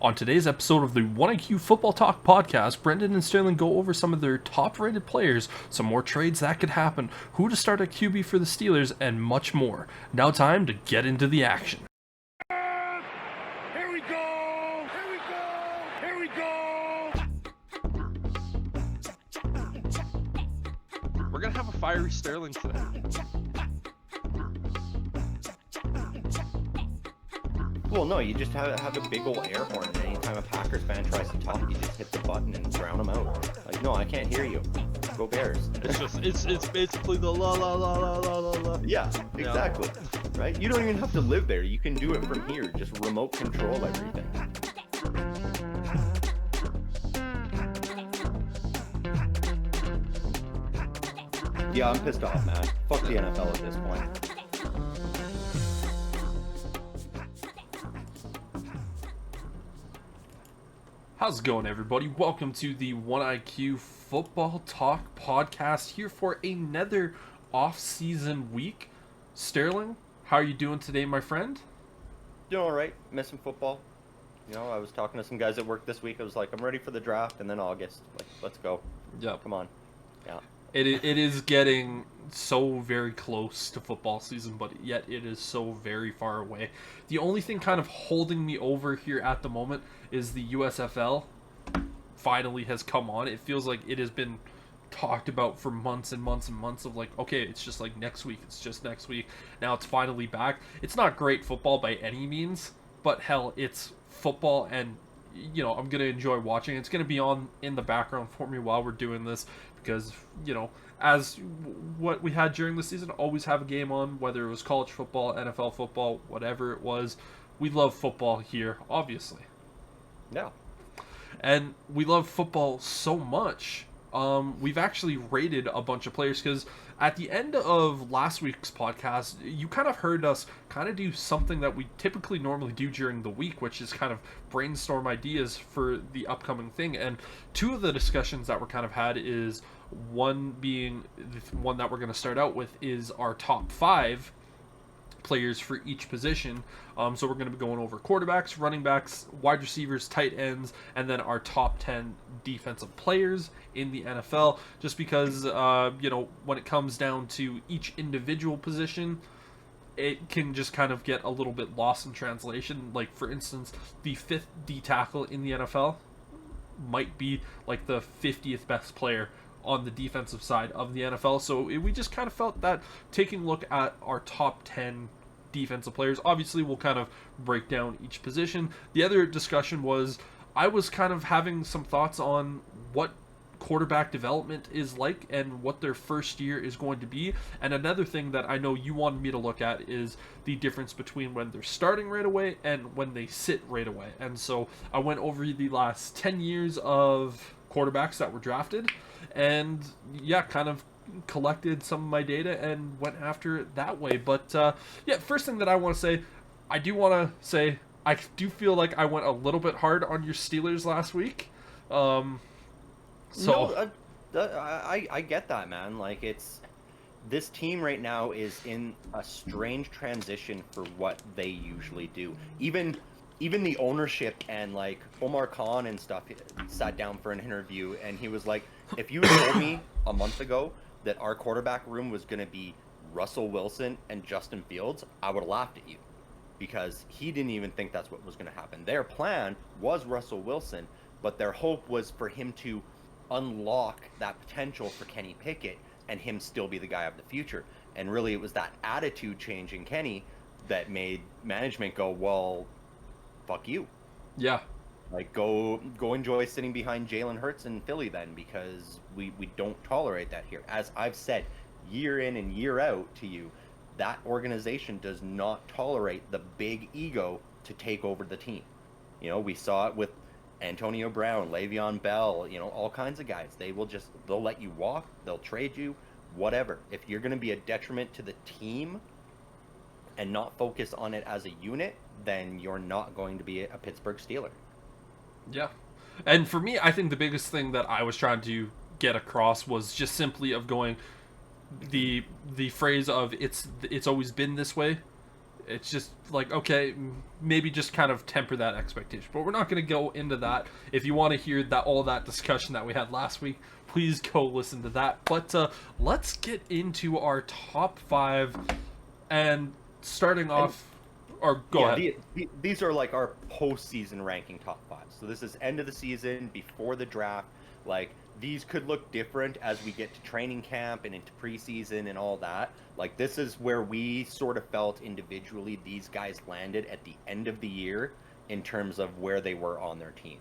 On today's episode of the OneIQ Football Talk podcast, Brendon and Sterling go over some of their top-rated players, some more trades that could happen, who to start at QB for the Steelers, and much more. Now time to get into the action. Here we go! Here we go! Here we go! We're gonna have a fiery Sterling today. Well, no, you just have a big old air horn, and anytime a Packers fan tries to talk, you just hit the button and drown them out. Like, no, I can't hear you. Go Bears. It's basically the la la la la la la la. Yeah, exactly. Right? You don't even have to live there. You can do it from here. Just remote control everything. Yeah, I'm pissed off, man. Fuck the NFL at this point. How's it going, everybody? Welcome to the OneIQ Football Talk podcast, here for another off-season week. Sterling, how are you doing today, my friend? Doing all right. Missing football. You know, I was talking to some guys at work this week. I was like, I'm ready for the draft, and then August. Like, let's go. Yeah. Come on. Yeah. It is getting so very close to football season, but yet it is so very far away. The only thing kind of holding me over here at the moment is the USFL finally has come on. It feels like it has been talked about for months and months and months of like, okay, it's just like next week. It's just next week. Now it's finally back. It's not great football by any means, but hell, it's football, and you know, I'm going to enjoy watching. It's going to be on in the background for me while we're doing this because, you know, as what we had during the season, always have a game on, whether it was college football, NFL football, whatever it was. We love football here, obviously. Yeah. And we love football so much. We've actually rated a bunch of players because at the end of last week's podcast, you kind of heard us kind of do something that we typically normally do during the week, which is kind of brainstorm ideas for the upcoming thing. And two of the discussions that were kind of had is one being the one that we're going to start out with is our top 5 players for each position. So we're going to be going over quarterbacks, running backs, wide receivers, tight ends, and then our top 10 defensive players in the NFL. Just because, you know, when it comes down to each individual position, it can just kind of get a little bit lost in translation. Like, for instance, the 5th D tackle in the NFL might be like the 50th best player on the defensive side of the NFL. So we just kind of felt that taking a look at our top 10 defensive players, obviously we'll kind of break down each position. The other discussion was I was kind of having some thoughts on what quarterback development is like and what their first year is going to be. And another thing that I know you wanted me to look at is the difference between when they're starting right away and when they sit right away. And so I went over the last 10 years of quarterbacks that were drafted, and yeah, kind of collected some of my data and went after it that way. But yeah, first thing that I want to say, I do feel like I went a little bit hard on your Steelers last week. So No, I get that, man. Like, it's this team right now is in a strange transition for what they usually do. Even the ownership and like Omar Khan and stuff sat down for an interview, and he was like, if you told me a month ago that our quarterback room was going to be Russell Wilson and Justin Fields, I would have laughed at you, because he didn't even think that's what was going to happen. Their plan was Russell Wilson, but their hope was for him to unlock that potential for Kenny Pickett and him still be the guy of the future. And really, it was that attitude change in Kenny that made management go, well, fuck you. yeah. Like, go enjoy sitting behind Jalen Hurts in Philly then, because we don't tolerate that here. As I've said year in and year out to you, that organization does not tolerate the big ego to take over the team. You know, we saw it with Antonio Brown, Le'Veon Bell, you know, all kinds of guys. They'll let you walk, they'll trade you, whatever. If you're going to be a detriment to the team and not focus on it as a unit, then you're not going to be a Pittsburgh Steeler. Yeah. And for me, I think the biggest thing that I was trying to get across was just simply of going the phrase of it's always been this way It's just like, okay, maybe just kind of temper that expectation. But we're not going to go into that. If you want to hear all that discussion that we had last week, please go listen to that. But let's get into our top 5, and starting off, or go ahead. These are like our postseason ranking top 5. So this is end of the season, before the draft. Like, these could look different as we get to training camp and into preseason and all that. Like, this is where we sort of felt individually these guys landed at the end of the year in terms of where they were on their team.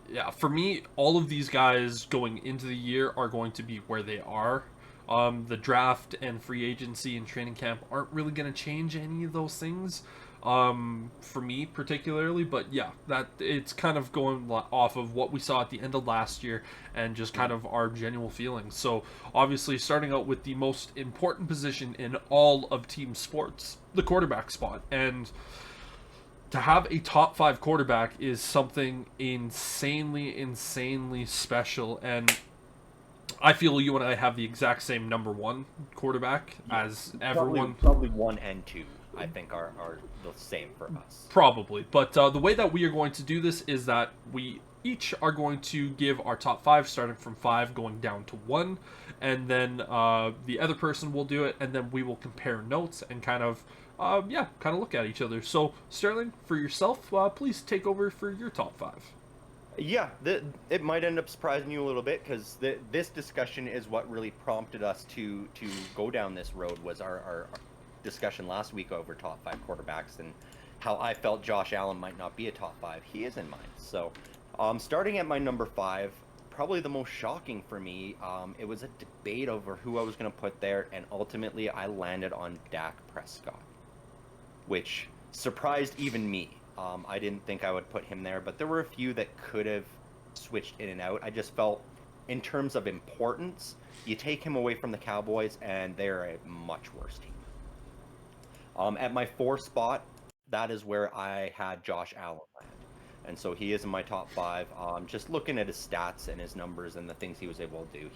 Yeah, for me, all of these guys going into the year are going to be where they are. The draft and free agency and training camp aren't really going to change any of those things. For me particularly, but yeah, that it's kind of going off of what we saw at the end of last year and just kind of our genuine feelings. So obviously, starting out with the most important position in all of team sports, the quarterback spot, and to have a top 5 quarterback is something insanely special. And I feel you and I have the exact same number 1 quarterback as everyone. Probably 1 and 2. I think are the same for us. Probably. But the way that we are going to do this is that we each are going to give our top 5, starting from 5 going down to 1, and then the other person will do it, and then we will compare notes and kind of look at each other. So Sterling, for yourself, please take over for your top 5. Yeah, it might end up surprising you a little bit, because this discussion is what really prompted us to go down this road. Was our discussion last week over top 5 quarterbacks and how I felt Josh Allen might not be a top 5. He is in mine. So starting at my number 5, probably the most shocking for me, it was a debate over who I was going to put there, and ultimately I landed on Dak Prescott, which surprised even me. I didn't think I would put him there, but there were a few that could have switched in and out. I just felt, in terms of importance, you take him away from the Cowboys and they're a much worse team. At my 4 spot, that is where I had Josh Allen land. And so he is in my top 5. Just looking at his stats and his numbers and the things he was able to do,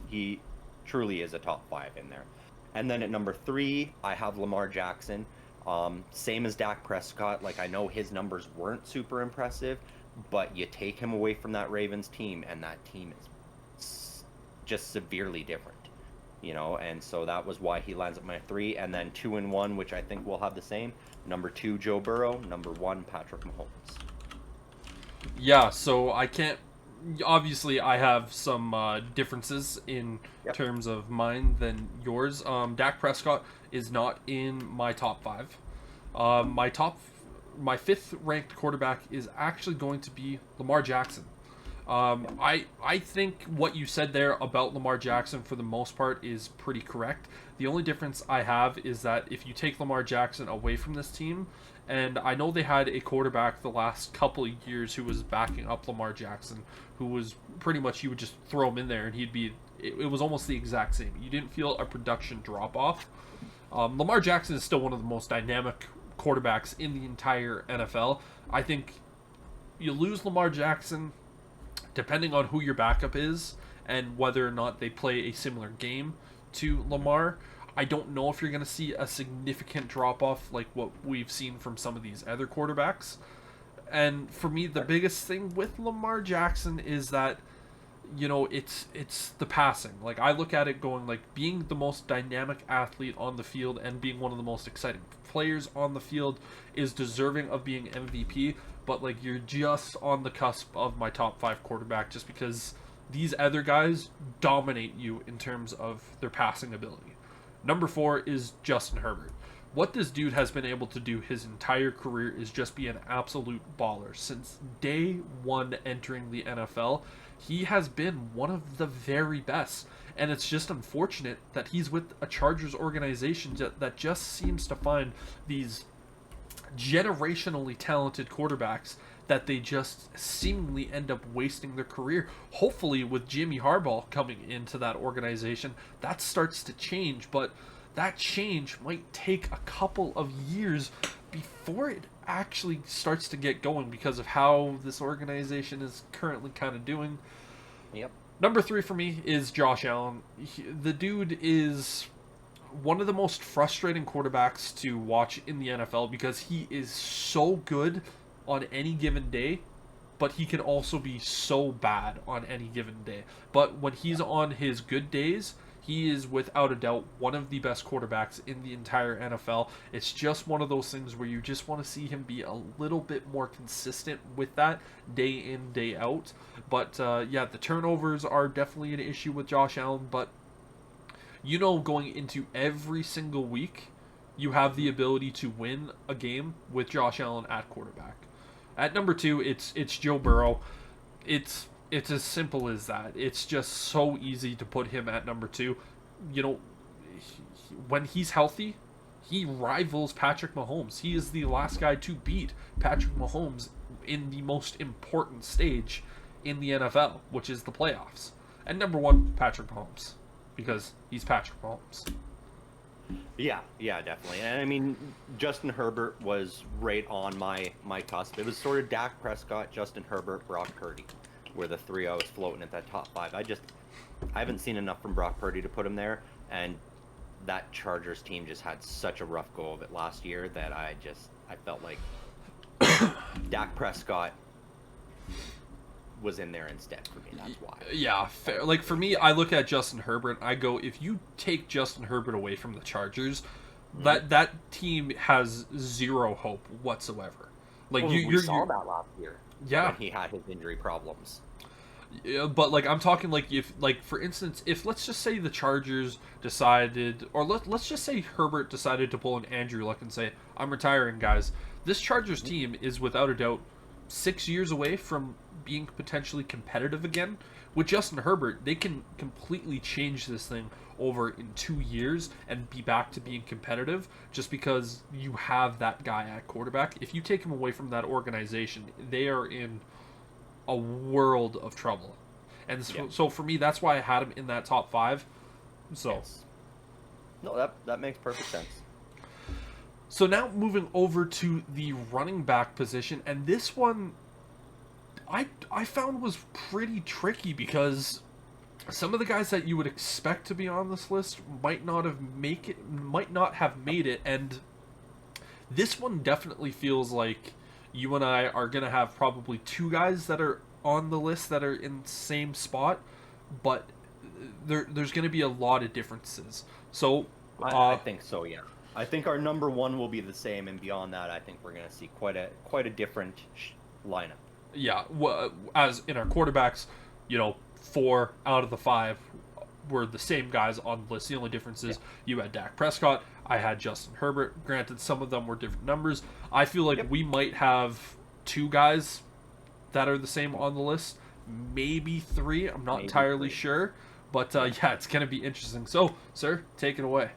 he truly is a top 5 in there. And then at number 3, I have Lamar Jackson. Same as Dak Prescott. Like, I know his numbers weren't super impressive, but you take him away from that Ravens team, and that team is just severely different. And so that was why he lands at my 3, and then 2 and 1, which I think we'll have the same. Number 2, Joe Burrow. Number 1, Patrick Mahomes. Yeah, so I can't. Obviously, I have some differences in terms of mine than yours. Dak Prescott is not in my top 5. My 5th ranked quarterback is actually going to be Lamar Jackson. I think what you said there about Lamar Jackson for the most part is pretty correct. The only difference I have is that if you take Lamar Jackson away from this team, and I know they had a quarterback the last couple of years who was backing up Lamar Jackson, who was pretty much, you would just throw him in there and it was almost the exact same. You didn't feel a production drop off. Lamar Jackson is still one of the most dynamic quarterbacks in the entire NFL. I think you lose Lamar Jackson, depending on who your backup is and whether or not they play a similar game to Lamar, I don't know if you're going to see a significant drop-off like what we've seen from some of these other quarterbacks. And for me, the biggest thing with Lamar Jackson is that, it's the passing. Like, I look at it going, like, being the most dynamic athlete on the field and being one of the most exciting players on the field is deserving of being MVP, but, like, you're just on the cusp of my top 5 quarterback just because these other guys dominate you in terms of their passing ability. Number 4 is Justin Herbert. What this dude has been able to do his entire career is just be an absolute baller. Since day 1 entering the NFL, he has been one of the very best. And it's just unfortunate that he's with a Chargers organization that just seems to find these generationally talented quarterbacks that they just seemingly end up wasting their career. Hopefully with Jimmy Harbaugh coming into that organization, that starts to change, but that change might take a couple of years before it actually starts to get going because of how this organization is currently kind of doing. Yep. Number 3 for me is Josh Allen. The dude is one of the most frustrating quarterbacks to watch in the NFL because he is so good on any given day, but he can also be so bad on any given day. But when he's on his good days, he is without a doubt one of the best quarterbacks in the entire NFL. It's just one of those things where you just want to see him be a little bit more consistent with that day in, day out. But yeah, the turnovers are definitely an issue with Josh Allen, but going into every single week, you have the ability to win a game with Josh Allen at quarterback. At number 2, it's Joe Burrow. It's as simple as that. It's just so easy to put him at number 2. When he's healthy, he rivals Patrick Mahomes. He is the last guy to beat Patrick Mahomes in the most important stage in the NFL, which is the playoffs. And number 1, Patrick Mahomes, because he's Patrick Mahomes. Yeah, definitely. And I mean, Justin Herbert was right on my cusp. It was sort of Dak Prescott, Justin Herbert, Brock Purdy were the 3 I was floating at that top 5. I haven't seen enough from Brock Purdy to put him there, and that Chargers team just had such a rough go of it last year that I felt like Dak Prescott was in there instead for me. That's why. Yeah, fair. Like for me, I look at Justin Herbert. I go, if you take Justin Herbert away from the Chargers, that team has zero hope whatsoever. Like we saw that last year. Yeah, when he had his injury problems. Yeah, but like I'm talking like if like for instance, if let's just say the Chargers decided, or let's just say Herbert decided to pull an Andrew Luck and say, I'm retiring, guys. This Chargers team is without a doubt 6 years away from being potentially competitive again. With Justin Herbert, they can completely change this thing over in 2 years and be back to being competitive just because you have that guy at quarterback. If you take him away from that organization, they are in a world of trouble. And so for me, that's why I had him in that top 5. So yes. No, that makes perfect sense. So now moving over to the running back position, and this one I found was pretty tricky because some of the guys that you would expect to be on this list might not have made it, and this one definitely feels like you and I are gonna have probably 2 guys that are on the list that are in the same spot, but there's gonna be a lot of differences. So I think so, yeah. I think our number 1 will be the same, and beyond that, I think we're gonna see quite a different lineup. Yeah, as in our quarterbacks, 4 out of the 5 were the same guys on the list. The only difference is you had Dak Prescott, I had Justin Herbert. Granted, some of them were different numbers. I feel like we might have 2 guys that are the same on the list, maybe 3. I'm not entirely sure, but yeah, it's going to be interesting. So, sir, take it away.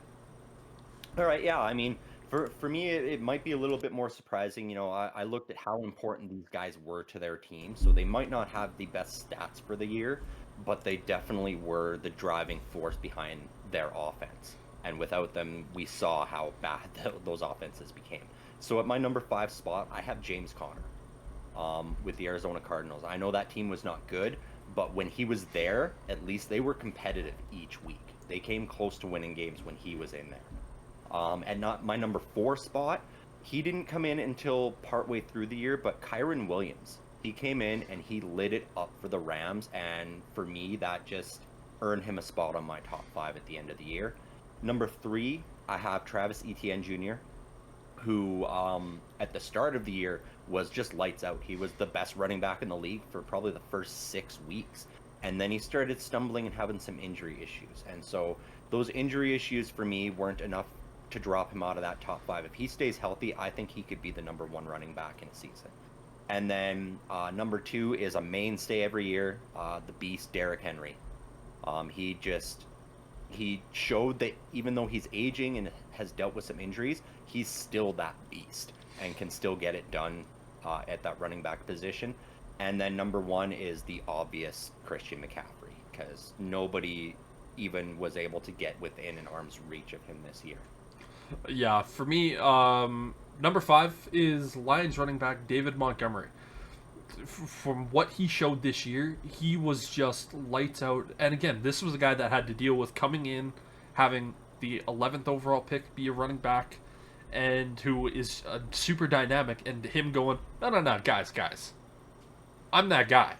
All right, yeah, I mean, for me, it might be a little bit more surprising. I looked at how important these guys were to their team, so they might not have the best stats for the year, but they definitely were the driving force behind their offense. And without them, we saw how bad those offenses became. So at my number 5 spot, I have James Conner with the Arizona Cardinals. I know that team was not good, but when he was there, at least they were competitive each week. They came close to winning games when he was in there. And not my number 4 spot, he didn't come in until partway through the year, but Kyron Williams. He came in and he lit it up for the Rams, and for me, that just earned him a spot on my top 5 at the end of the year. Number 3, I have Travis Etienne Jr., who at the start of the year was just lights out. He was the best running back in the league for probably the first 6 weeks. And then he started stumbling and having some injury issues. And so those injury issues for me weren't enough to drop him out of that top 5. If he stays healthy, I think he could be the number 1 running back in a season. And then number 2 is a mainstay every year, the beast, Derrick Henry. He showed that even though he's aging and has dealt with some injuries, he's still that beast and can still get it done at that running back position. And then number 1 is the obvious Christian McCaffrey, because nobody even was able to get within an arm's reach of him this year. Yeah, for me, number 5 is Lions running back David Montgomery. From what he showed this year, he was just lights out. And again, this was a guy that had to deal with coming in, having the 11th overall pick, be a running back, and who is super dynamic, and him going, no, guys, I'm that guy.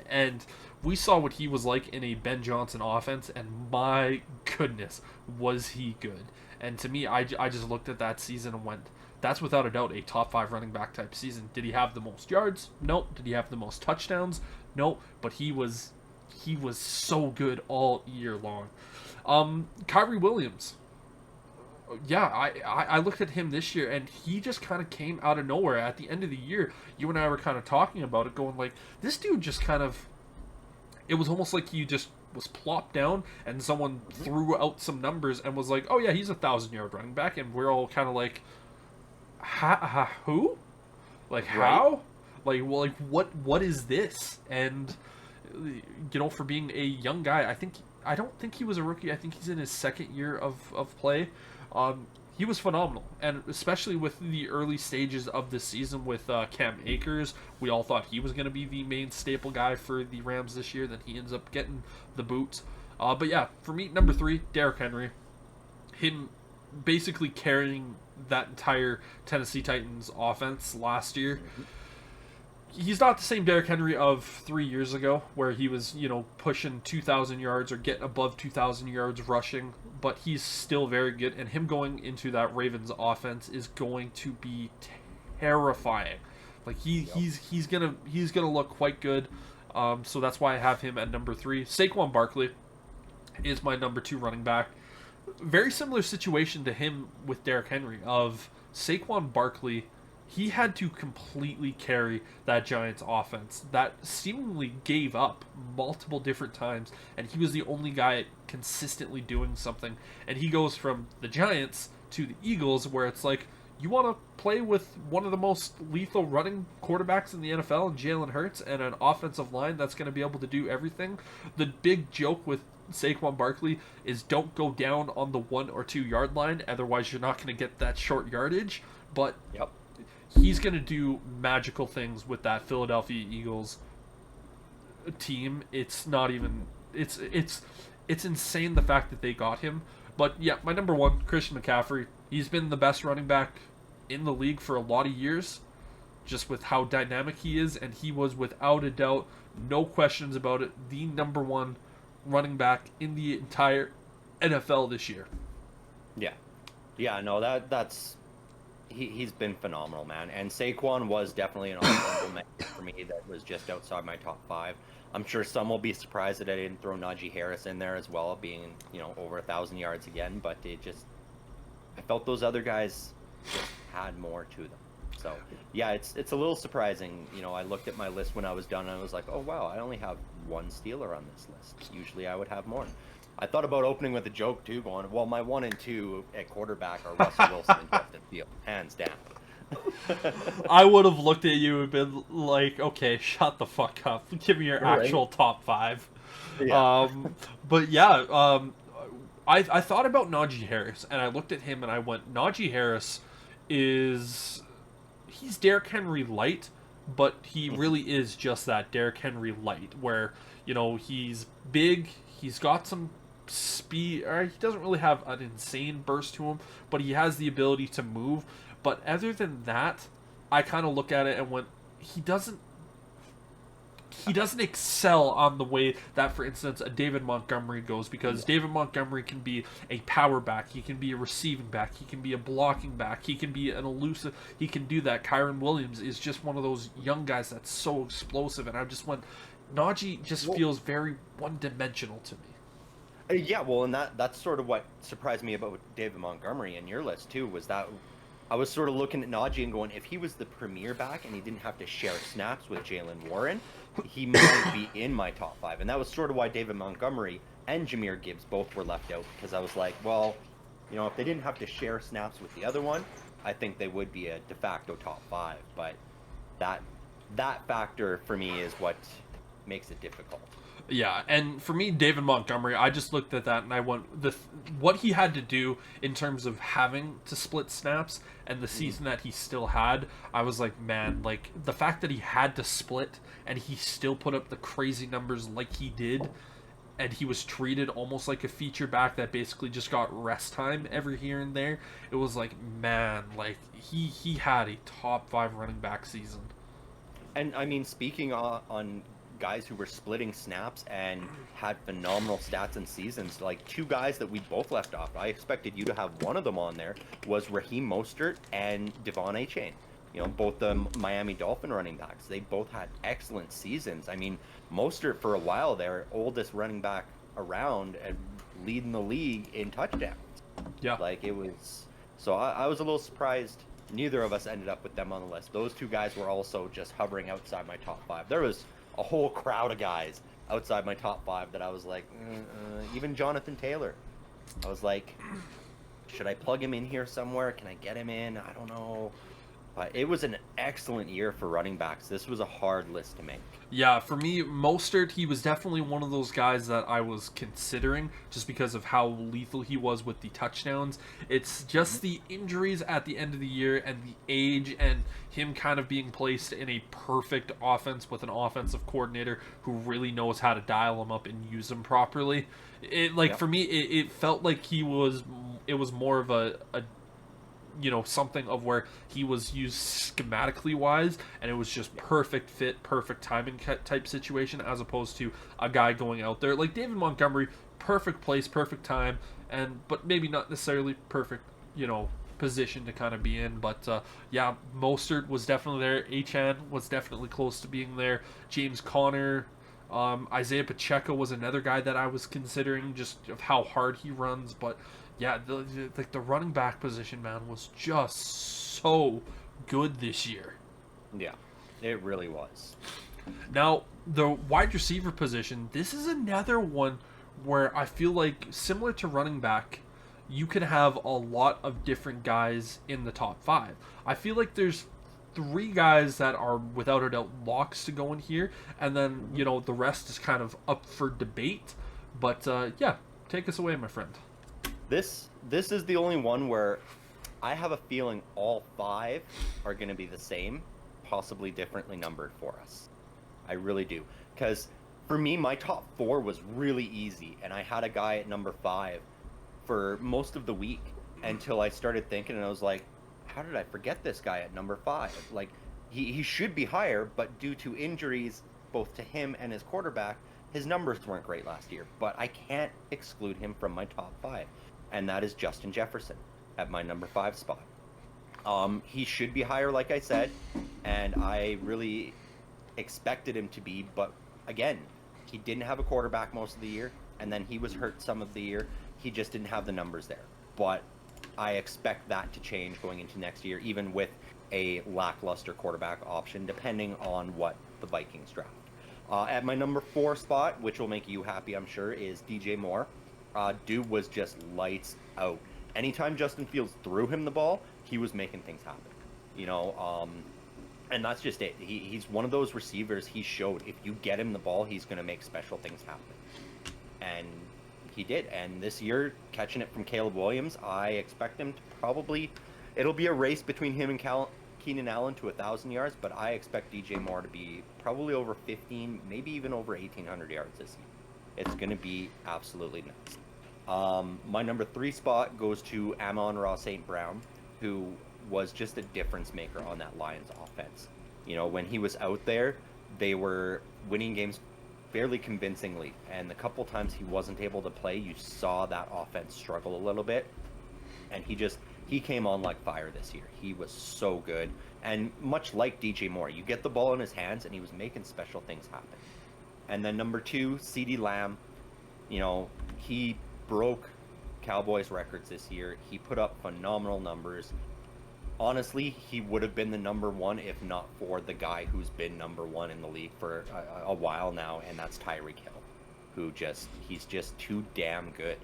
And we saw what he was like in a Ben Johnson offense, and my goodness, was he good. And to me, I just looked at that season and went, that's without a doubt a top 5 running back type season. Did he have the most yards? Nope. Did he have the most touchdowns? Nope. But he was so good all year long. Kyrie Williams. Yeah, I looked at him this year, and he just kind of came out of nowhere. At the end of the year, you and I were kind of talking about it, going like, this dude just kind of, it was almost like he just was plopped down, and someone threw out some numbers and was like, oh yeah, he's a 1,000-yard running back, and we're all kind of like, who? Like, how? Like, well, like, what is this? And, you know, for being a young guy, I don't think he was a rookie. I think he's in his second year of play. He was phenomenal, and especially with the early stages of the season with Cam Akers, we all thought he was going to be the main staple guy for the Rams this year. Then he ends up getting the boot. But yeah, for me, number 3, Derrick Henry. Him basically carrying that entire Tennessee Titans offense last year. He's not the same Derrick Henry of 3 years ago, where he was, you know, pushing 2,000 yards or getting above 2,000 yards rushing, but he's still very good, and him going into that Ravens offense is going to be terrifying. Like, he's gonna look quite good, so that's why I have him at number 3. Saquon Barkley is my number 2 running back. Very similar situation to him with Derrick Henry, of Saquon Barkley. He had to completely carry that Giants offense that seemingly gave up multiple different times, and he was the only guy consistently doing something. And he goes from the Giants to the Eagles, where it's like, you want to play with one of the most lethal running quarterbacks in the NFL, and Jalen Hurts, and an offensive line that's going to be able to do everything. The big joke with Saquon Barkley is don't go down on the 1 or 2 yard line, otherwise you're not going to get that short yardage. But he's going to do magical things with that Philadelphia Eagles team. It's not even, it's insane the fact that they got him. But yeah, my number 1, Christian McCaffrey. He's been the best running back in the league for a lot of years, just with how dynamic he is, and he was without a doubt, no questions about it, the number 1 running back in the entire NFL this year. Yeah, no, that's he's been phenomenal, man. And Saquon was definitely an honorable mention for me that was just outside my top 5. I'm sure some will be surprised that I didn't throw Najee Harris in there as well, being, you know, over 1,000 yards again, but I felt those other guys just had more to them. So yeah, it's a little surprising. You know, I looked at my list when I was done, and I was like, oh wow, I only have 1 Steeler on this list. Usually I would have more. I thought about opening with a joke too, going, well, my 1 and 2 at quarterback are Russell Wilson and Justin Fields, hands down. I would have looked at you and been like, okay, shut the fuck up. Give me your actual top 5. Yeah. But yeah, I thought about Najee Harris, and I looked at him and I went, Najee Harris he's Derrick Henry light, but he really is just that, Derrick Henry light, where, you know, he's big, he's got some speed, or he doesn't really have an insane burst to him, but he has the ability to move. But other than that, I kind of look at it and went, he doesn't excel on the way that, for instance, a David Montgomery goes, because David Montgomery can be a power back, he can be a receiving back, he can be a blocking back, he can be an elusive, he can do that. Kyron Williams is just one of those young guys that's so explosive, and I just went, Najee just feels very one-dimensional to me. Yeah, well, and that's sort of what surprised me about David Montgomery in your list too, was that I was sort of looking at Najee and going, if he was the premier back and he didn't have to share snaps with Jalen Warren, he might be in my top 5. And that was sort of why David Montgomery and Jahmyr Gibbs both were left out, because I was like, well, you know, if they didn't have to share snaps with the other one, I think they would be a de facto top 5. But that factor for me is what makes it difficult. Yeah, and for me, David Montgomery, I just looked at that and I went, what he had to do in terms of having to split snaps and the season that he still had, I was like, man, like, the fact that he had to split and he still put up the crazy numbers like he did, and he was treated almost like a feature back that basically just got rest time every here and there. It was like, man, like he had a top 5 running back season. And I mean, speaking on guys who were splitting snaps and had phenomenal stats and seasons, like 2 guys that we both left off. I expected you to have one of them on there, was Raheem Mostert and Devon Achane. You know, both the Miami Dolphin running backs. They both had excellent seasons. I mean, Mostert for a while there, oldest running back around and leading the league in touchdowns. Yeah. Like it was. So I was a little surprised. Neither of us ended up with them on the list. Those 2 guys were also just hovering outside my top 5. There was a whole crowd of guys outside my top 5 that I was like, even Jonathan Taylor. I was like, should I plug him in here somewhere? Can I get him in? I don't know. But it was an excellent year for running backs. This was a hard list to make. Yeah, for me, Mostert, he was definitely one of those guys that I was considering just because of how lethal he was with the touchdowns. It's just the injuries at the end of the year and the age and him kind of being placed in a perfect offense with an offensive coordinator who really knows how to dial him up and use him properly. For me, it felt like it was more of a something of where he was used schematically wise, and it was just perfect fit, perfect timing type situation, as opposed to a guy going out there like David Montgomery, perfect place, perfect time, but maybe not necessarily perfect, position to kind of be in. But yeah, Mostert was definitely there. Achane was definitely close to being there. James Conner, Isaiah Pacheco was another guy that I was considering just of how hard he runs, but yeah, the running back position, man, was just so good this year. Yeah, it really was. Now, the wide receiver position, this is another one where I feel like, similar to running back, you can have a lot of different guys in the top 5. I feel like there's 3 guys that are without a doubt locks to go in here, and then, the rest is kind of up for debate. But yeah, take us away, my friend. This is the only one where I have a feeling all 5 are going to be the same, possibly differently numbered for us. I really do. Because for me, my top 4 was really easy, and I had a guy at number 5 for most of the week until I started thinking, and I was like, how did I forget this guy at number 5? Like, he should be higher, but due to injuries, both to him and his quarterback, his numbers weren't great last year. But I can't exclude him from my top 5. And that is Justin Jefferson at my number 5 spot. He should be higher, like I said, and I really expected him to be, but again, he didn't have a quarterback most of the year, and then he was hurt some of the year. He just didn't have the numbers there. But I expect that to change going into next year, even with a lackluster quarterback option, depending on what the Vikings draft. At my number 4 spot, which will make you happy, I'm sure, is DJ Moore. Dude was just lights out. Anytime Justin Fields threw him the ball, he was making things happen. And that's just it. He's one of those receivers. He showed if you get him the ball, he's going to make special things happen. And he did. And this year, catching it from Caleb Williams, I expect him to it'll be a race between him and Keenan Allen to 1,000 yards, but I expect DJ Moore to be probably over 15, maybe even over 1,800 yards this year. It's going to be absolutely nuts. My number 3 spot goes to Amon-Ra St. Brown, who was just a difference maker on that Lions offense. When he was out there, they were winning games fairly convincingly. And the couple times he wasn't able to play, you saw that offense struggle a little bit. And he came on like fire this year. He was so good. And much like DJ Moore, you get the ball in his hands and he was making special things happen. And then number 2, CeeDee Lamb, he broke Cowboys records this year. He put up phenomenal numbers. Honestly, he would have been the number 1 if not for the guy who's been number 1 in the league for a while now, and that's Tyreek Hill, he's just too damn good.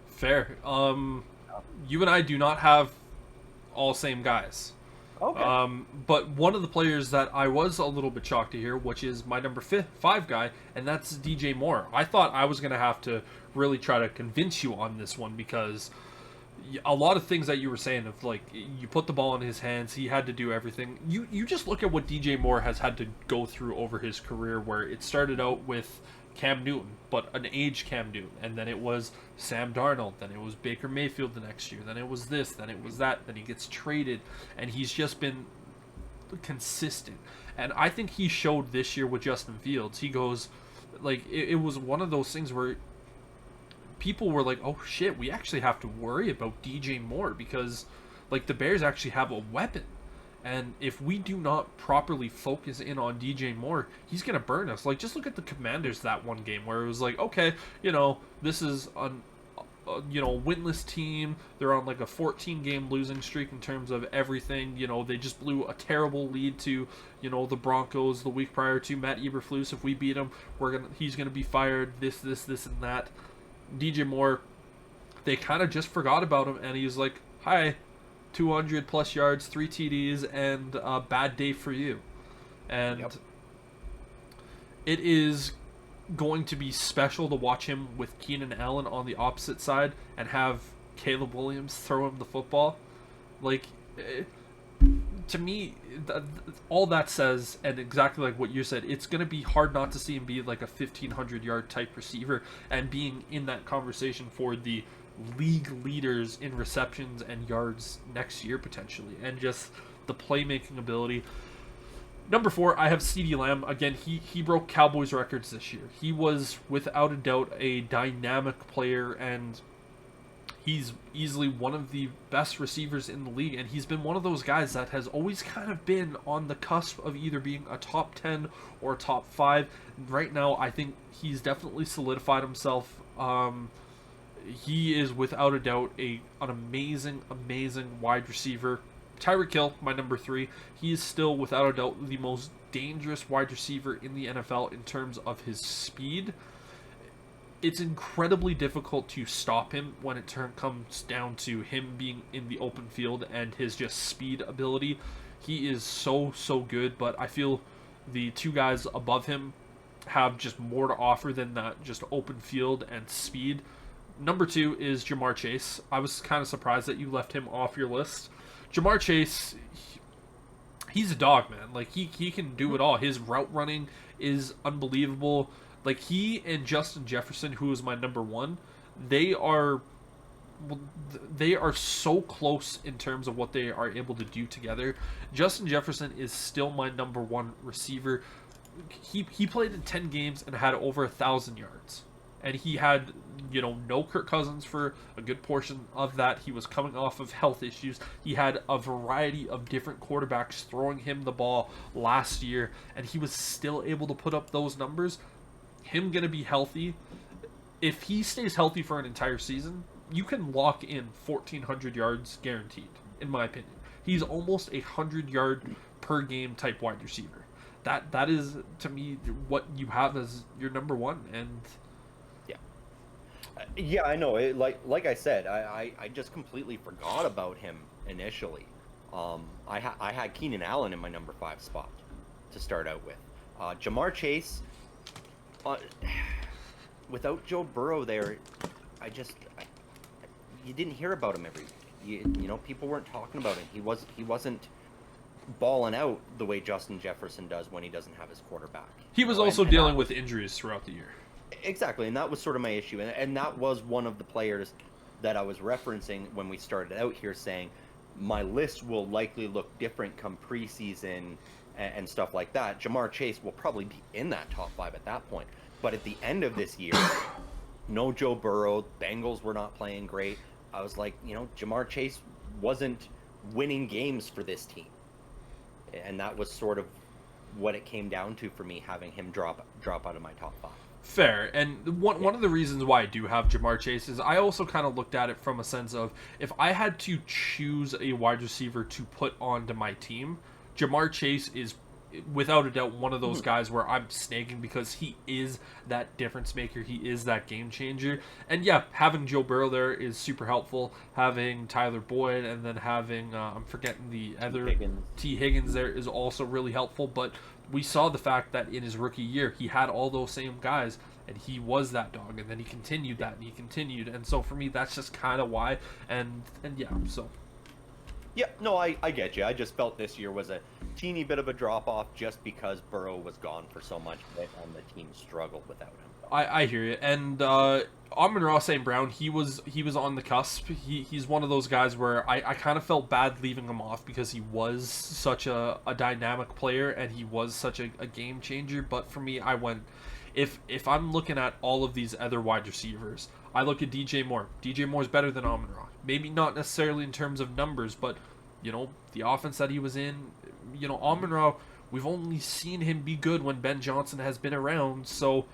Fair. You and I do not have all same guys. Okay. But one of the players that I was a little bit shocked to hear, which is my number 5 guy, and that's DJ Moore. I thought I was going to have to really try to convince you on this one because a lot of things that you were saying of like you put the ball in his hands, he had to do everything. You just look at what DJ Moore has had to go through over his career, where it started out with Cam Newton, but an aged Cam Newton, and then it was Sam Darnold, then it was Baker Mayfield the next year, then it was this, then it was that, then he gets traded, and he's just been consistent. And I think he showed this year with Justin Fields. He goes, like, it was one of those things where people were like, oh shit, we actually have to worry about DJ Moore because, like, the Bears actually have a weapon. And if we do not properly focus in on DJ Moore, he's going to burn us. Like, just look at the Commanders that one game where it was like, okay, this is an winless team. They're on like a 14-game losing streak in terms of everything. They just blew a terrible lead to, the Broncos the week prior to. Matt Eberflus, if we beat him, he's going to be fired, this, and that. DJ Moore, they kind of just forgot about him, and he's like, hi, 200 plus yards, 3 TDs, and a bad day for you. And Yep. It is going to be special to watch him with Keenan Allen on the opposite side and have Caleb Williams throw him the football. Like, to me, all that says, and exactly like what you said, it's going to be hard not to see him be like a 1,500-yard type receiver and being in that conversation for the league leaders in receptions and yards next year potentially, and just the playmaking ability. Number 4, I have CeeDee Lamb. Again, he broke Cowboys records this year. He was without a doubt a dynamic player, and he's easily one of the best receivers in the league, and he's been one of those guys that has always kind of been on the cusp of either being a top 10 or a top 5. Right now, I think he's definitely solidified himself. He is without a doubt an amazing wide receiver. Tyreek Hill, my number 3, he is still without a doubt the most dangerous wide receiver in the NFL in terms of his speed. It's incredibly difficult to stop him when it comes down to him being in the open field and his just speed ability. He is so good, but I feel the two guys above him have just more to offer than that, just open field and speed. Number 2 is Jamar Chase. I was kind of surprised that you left him off your list. Jamar Chase, he's a dog, man. Like, he can do it all. His route running is unbelievable. Like, he and Justin Jefferson, who is my number 1, they are so close in terms of what they are able to do together. Justin Jefferson is still my number 1 receiver. He played in 10 games and had over 1,000 yards. And he had, no Kirk Cousins for a good portion of that. He was coming off of health issues. He had a variety of different quarterbacks throwing him the ball last year, and he was still able to put up those numbers. Him going to be healthy. If he stays healthy for an entire season, you can lock in 1,400 yards guaranteed, in my opinion. He's almost 100-yard per game type wide receiver. That is, to me, what you have as your number 1, and... Yeah, I know. Like I said, I just completely forgot about him initially. I had Keenan Allen in my number 5 spot to start out with. Jamar Chase, without Joe Burrow there, you didn't hear about him every week. People weren't talking about him. He wasn't balling out the way Justin Jefferson does when he doesn't have his quarterback. He was also dealing with injuries throughout the year. Exactly, and that was sort of my issue, and that was one of the players that I was referencing when we started out here, saying my list will likely look different come preseason and stuff like that. Jamar Chase will probably be in that top 5 at that point, but at the end of this year, no Joe Burrow, Bengals were not playing great. I was like, Jamar Chase wasn't winning games for this team, and that was sort of what it came down to for me, having him drop out of my top 5. Fair, and one of the reasons why I do have Jamar Chase is I also kind of looked at it from a sense of, if I had to choose a wide receiver to put onto my team, Jamar Chase is without a doubt one of those guys where I'm snagging, because he is that difference maker, he is that game changer. And yeah, having Joe Burrow there is super helpful, having Tyler Boyd, and then having I'm forgetting the other T. Higgins there is also really helpful. But we saw the fact that in his rookie year he had all those same guys, and he was that dog, and then he continued that, and he continued, and so for me, that's just kind of why, and yeah, so. Yeah, no, I get you. I just felt this year was a teeny bit of a drop-off just because Burrow was gone for so much of it, and the team struggled without him. I hear you, and Amon-Ra St. Brown, he was on the cusp. He's one of those guys where I kind of felt bad leaving him off because he was such a dynamic player and he was such a game changer. But for me, I went, if I'm looking at all of these other wide receivers, I look at DJ Moore. DJ Moore's better than Amon-Ra. Maybe not necessarily in terms of numbers, but the offense that he was in, Amon-Ra, we've only seen him be good when Ben Johnson has been around, so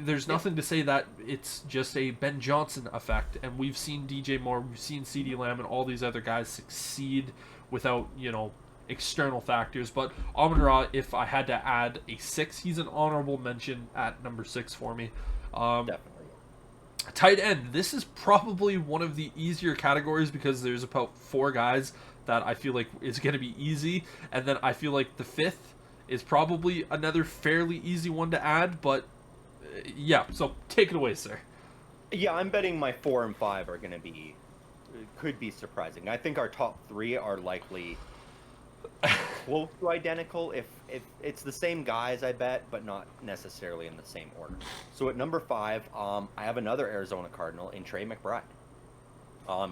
there's nothing to say that it's just a Ben Johnson effect, and we've seen DJ Moore, we've seen CeeDee Lamb, and all these other guys succeed without, external factors. But Amon-Ra, if I had to add a 6, he's an honorable mention at number 6 for me. Definitely. Tight end, this is probably one of the easier categories because there's about 4 guys that I feel like is going to be easy, and then I feel like the 5th is probably another fairly easy one to add, but yeah, so take it away, sir. Yeah, I'm betting my 4 and 5 are going to could be surprising. I think our top 3 are likely close to identical. If it's the same guys, I bet, but not necessarily in the same order. So at number 5, I have another Arizona Cardinal in Trey McBride.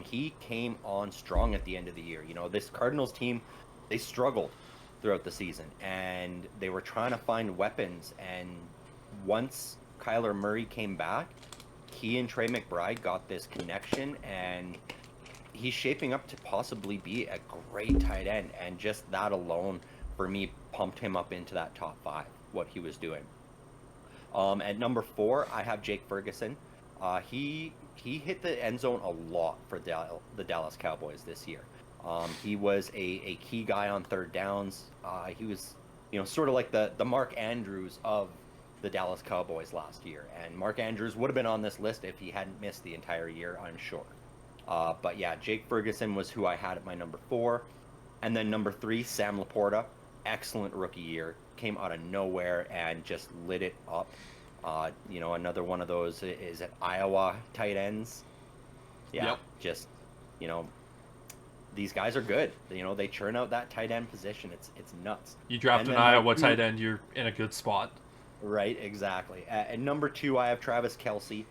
He came on strong at the end of the year. This Cardinals team, they struggled throughout the season, and they were trying to find weapons. And once Kyler Murray came back, he and Trey McBride got this connection, and he's shaping up to possibly be a great tight end. And just that alone, for me, pumped him up into that top 5, what he was doing. At number 4, I have Jake Ferguson. He hit the end zone a lot for the Dallas Cowboys this year. He was a key guy on third downs. He was, sort of like the Mark Andrews of the Dallas Cowboys last year. And Mark Andrews would have been on this list if he hadn't missed the entire year, I'm sure. But yeah, Jake Ferguson was who I had at my number 4. And then number 3, Sam Laporta. Excellent rookie year. Came out of nowhere and just lit it up. Another one of those is at Iowa tight ends. Yeah, yep. Just, these guys are good. They churn out that tight end position. It's nuts. You draft an Iowa tight end, you're in a good spot. Right, exactly. At number 2, I have Travis Kelce.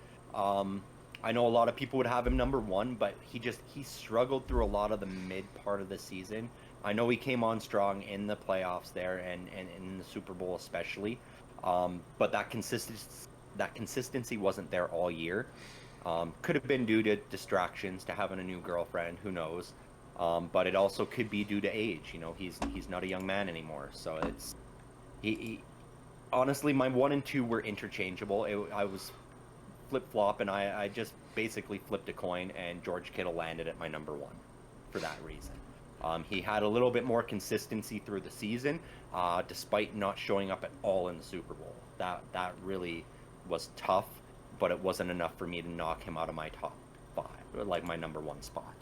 I know a lot of people would have him number 1, but he struggled through a lot of the mid part of the season. I know he came on strong in the playoffs there and in the Super Bowl especially, but that consistency wasn't there all year. Could have been due to distractions, to having a new girlfriend, who knows? But it also could be due to age. He's not a young man anymore, so it's he honestly, my 1 and 2 were interchangeable. I was flip-flop, and I just basically flipped a coin, and George Kittle landed at my number 1 for that reason. He had a little bit more consistency through the season, despite not showing up at all in the Super Bowl. That really was tough, but it wasn't enough for me to knock him out of my top 5, like my number 1 spot.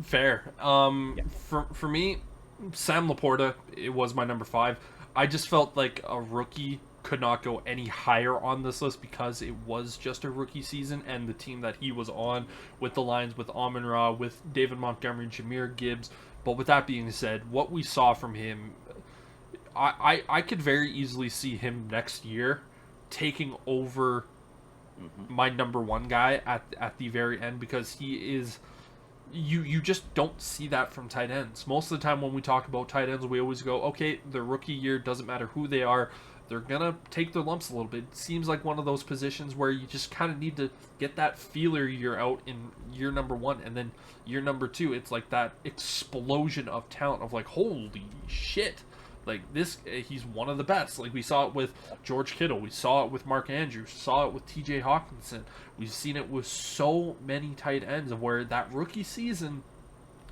Fair. Yeah. For me, Sam Laporta, it was my number 5. I just felt like a rookie could not go any higher on this list because it was just a rookie season, and the team that he was on with the Lions, with Amon-Ra, with David Montgomery, Jahmyr Gibbs. But with that being said, what we saw from him, I could very easily see him next year taking over my number 1 guy at the very end, because he is... You just don't see that from tight ends. Most of the time when we talk about tight ends, we always go, okay, the rookie year, doesn't matter who they are, they're going to take their lumps a little bit. It seems like one of those positions where you just kind of need to get that feeler year out in year number 1, and then year number 2, it's like that explosion of talent of like, holy shit. Like this, he's one of the best. Like we saw it with George Kittle, we saw it with Mark Andrews, saw it with T.J. Hawkinson. We've seen it with so many tight ends, of where that rookie season,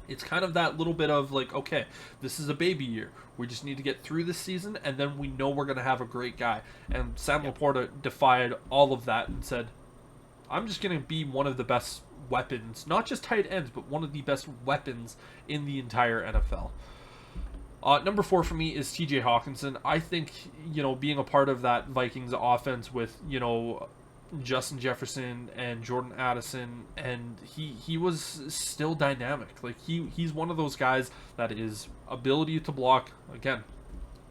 it's kind of that little bit of like, okay, this is a baby year. We just need to get through this season, and then we know we're gonna have a great guy. And Sam Laporta defied all of that and said, I'm just gonna be one of the best weapons, not just tight ends, but one of the best weapons in the entire NFL. Number 4 for me is TJ Hawkinson. I think, being a part of that Vikings offense with, Justin Jefferson and Jordan Addison, and he was still dynamic. Like, he's one of those guys that is ability to block. Again,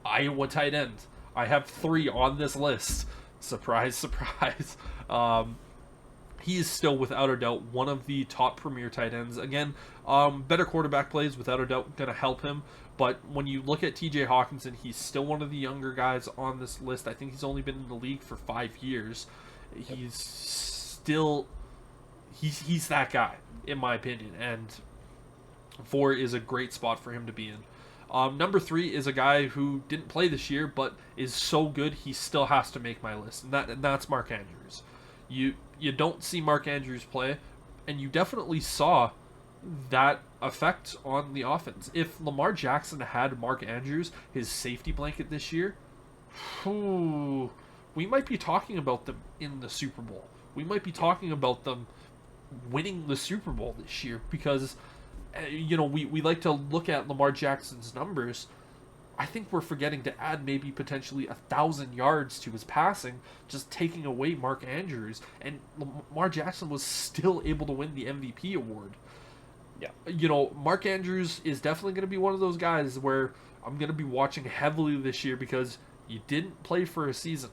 Iowa tight end. I have 3 on this list. Surprise, surprise. He is still, without a doubt, one of the top premier tight ends. Again, better quarterback plays, without a doubt, going to help him. But when you look at TJ Hawkinson, he's still one of the younger guys on this list. I think he's only been in the league for 5 years. He's still... He's that guy, in my opinion. And 4 is a great spot for him to be in. Number 3 is a guy who didn't play this year, but is so good he still has to make my list. And that's Mark Andrews. You don't see Mark Andrews play, and you definitely saw that effect on the offense. If Lamar Jackson had Mark Andrews, his safety blanket this year, we might be talking about them in the Super Bowl. We might be talking about them winning the Super Bowl this year because, we like to look at Lamar Jackson's numbers. I think we're forgetting to add maybe potentially 1,000 yards to his passing, just taking away Mark Andrews. And Lamar Jackson was still able to win the MVP award. Yeah. Mark Andrews is definitely going to be one of those guys where I'm going to be watching heavily this year because you didn't play for a season.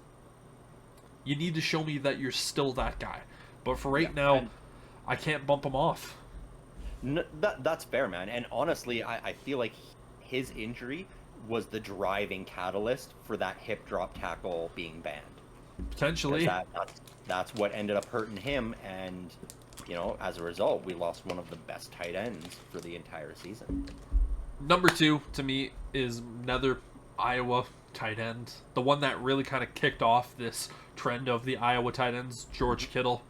You need to show me that you're still that guy. But for right now, I can't bump him off. No, that's fair, man. And honestly, I feel like his injury was the catalyst for that hip drop tackle being banned. Potentially. That's what ended up hurting him, and as a result, we lost one of the best tight ends for the entire season. Number 2 to me is another Iowa tight end. The one that really kind of kicked off this trend of the Iowa tight ends, George Kittle.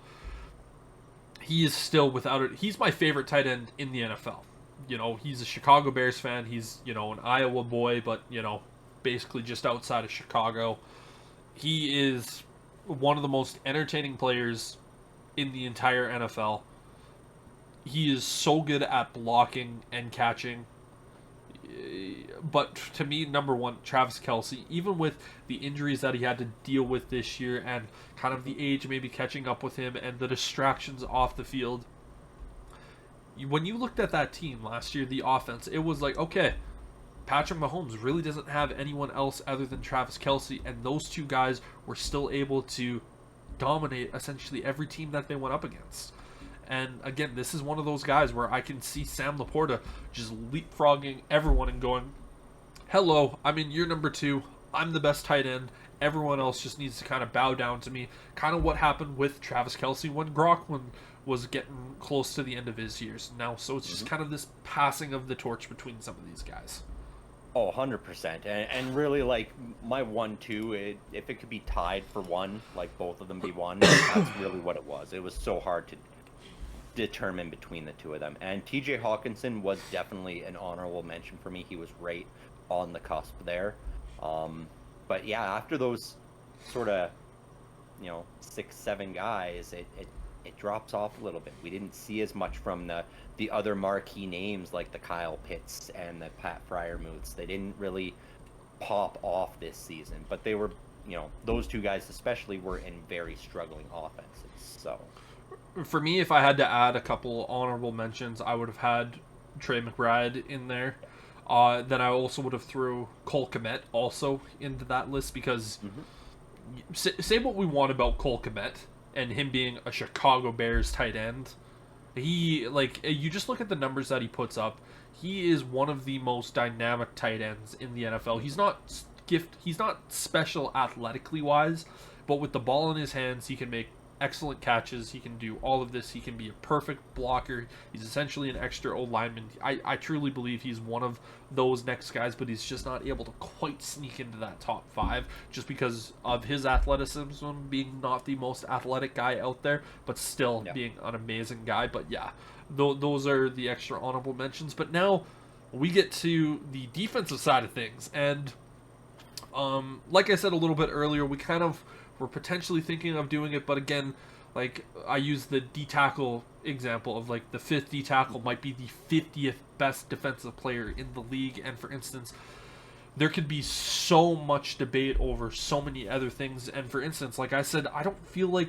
He is still without it. He's my favorite tight end in the NFL. He's a Chicago Bears fan. He's, an Iowa boy, but, basically just outside of Chicago. He is one of the most entertaining players in the entire NFL. He is so good at blocking and catching. But to me, number 1, Travis Kelce, even with the injuries that he had to deal with this year and kind of the age maybe catching up with him and the distractions off the field, when you looked at that team last year, the offense, it was like, okay, Patrick Mahomes really doesn't have anyone else other than Travis Kelce, and those 2 guys were still able to dominate essentially every team that they went up against. And again, this is one of those guys where I can see Sam Laporta just leapfrogging everyone and going, hello, I'm in year number 2, I'm the best tight end, everyone else just needs to kind of bow down to me. Kind of what happened with Travis Kelce when Gronk was getting close to the end of his years now. So it's just kind of this passing of the torch between some of these guys. Oh, 100%. And really, like, my 1-2, if it could be tied for 1, like both of them be 1, that's really what it was. It was so hard to determine between the 2 of them. And TJ Hawkinson was definitely an honorable mention for me. He was right on the cusp there. But yeah, after those sort of, 6-7 guys, it drops off a little bit. We didn't see as much from the other marquee names like the Kyle Pitts and the Pat Fryermuths. They didn't really pop off this season, but they were, those 2 guys especially were in very struggling offenses. So for me, if I had to add a couple honorable mentions, I would have had Trey McBride in there. Then I also would have threw Cole Kmet also into that list because say what we want about Cole Kmet and him being a Chicago Bears tight end. You just look at the numbers that he puts up. He is one of the most dynamic tight ends in the NFL. He's not special athletically wise, but with the ball in his hands, he can make excellent catches. He can do all of this. He can be a perfect blocker. He's essentially an extra O lineman. I truly believe he's one of those next guys, but he's just not able to quite sneak into that top 5 just because of his athleticism, being not the most athletic guy out there, but still being an amazing guy. But yeah, those are the extra honorable mentions. But now we get to the defensive side of things, and like I said a little bit earlier, we're potentially thinking of doing it, but again, like I use the D-tackle example of the 5th D-tackle might be the 50th best defensive player in the league, and for instance, there could be so much debate over so many other things. And for instance, like I said, I don't feel like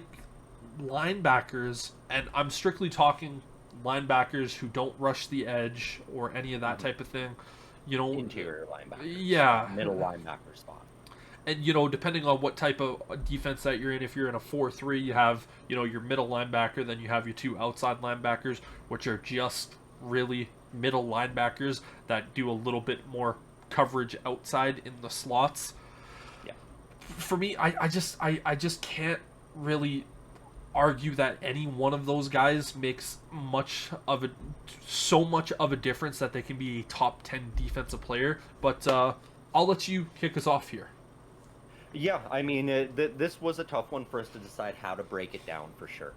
linebackers, and I'm strictly talking linebackers who don't rush the edge or any of that type of thing, you know, Interior linebacker. yeah, Middle linebacker spot. and you know, depending on what type of defense that you're in, if you're in a 4-3, you have, you know, your middle linebacker, then you have your two outside linebackers, which are just really middle linebackers that do a little bit more coverage outside in the slots. Yeah. For me, I just can't really argue that any one of those guys makes so much of a difference that they can be a top 10 defensive player. But I'll let you kick us off here. Yeah, I mean, this was a tough one for us to decide how to break it down for sure.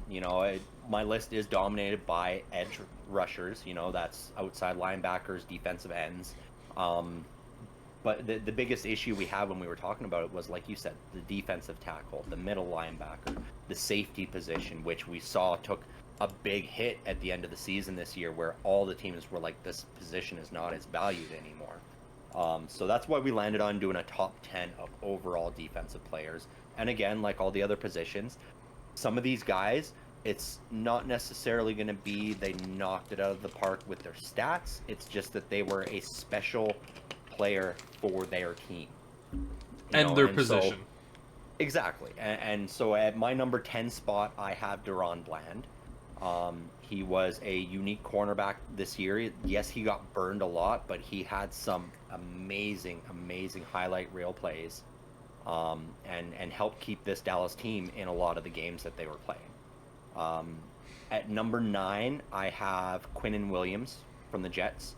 You know, my list is dominated by edge rushers. You know, that's outside linebackers, defensive ends. But the biggest issue we had when we were talking about it was, like you said, the defensive tackle, the middle linebacker, the safety position, which we saw took a big hit at the end of the season this year, where all the teams were like, this position is not as valued anymore. So that's why we landed on doing a top 10 of overall defensive players. And again, like all the other positions, some of these guys, it's not necessarily going to be they knocked it out of the park with their stats. It's just that they were a special player for their team. And their position. So, exactly. And so at my number 10 spot, I have Deron Bland. He was a unique cornerback this year. Yes, he got burned a lot, but he had some amazing highlight reel plays, and helped keep this Dallas team in a lot of the games that they were playing. At number 9, I have Quinnen Williams from the Jets.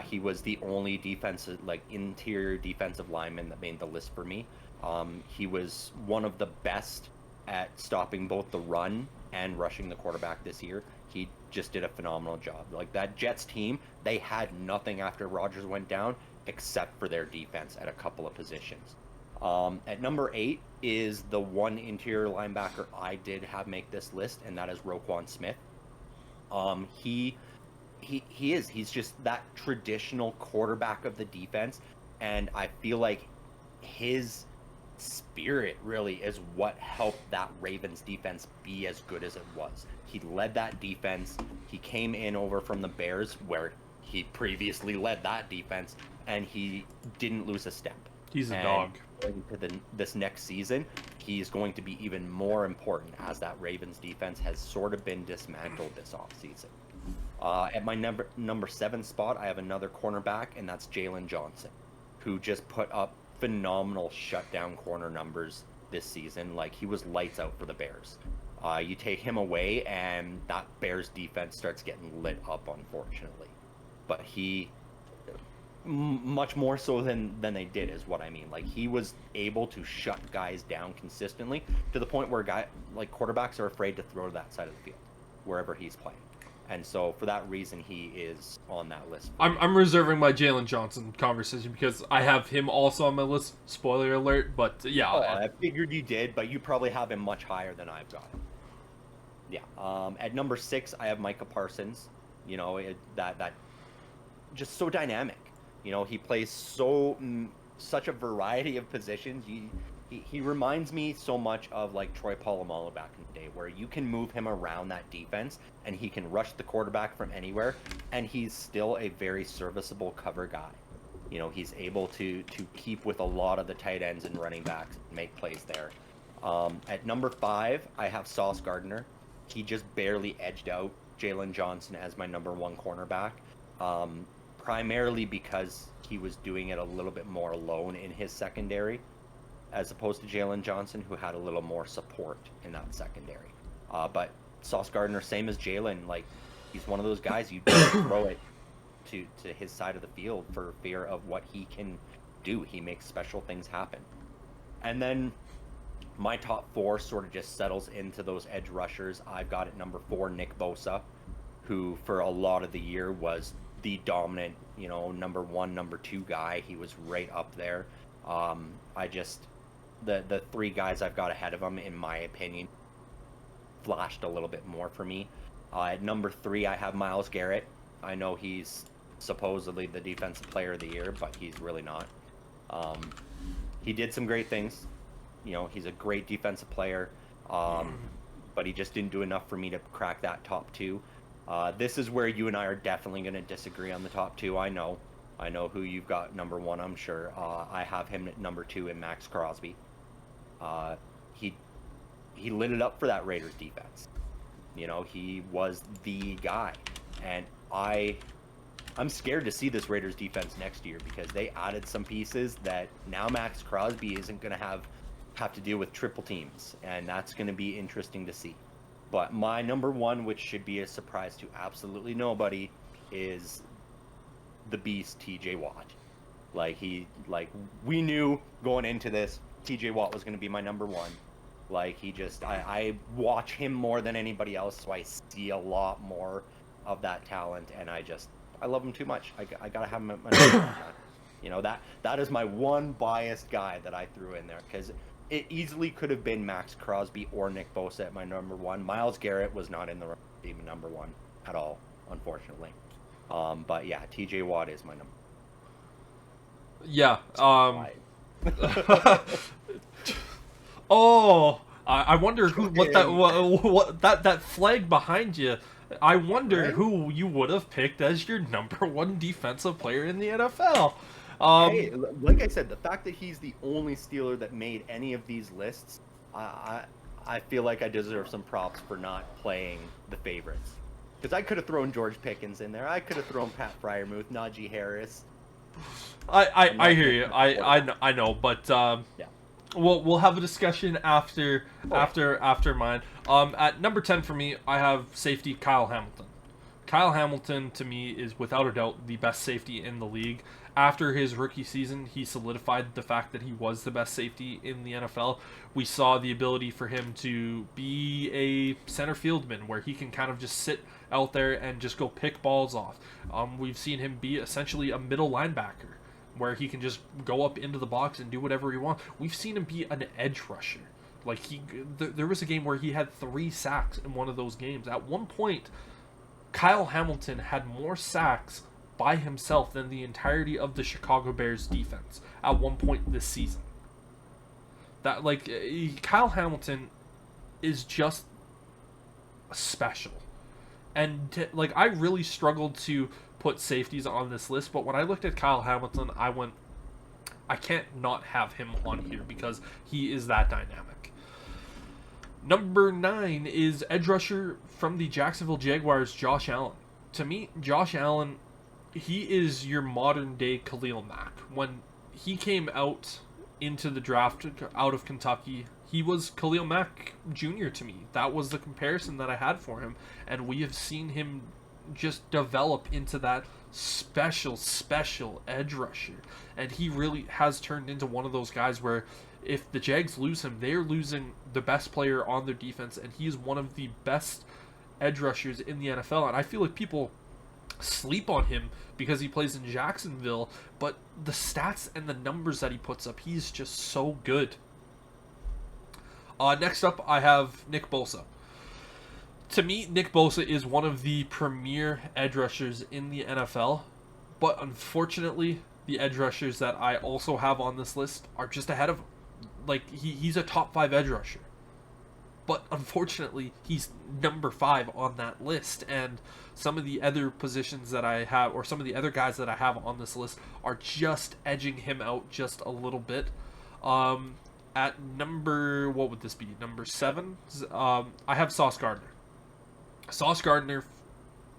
He was the only interior defensive lineman that made the list for me. He was one of the best at stopping both the run and rushing the quarterback this year. He just did a phenomenal job. Like, that Jets team, they had nothing after Rodgers went down except for their defense at a couple of positions. At number 8 is the one interior linebacker I did have make this list, and that is Roquan Smith. He's just that traditional quarterback of the defense, and I feel like his spirit really is what helped that Ravens defense be as good as it was. He led that defense. He came in over from the Bears, where he previously led that defense, and he didn't lose a step. He's a dog. Into this next season, he's going to be even more important, as that Ravens defense has sort of been dismantled this offseason. At my number 7 spot, I have another cornerback, and that's Jalen Johnson, who just put up phenomenal shutdown corner numbers this season. Like, he was lights out for the Bears. You take him away, and that Bears defense starts getting lit up, unfortunately. But he, much more so than they did, is what I mean. Like, he was able to shut guys down consistently to the point where quarterbacks are afraid to throw to that side of the field wherever he's playing. And so, for that reason, he is on that list. I'm reserving my Jalen Johnson conversation because I have him also on my list. Spoiler alert, but yeah. I figured you did, but you probably have him much higher than I've got him. Yeah. At number 6, I have Micah Parsons. You know, that just so dynamic. You know, he plays such a variety of positions. He reminds me so much of like Troy Polamalu back in the day, where you can move him around that defense and he can rush the quarterback from anywhere, and he's still a very serviceable cover guy. You know, he's able to keep with a lot of the tight ends and running backs and make plays there. At number 5, I have Sauce Gardner. He just barely edged out Jalen Johnson as my number 1 cornerback, primarily because he was doing it a little bit more alone in his secondary, as opposed to Jalen Johnson, who had a little more support in that secondary. But Sauce Gardner, same as Jalen, like, he's one of those guys you don't throw it to his side of the field for fear of what he can do. He makes special things happen. And then my top 4 sort of just settles into those edge rushers. I've got at number 4 Nick Bosa, who for a lot of the year was the dominant, you know, number 1, number 2 guy. He was right up there. The 3 guys I've got ahead of him, in my opinion, flashed a little bit more for me. At number 3, I have Myles Garrett. I know he's supposedly the defensive player of the year, but he's really not. He did some great things. You know, he's a great defensive player, but he just didn't do enough for me to crack that top 2. This is where you and I are definitely going to disagree on the top 2. I know who you've got number 1, I'm sure. I have him at number 2 in Max Crosby. He lit it up for that Raiders defense. You know, he was the guy. And I'm scared to see this Raiders defense next year because they added some pieces that now Max Crosby isn't going to have to deal with triple teams, and that's going to be interesting to see. But my number 1, which should be a surprise to absolutely nobody, is the beast TJ Watt. We knew going into this TJ Watt was going to be my number 1. I watch him more than anybody else, so I see a lot more of that talent, and I love him too much. I gotta have him at my number 1. You know, that is my one biased guy that I threw in there, because it easily could have been Max Crosby or Nick Bosa at my number 1. Myles Garrett was not in the team number 1 at all, unfortunately. But yeah, TJ Watt is my number. Yeah. Oh, I wonder what that flag behind you. I wonder who you would have picked as your number 1 defensive player in the NFL. Hey, like I said, the fact that he's the only Steeler that made any of these lists, I feel like I deserve some props for not playing the favorites. Because I could have thrown George Pickens in there. I could have thrown Pat Freiermuth, Najee Harris. I hear you. I know, but yeah. We'll have a discussion after mine. At number 10 for me, I have safety Kyle Hamilton. Kyle Hamilton, to me, is without a doubt the best safety in the league. After his rookie season, he solidified the fact that he was the best safety in the NFL. We saw the ability for him to be a center fieldman where he can kind of just sit out there and just go pick balls off. We've seen him be essentially a middle linebacker where he can just go up into the box and do whatever he wants. We've seen him be an edge rusher. There was a game where he had 3 sacks in one of those games. At one point, Kyle Hamilton had more sacks by himself than the entirety of the Chicago Bears defense at one point this season. Kyle Hamilton is just special. And I really struggled to put safeties on this list, but when I looked at Kyle Hamilton, I went, I can't not have him on here because he is that dynamic. Number 9 is edge rusher from the Jacksonville Jaguars, Josh Allen. To me, Josh Allen, he is your modern day Khalil Mack. When he came out into the draft out of Kentucky, he was Khalil Mack Jr. to me. That was the comparison that I had for him, and we have seen him just develop into that special edge rusher, and he really has turned into one of those guys where if the Jags lose him, they're losing the best player on their defense, and he is one of the best edge rushers in the NFL, and I feel like people sleep on him because he plays in Jacksonville, but the stats and the numbers that he puts up, he's just so good. Next up, I have Nick Bosa. To me, Nick Bosa is one of the premier edge rushers in the NFL, but unfortunately, the edge rushers that I also have on this list are just ahead of him. He's a top 5 edge rusher, but unfortunately, he's number 5 on that list, and some of the other positions that I have, or some of the other guys that I have on this list, are just edging him out just a little bit. At number, what would this be? Number 7, I have Sauce Gardner. Sauce Gardner,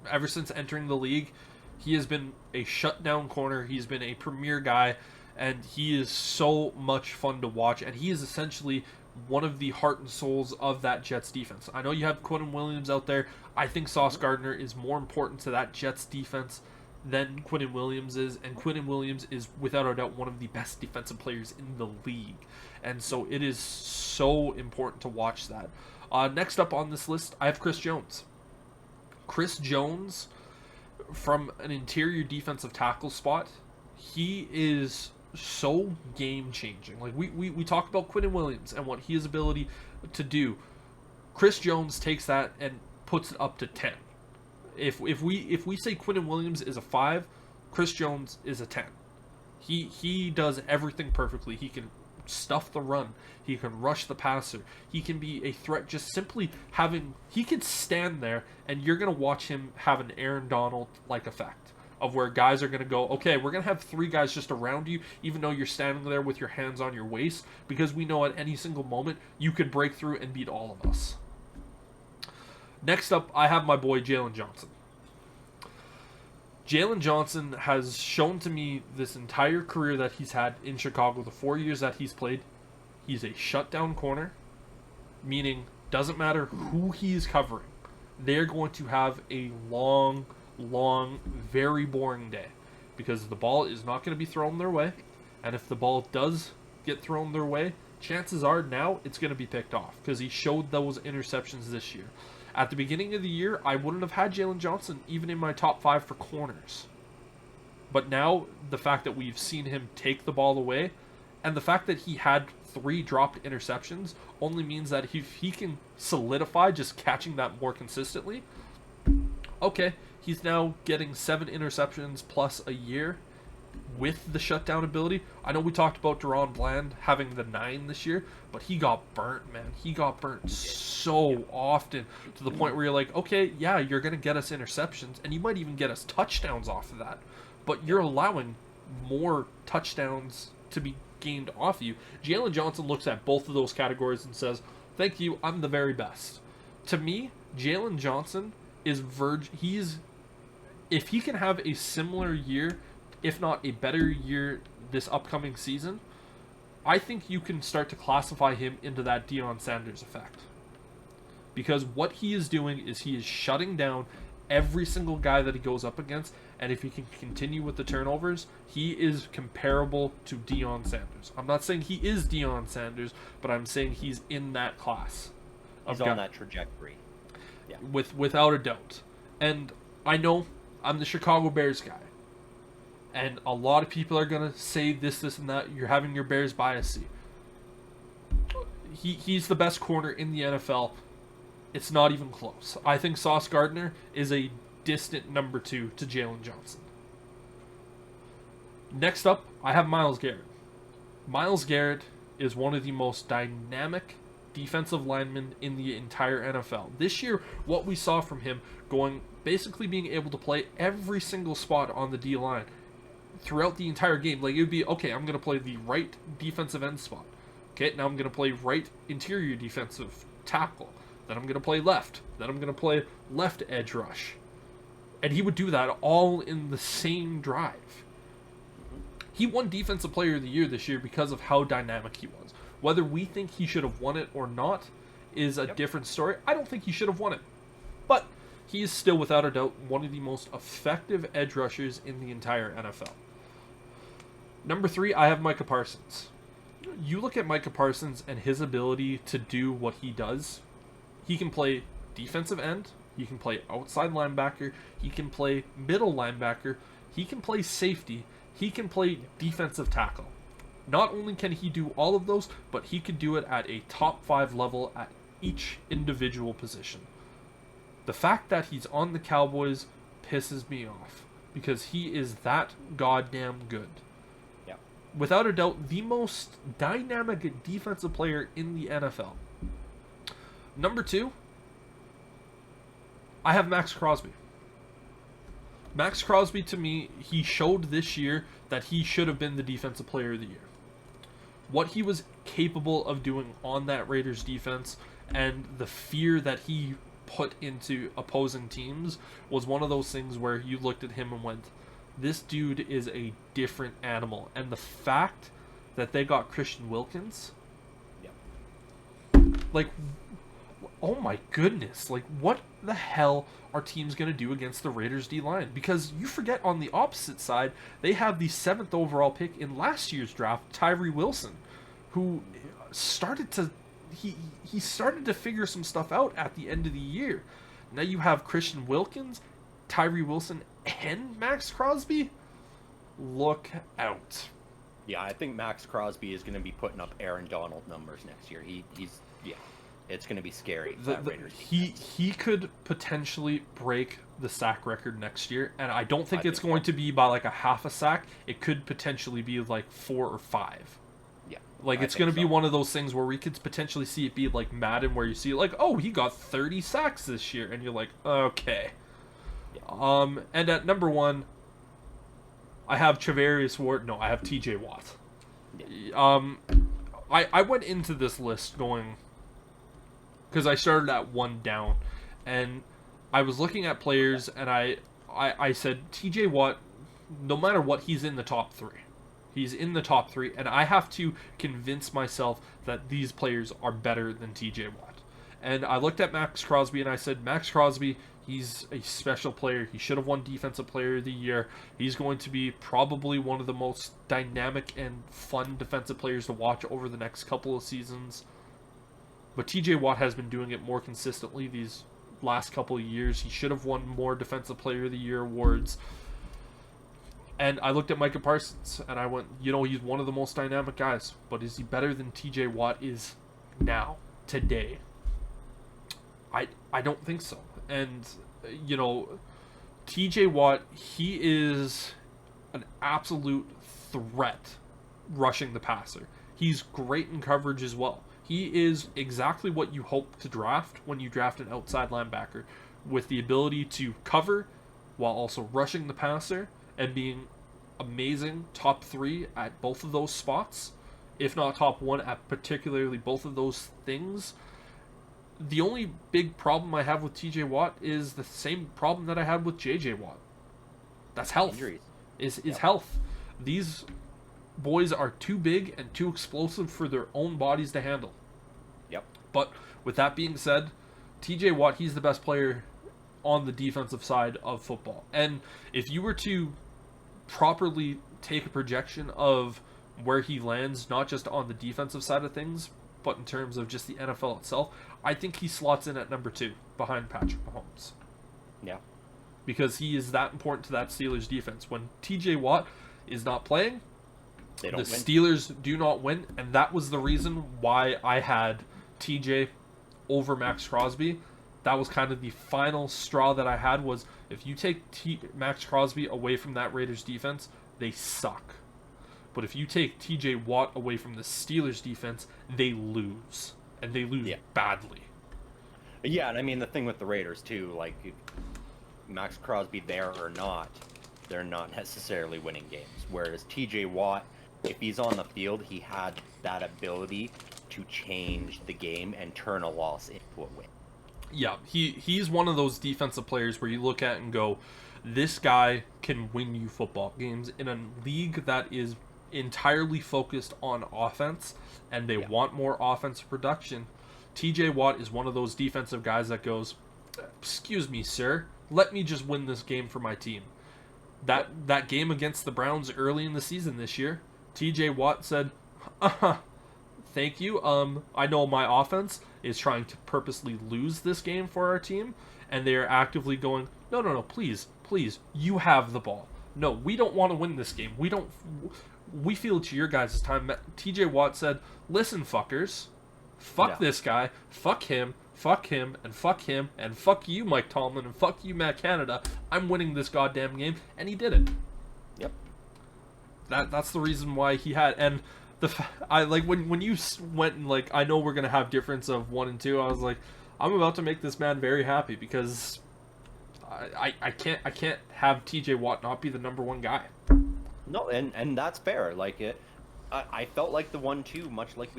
ever since entering the league, he has been a shutdown corner. He's been a premier guy, and he is so much fun to watch, and he is essentially one of the heart and souls of that Jets defense. I know you have Quinnen Williams out there. I think Sauce Gardner is more important to that Jets defense than Quinnen Williams is, and Quinnen Williams is without a doubt one of the best defensive players in the league, and so it is so important to watch that. Next up on this list, I have Chris Jones. Chris Jones, from an interior defensive tackle spot, he is so game-changing. We talk about Quinnen Williams and what his ability to do. Chris Jones takes that and puts it up to 10. If we say Quinnen Williams is a 5, Chris Jones is a 10. He does everything perfectly. He can stuff the run. He can rush the passer. He can be a threat just simply having... He can stand there, and you're going to watch him have an Aaron Donald-like effect of where guys are going to go, okay, we're going to have 3 guys just around you, even though you're standing there with your hands on your waist, because we know at any single moment you could break through and beat all of us. Next up, I have my boy Jalen Johnson. Jalen Johnson has shown to me this entire career that he's had in Chicago, the 4 years that he's played, he's a shutdown corner, meaning doesn't matter who he is covering, they're going to have a long, very boring day because the ball is not going to be thrown their way, and if the ball does get thrown their way, chances are now it's going to be picked off because he showed those interceptions this year. At the beginning of the year, I wouldn't have had Jalen Johnson even in my top 5 for corners. But now, the fact that we've seen him take the ball away, and the fact that he had 3 dropped interceptions, only means that if he can solidify just catching that more consistently, okay, he's now getting 7 interceptions plus a year with the shutdown ability. I know we talked about Deron Bland having the 9 this year, but he got burnt, man. He got burnt so often to the point where you're like, okay, yeah, you're going to get us interceptions, and you might even get us touchdowns off of that, but you're allowing more touchdowns to be gained off of you. Jalen Johnson looks at both of those categories and says, thank you, I'm the very best. To me, Jalen Johnson is if he can have a similar year, if not a better year this upcoming season, I think you can start to classify him into that Deion Sanders effect. Because what he is doing is he is shutting down every single guy that he goes up against, and if he can continue with the turnovers, he is comparable to Deion Sanders. I'm not saying he is Deion Sanders, but I'm saying he's in that class. He's on that trajectory. Yeah. Without a doubt. And I know I'm the Chicago Bears guy. And a lot of people are going to say this, and that. You're having your Bears bias. He's the best corner in the NFL. It's not even close. I think Sauce Gardner is a distant number 2 to Jalen Johnson. Next up, I have Myles Garrett. Myles Garrett is one of the most dynamic defensive linemen in the entire NFL. This year, what we saw from him basically being able to play every single spot on the D-line throughout the entire game. Like, it would be, okay, I'm going to play the right defensive end spot. Okay, now I'm going to play right interior defensive tackle. Then I'm going to play left. Then I'm going to play left edge rush. And he would do that all in the same drive. He won Defensive Player of the Year this year because of how dynamic he was. Whether we think he should have won it or not is a different story. I don't think he should have won it. But he is still, without a doubt, one of the most effective edge rushers in the entire NFL. Number 3, I have Micah Parsons. You look at Micah Parsons and his ability to do what he does. He can play defensive end. He can play outside linebacker. He can play middle linebacker. He can play safety. He can play defensive tackle. Not only can he do all of those, but he can do it at a top 5 level at each individual position. The fact that he's on the Cowboys pisses me off because he is that goddamn good. Yeah. Without a doubt, the most dynamic defensive player in the NFL. Number 2, I have Max Crosby. Max Crosby, to me, he showed this year that he should have been the Defensive Player of the Year. What he was capable of doing on that Raiders defense and the fear that he put into opposing teams was one of those things where you looked at him and went, this dude is a different animal. And the fact that they got Christian Wilkins, like, oh my goodness, like, what the hell are teams going to do against the Raiders D-line? Because you forget, on the opposite side, they have the 7th overall pick in last year's draft, Tyree Wilson, who started to he started to figure some stuff out at the end of the year. Now you have Christian Wilkins, Tyree Wilson, and Max Crosby. Look out. Yeah, I think Max Crosby is going to be putting up Aaron Donald numbers next year. It's going to be scary. That Raiders he could potentially break the sack record next year, and I don't think it's think going to be by like a half a sack. It could potentially be like 4 or 5. Yeah. Like, it's going to be one of those things where we could potentially see it be like Madden, where you see like, oh, he got 30 sacks this year, and you're like, okay. Yeah. And at number 1, I have Charvarius Ward. No, I have TJ Watt. Yeah. I went into this list going, because I started at 1 down, and I was looking at players, and I said TJ Watt, no matter what, he's in the top 3. He's in the top 3, and I have to convince myself that these players are better than TJ Watt. And I looked at Max Crosby, and I said, Max Crosby, he's a special player. He should have won Defensive Player of the Year. He's going to be probably one of the most dynamic and fun defensive players to watch over the next couple of seasons. But TJ Watt has been doing it more consistently these last couple of years. He should have won more Defensive Player of the Year awards. And I looked at Micah Parsons, and I went, he's one of the most dynamic guys. But is he better than TJ Watt is now, today? I don't think so. And, TJ Watt, he is an absolute threat rushing the passer. He's great in coverage as well. He is exactly what you hope to draft when you draft an outside linebacker, with the ability to cover while also rushing the passer and being amazing top 3 at both of those spots, if not top 1 at particularly both of those things. The only big problem I have with TJ Watt is the same problem that I had with JJ Watt. That's health. Injuries. Is health. These boys are too big and too explosive for their own bodies to handle. Yep. But with that being said, TJ Watt, he's the best player on the defensive side of football. And if you were to properly take a projection of where he lands, not just on the defensive side of things, but in terms of just the NFL itself, I think he slots in at number 2 behind Patrick Mahomes. Yeah. Because he is that important to that Steelers defense. When TJ Watt is not playing, the Steelers do not win, and that was the reason why I had TJ over Max Crosby. That was kind of the final straw that I had, was if you take Max Crosby away from that Raiders defense, they suck. But if you take TJ Watt away from the Steelers defense, they lose. And they lose badly. Yeah, and I mean, the thing with the Raiders, too, like, Max Crosby there or not, they're not necessarily winning games. Whereas TJ Watt, if he's on the field, he had that ability to change the game and turn a loss into a win. Yeah, he's one of those defensive players where you look at and go, this guy can win you football games in a league that is entirely focused on offense, and they want more offensive production. TJ Watt is one of those defensive guys that goes, excuse me, sir, let me just win this game for my team. That game against the Browns early in the season this year, TJ Watt said, thank you, I know my offense is trying to purposely lose this game for our team, and they are actively going, no, please, you have the ball. No, we don't want to win this game. We feel it's your guys' time. TJ Watt said, listen, fuckers, fuck this guy, fuck him, and fuck him, and fuck you, Mike Tomlin, and fuck you, Matt Canada. I'm winning this goddamn game, and he did it. Yep. That's the reason why he had, and I like when you went and like, I know we're gonna have difference of 1 and 2. I was like, I'm about to make this man very happy, because I can't have TJ Watt not be the number 1 guy. No, and that's fair. Like, I felt like the 1-2, much like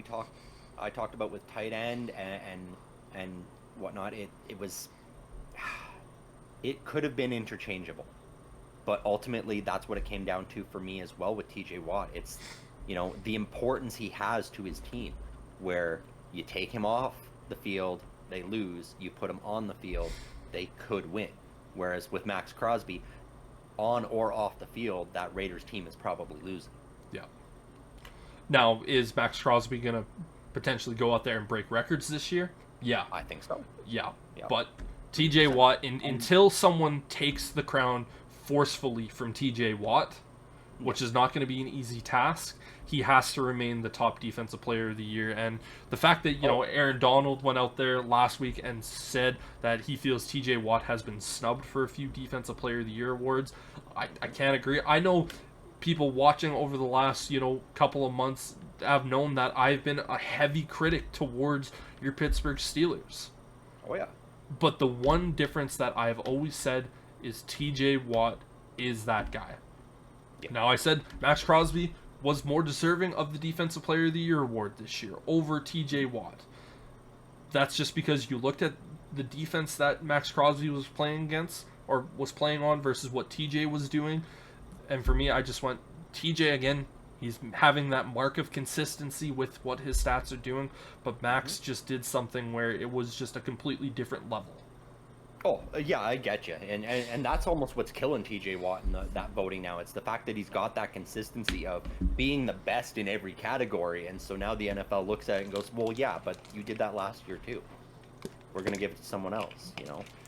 I talked about with tight end and whatnot. It was, it could have been interchangeable, but ultimately that's what it came down to for me as well with TJ Watt. It's, the importance he has to his team, where you take him off the field, they lose. You put him on the field, they could win. Whereas with Max Crosby, on or off the field, that Raiders team is probably losing. Yeah. Now, is Max Crosby going to potentially go out there and break records this year? Yeah. I think so. Yeah. But TJ Watt, until someone takes the crown forcefully from TJ Watt, which is not going to be an easy task. He has to remain the top defensive player of the year. And the fact that, Aaron Donald went out there last week and said that he feels TJ Watt has been snubbed for a few defensive player of the year awards, I can't agree. I know people watching over the last, couple of months have known that I've been a heavy critic towards your Pittsburgh Steelers. Oh, yeah. But the one difference that I've always said is TJ Watt is that guy. Yeah. Now, I said Max Crosby was more deserving of the Defensive Player of the Year award this year over TJ Watt. That's just because you looked at the defense that Max Crosby was playing against or was playing on versus what TJ was doing. And for me, I just went TJ again. He's having that mark of consistency with what his stats are doing, but Max just did something where it was just a completely different level. Oh, yeah, I get you. And that's almost what's killing TJ Watt in that voting now. It's the fact that he's got that consistency of being the best in every category. And so now the NFL looks at it and goes, well, yeah, but you did that last year too. We're going to give it to someone else,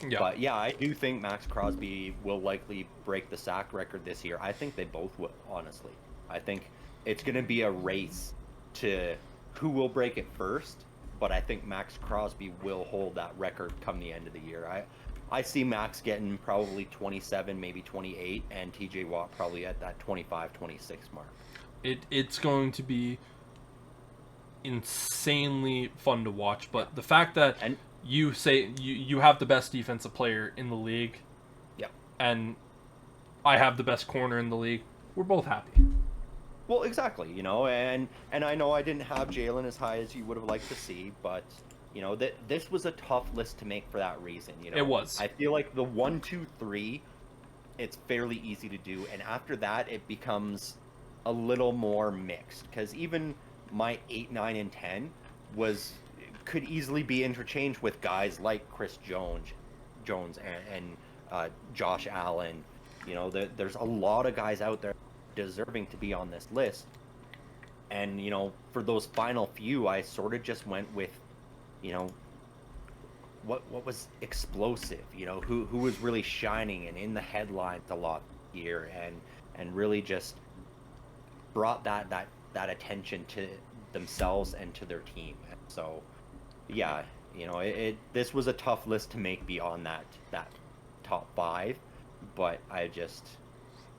Yeah. But yeah, I do think Max Crosby will likely break the sack record this year. I think they both will, honestly. I think it's going to be a race to who will break it first, but I think Max Crosby will hold that record come the end of the year. I see Max getting probably 27, maybe 28, and TJ Watt probably at that 25, 26 mark. It's going to be insanely fun to watch, but the fact that you say you have the best defensive player in the league, and I have the best corner in the league, we're both happy. Well, exactly, and I know I didn't have Jalen as high as you would have liked to see, but, this was a tough list to make for that reason, It was. I feel like the 1, 2, 3, it's fairly easy to do, and after that, it becomes a little more mixed, because even my 8, 9, and 10 could easily be interchanged with guys like Chris Jones and Josh Allen. There's a lot of guys out there deserving to be on this list, and for those final few, I sort of just went with what was explosive, who was really shining and in the headlines a lot here, and really just brought that attention to themselves and to their team. And so yeah, this was a tough list to make beyond that top 5, but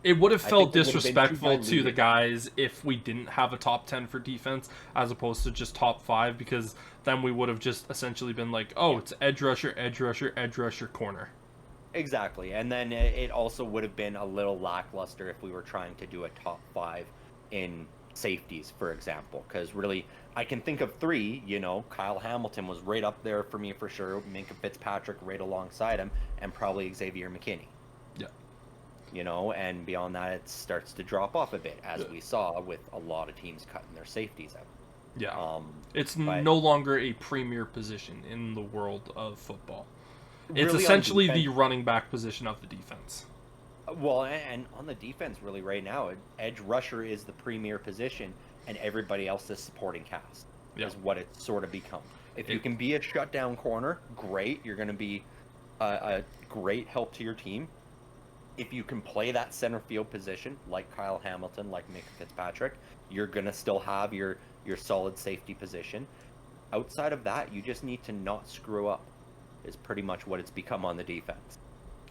it would have felt disrespectful to the guys if we didn't have a top 10 for defense as opposed to just top 5, because then we would have just essentially been like, it's edge rusher, edge rusher, edge rusher, corner. Exactly. And then it also would have been a little lackluster if we were trying to do a top 5 in safeties, for example, because really I can think of 3. Kyle Hamilton was right up there for me for sure, Minkah Fitzpatrick right alongside him, and probably Xavier McKinney. And beyond that, it starts to drop off a bit, as we saw with a lot of teams cutting their safeties out. Yeah. It's no longer a premier position in the world of football. It's really essentially the running back position of the defense. Well, and on the defense, really, right now, edge rusher is the premier position, and everybody else is supporting cast, is what it's sort of become. If you can be a shutdown corner, great. You're going to be a great help to your team. If you can play that center field position, like Kyle Hamilton, like Minkah Fitzpatrick, you're going to still have your solid safety position. Outside of that, you just need to not screw up, is pretty much what it's become on the defense.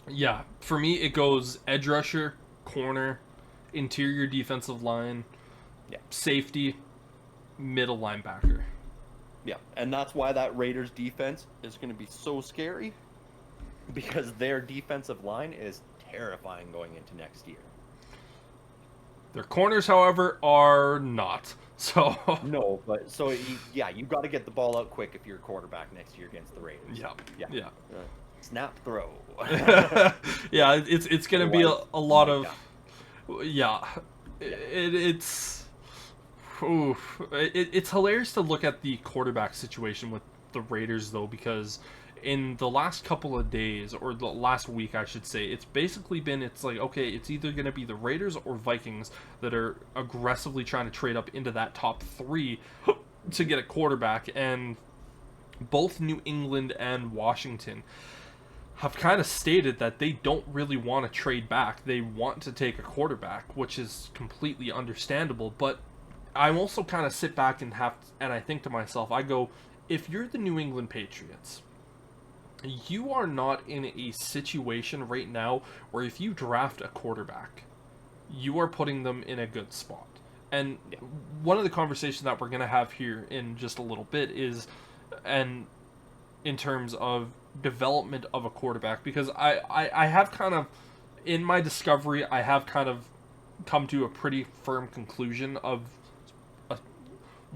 Yeah, for me, it goes edge rusher, corner, interior defensive line, safety, middle linebacker. Yeah, and that's why that Raiders defense is going to be so scary, because their defensive line is terrifying going into next year. Their corners, however, are not. So no, but you got to get the ball out quick if you're a quarterback next year against the Raiders. Yeah. Snap throw. Yeah, it's going to be a lot of it's hilarious to look at the quarterback situation with the Raiders, though, because in the last couple of days, or the last week, I should say, it's basically been, it's like, okay, it's either going to be the Raiders or Vikings that are aggressively trying to trade up into that top 3 to get a quarterback, and both New England and Washington have kind of stated that they don't really want to trade back. They want to take a quarterback, which is completely understandable. But I also kind of sit back and I think to myself, I go, if you're the New England Patriots, you are not in a situation right now where if you draft a quarterback, you are putting them in a good spot. And one of the conversations that we're going to have here in just a little bit is, and in terms of development of a quarterback, because I have kind of, in my discovery, I have kind of come to a pretty firm conclusion of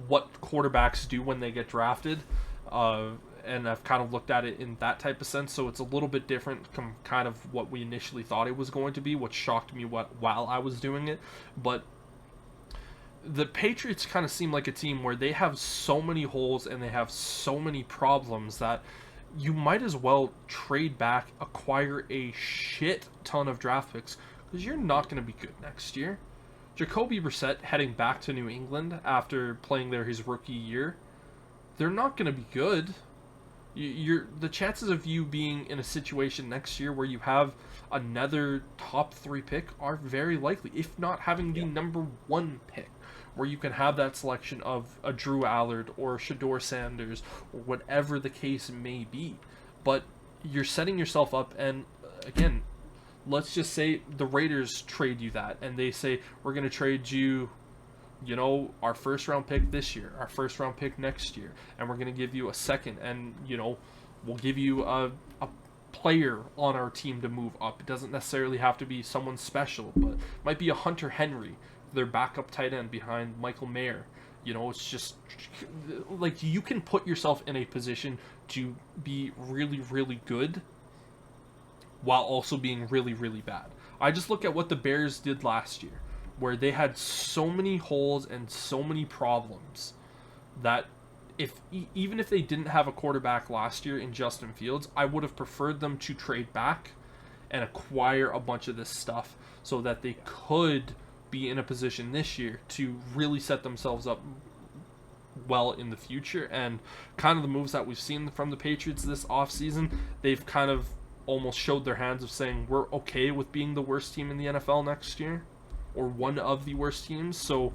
what quarterbacks do when they get drafted. And I've kind of looked at it in that type of sense, so it's a little bit different from kind of what we initially thought it was going to be, which shocked me while I was doing it. But the Patriots kind of seem like a team where they have so many holes and they have so many problems that you might as well trade back, acquire a shit ton of draft picks, because you're not going to be good next year. Jacoby Brissett heading back to New England after playing there his rookie year, they're not going to be good. The chances of you being in a situation next year where you have another top 3 pick are very likely, if not having the number 1 pick, where you can have that selection of a Drew Allard or Shador Sanders or whatever the case may be. But you're setting yourself up, and again, let's just say the Raiders trade you that, and they say, we're going to trade you, our first round pick this year, our first round pick next year, and we're going to give you a second, and, we'll give you a player on our team to move up. It doesn't necessarily have to be someone special, but it might be a Hunter Henry, their backup tight end behind Michael Mayer. It's just, like, you can put yourself in a position to be really, really good while also being really, really bad. I just look at what the Bears did last year, where they had so many holes and so many problems that even if they didn't have a quarterback last year in Justin Fields, I would have preferred them to trade back and acquire a bunch of this stuff so that they could be in a position this year to really set themselves up well in the future. And kind of the moves that we've seen from the Patriots this offseason, they've kind of almost showed their hands of saying, we're okay with being the worst team in the NFL next year, or one of the worst teams. So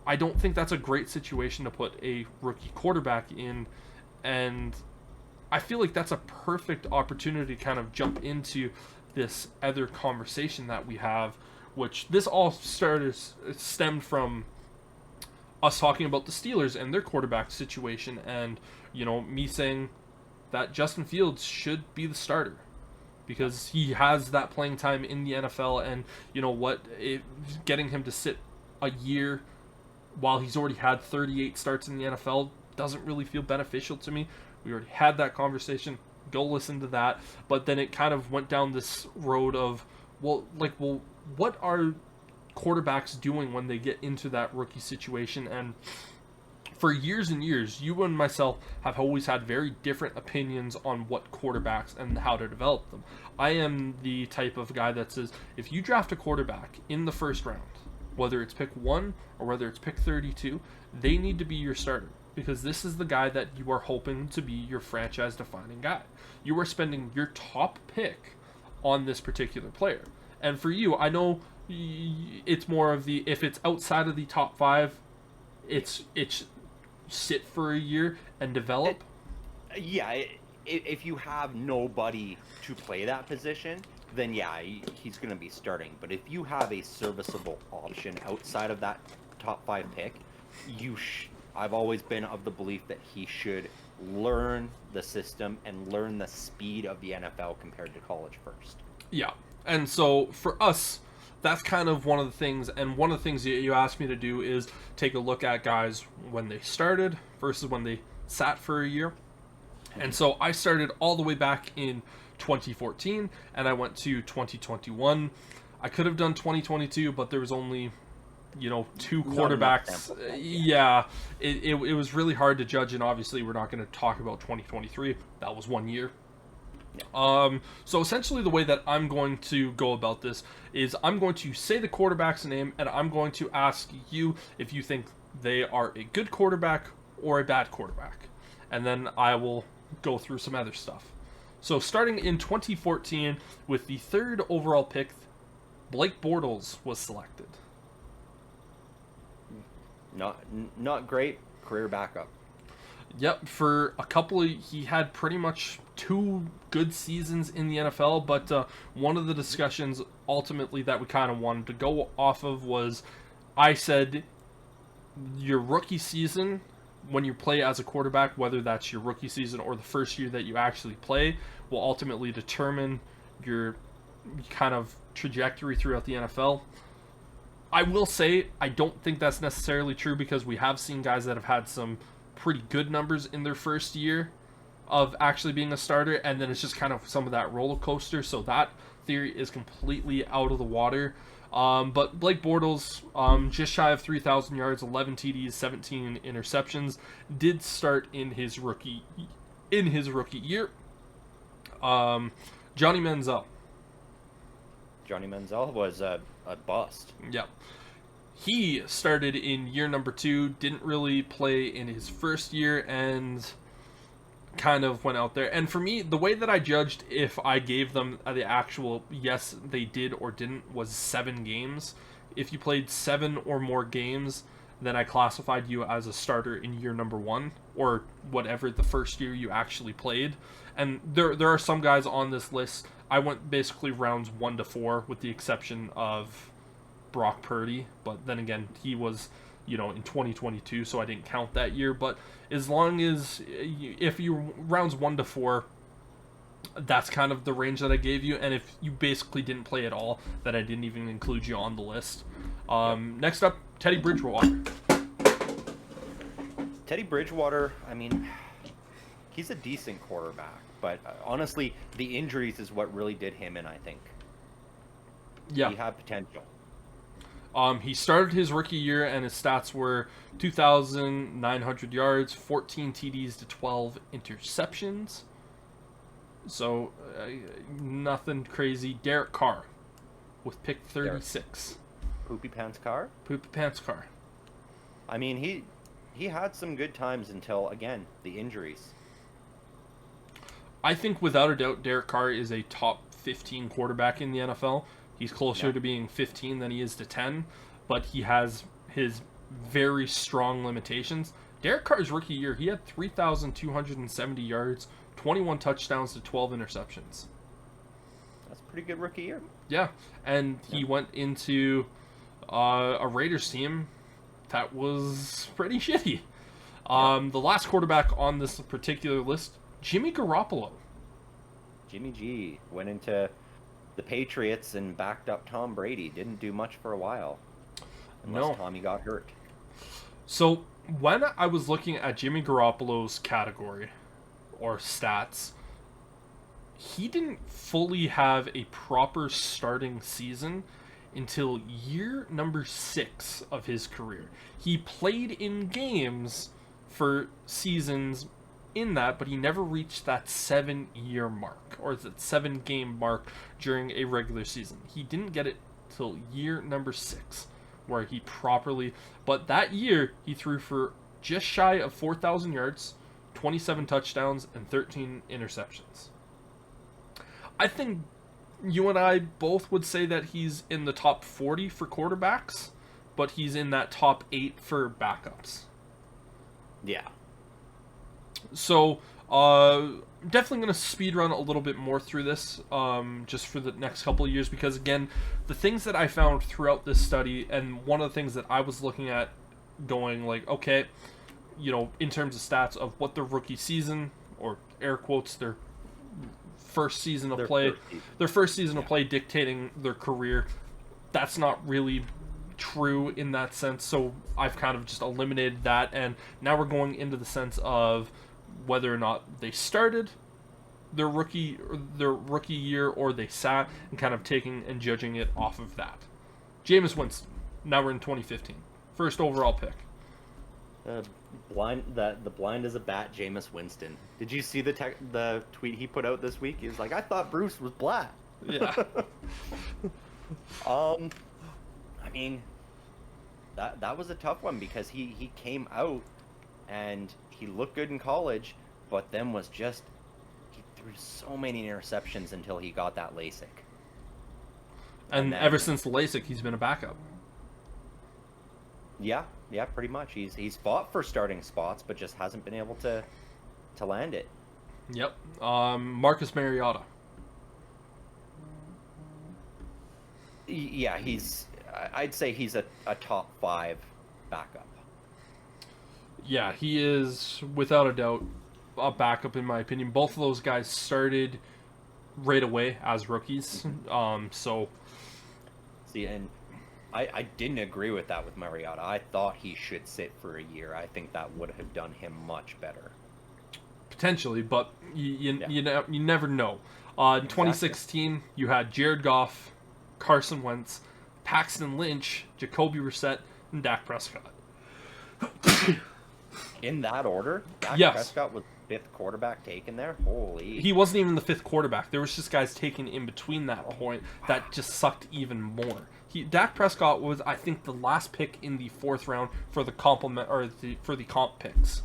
I don't think that's a great situation to put a rookie quarterback in, and I feel like that's a perfect opportunity to kind of jump into this other conversation that we have, which this all stemmed from us talking about the Steelers and their quarterback situation, and me saying that Justin Fields should be the starter, because he has that playing time in the NFL, and getting him to sit a year while he's already had 38 starts in the NFL doesn't really feel beneficial to me. We already had that conversation. Go listen to that. But then it kind of went down this road of, what are quarterbacks doing when they get into that rookie situation? And for years and years, you and myself have always had very different opinions on what quarterbacks and how to develop them. I am the type of guy that says, if you draft a quarterback in the first round, whether it's pick 1 or whether it's pick 32, they need to be your starter, because this is the guy that you are hoping to be your franchise-defining guy. You are spending your top pick on this particular player. And for you, I know it's more of the, if it's outside of the top 5, it's sit for a year and develop. If you have nobody to play that position, then he's going to be starting. But if you have a serviceable option outside of that top 5 pick, I've always been of the belief that he should learn the system and learn the speed of the NFL compared to college first. Yeah, and so for us, that's kind of one of the things, and one of the things that you asked me to do is take a look at guys when they started versus when they sat for a year. And so I started all the way back in 2014, and I went to 2021. I could have done 2022, but there was only, 2 quarterbacks. It was really hard to judge, and obviously we're not going to talk about 2023. That was 1 year. So essentially the way that I'm going to go about this is I'm going to say the quarterback's name, and I'm going to ask you if you think they are a good quarterback or a bad quarterback. And then I will go through some other stuff. So starting in 2014 with the 3rd overall pick, Blake Bortles was selected. Not great career backup. Yep, for a couple of, he had pretty much 2 good seasons in the NFL, but one of the discussions ultimately that we kind of wanted to go off of was, I said, your rookie season, when you play as a quarterback, whether that's your rookie season or the first year that you actually play, will ultimately determine your kind of trajectory throughout the NFL. I will say, I don't think that's necessarily true, because we have seen guys that have had some pretty good numbers in their first year of actually being a starter, and then it's just kind of some of that roller coaster, so that theory is completely out of the water. But Blake Bortles, just shy of 3,000 yards, 11 TDs, 17 interceptions, did start in his rookie year. Johnny Manziel. Johnny Manziel was a bust. Yep. He started in year number 2, didn't really play in his first year, and kind of went out there. And for me, the way that I judged if I gave them the actual yes they did or didn't was 7 games. If you played 7 or more games, then I classified you as a starter in year number 1, or whatever the first year you actually played. And there are some guys on this list. I went basically rounds 1 to 4, with the exception of Brock Purdy, but then again, he was, in 2022, so I didn't count that year. But as long as, if you rounds 1 to 4, that's kind of the range that I gave you. And if you basically didn't play at all, then I didn't even include you on the list. Next up, Teddy Bridgewater. Teddy Bridgewater, I mean, he's a decent quarterback, but honestly, the injuries is what really did him in, I think. Yeah. He had potential. He started his rookie year, and his stats were 2,900 yards, 14 TDs to 12 interceptions. So, nothing crazy. Derek Carr with pick 36. Poopy Pants Carr? Poopy Pants Carr. I mean, he had some good times until, again, the injuries. I think without a doubt, Derek Carr is a top 15 quarterback in the NFL. He's closer to being 15 than he is to 10, but he has his very strong limitations. Derek Carr's rookie year, he had 3,270 yards, 21 touchdowns to 12 interceptions. That's a pretty good rookie year. Yeah, and he went into a Raiders team that was pretty shitty. The last quarterback on this particular list, Jimmy Garoppolo. Jimmy G went into the Patriots and backed up Tom Brady. Didn't do much for a while. Unless Tommy got hurt. So, when I was looking at Jimmy Garoppolo's category, or stats, he didn't fully have a proper starting season until year number 6 of his career. He played in games for seasons in that, but he never reached that 7-year mark, or that 7-game mark during a regular season. He didn't get it till year number 6, where he properly, but that year he threw for just shy of 4,000 yards, 27 touchdowns, and 13 interceptions. I think you and I both would say that he's in the top 40 for quarterbacks, but he's in that top 8 for backups. Yeah. So, definitely going to speed run a little bit more through this, just for the next couple of years, because again, the things that I found throughout this study, and one of the things that I was looking at going like, okay, in terms of stats of what their rookie season, or air quotes, their first season of play, their first season of play dictating their career, that's not really true in that sense, so I've kind of just eliminated that, and now we're going into the sense of whether or not they started their rookie year or they sat, and kind of taking and judging it off of that. Jameis Winston. Now we're in 2015. First overall pick. The blind as a bat, Jameis Winston. Did you see the tweet he put out this week? He was like, I thought Bruce was black. Yeah. I mean, that was a tough one, because he came out and he looked good in college, but then was just, he threw so many interceptions until he got that LASIK. And then, ever since the LASIK, he's been a backup. Yeah, pretty much. He's fought for starting spots, but just hasn't been able to land it. Yep. Marcus Mariota. Yeah, I'd say he's a top 5 backup. Yeah, he is, without a doubt, a backup in my opinion. Both of those guys started right away as rookies. So... See, and I didn't agree with that with Mariota. I thought he should sit for a year. I think that would have done him much better. Potentially, but you never know. In 2016, you had Jared Goff, Carson Wentz, Paxton Lynch, Jacoby Brissett, and Dak Prescott. In that order? Dak Prescott was 5th quarterback taken there? Holy. He wasn't even the 5th quarterback. There was just guys taken in between that point that just sucked even more. Dak Prescott was, I think, the last pick in the 4th round for the for the comp picks.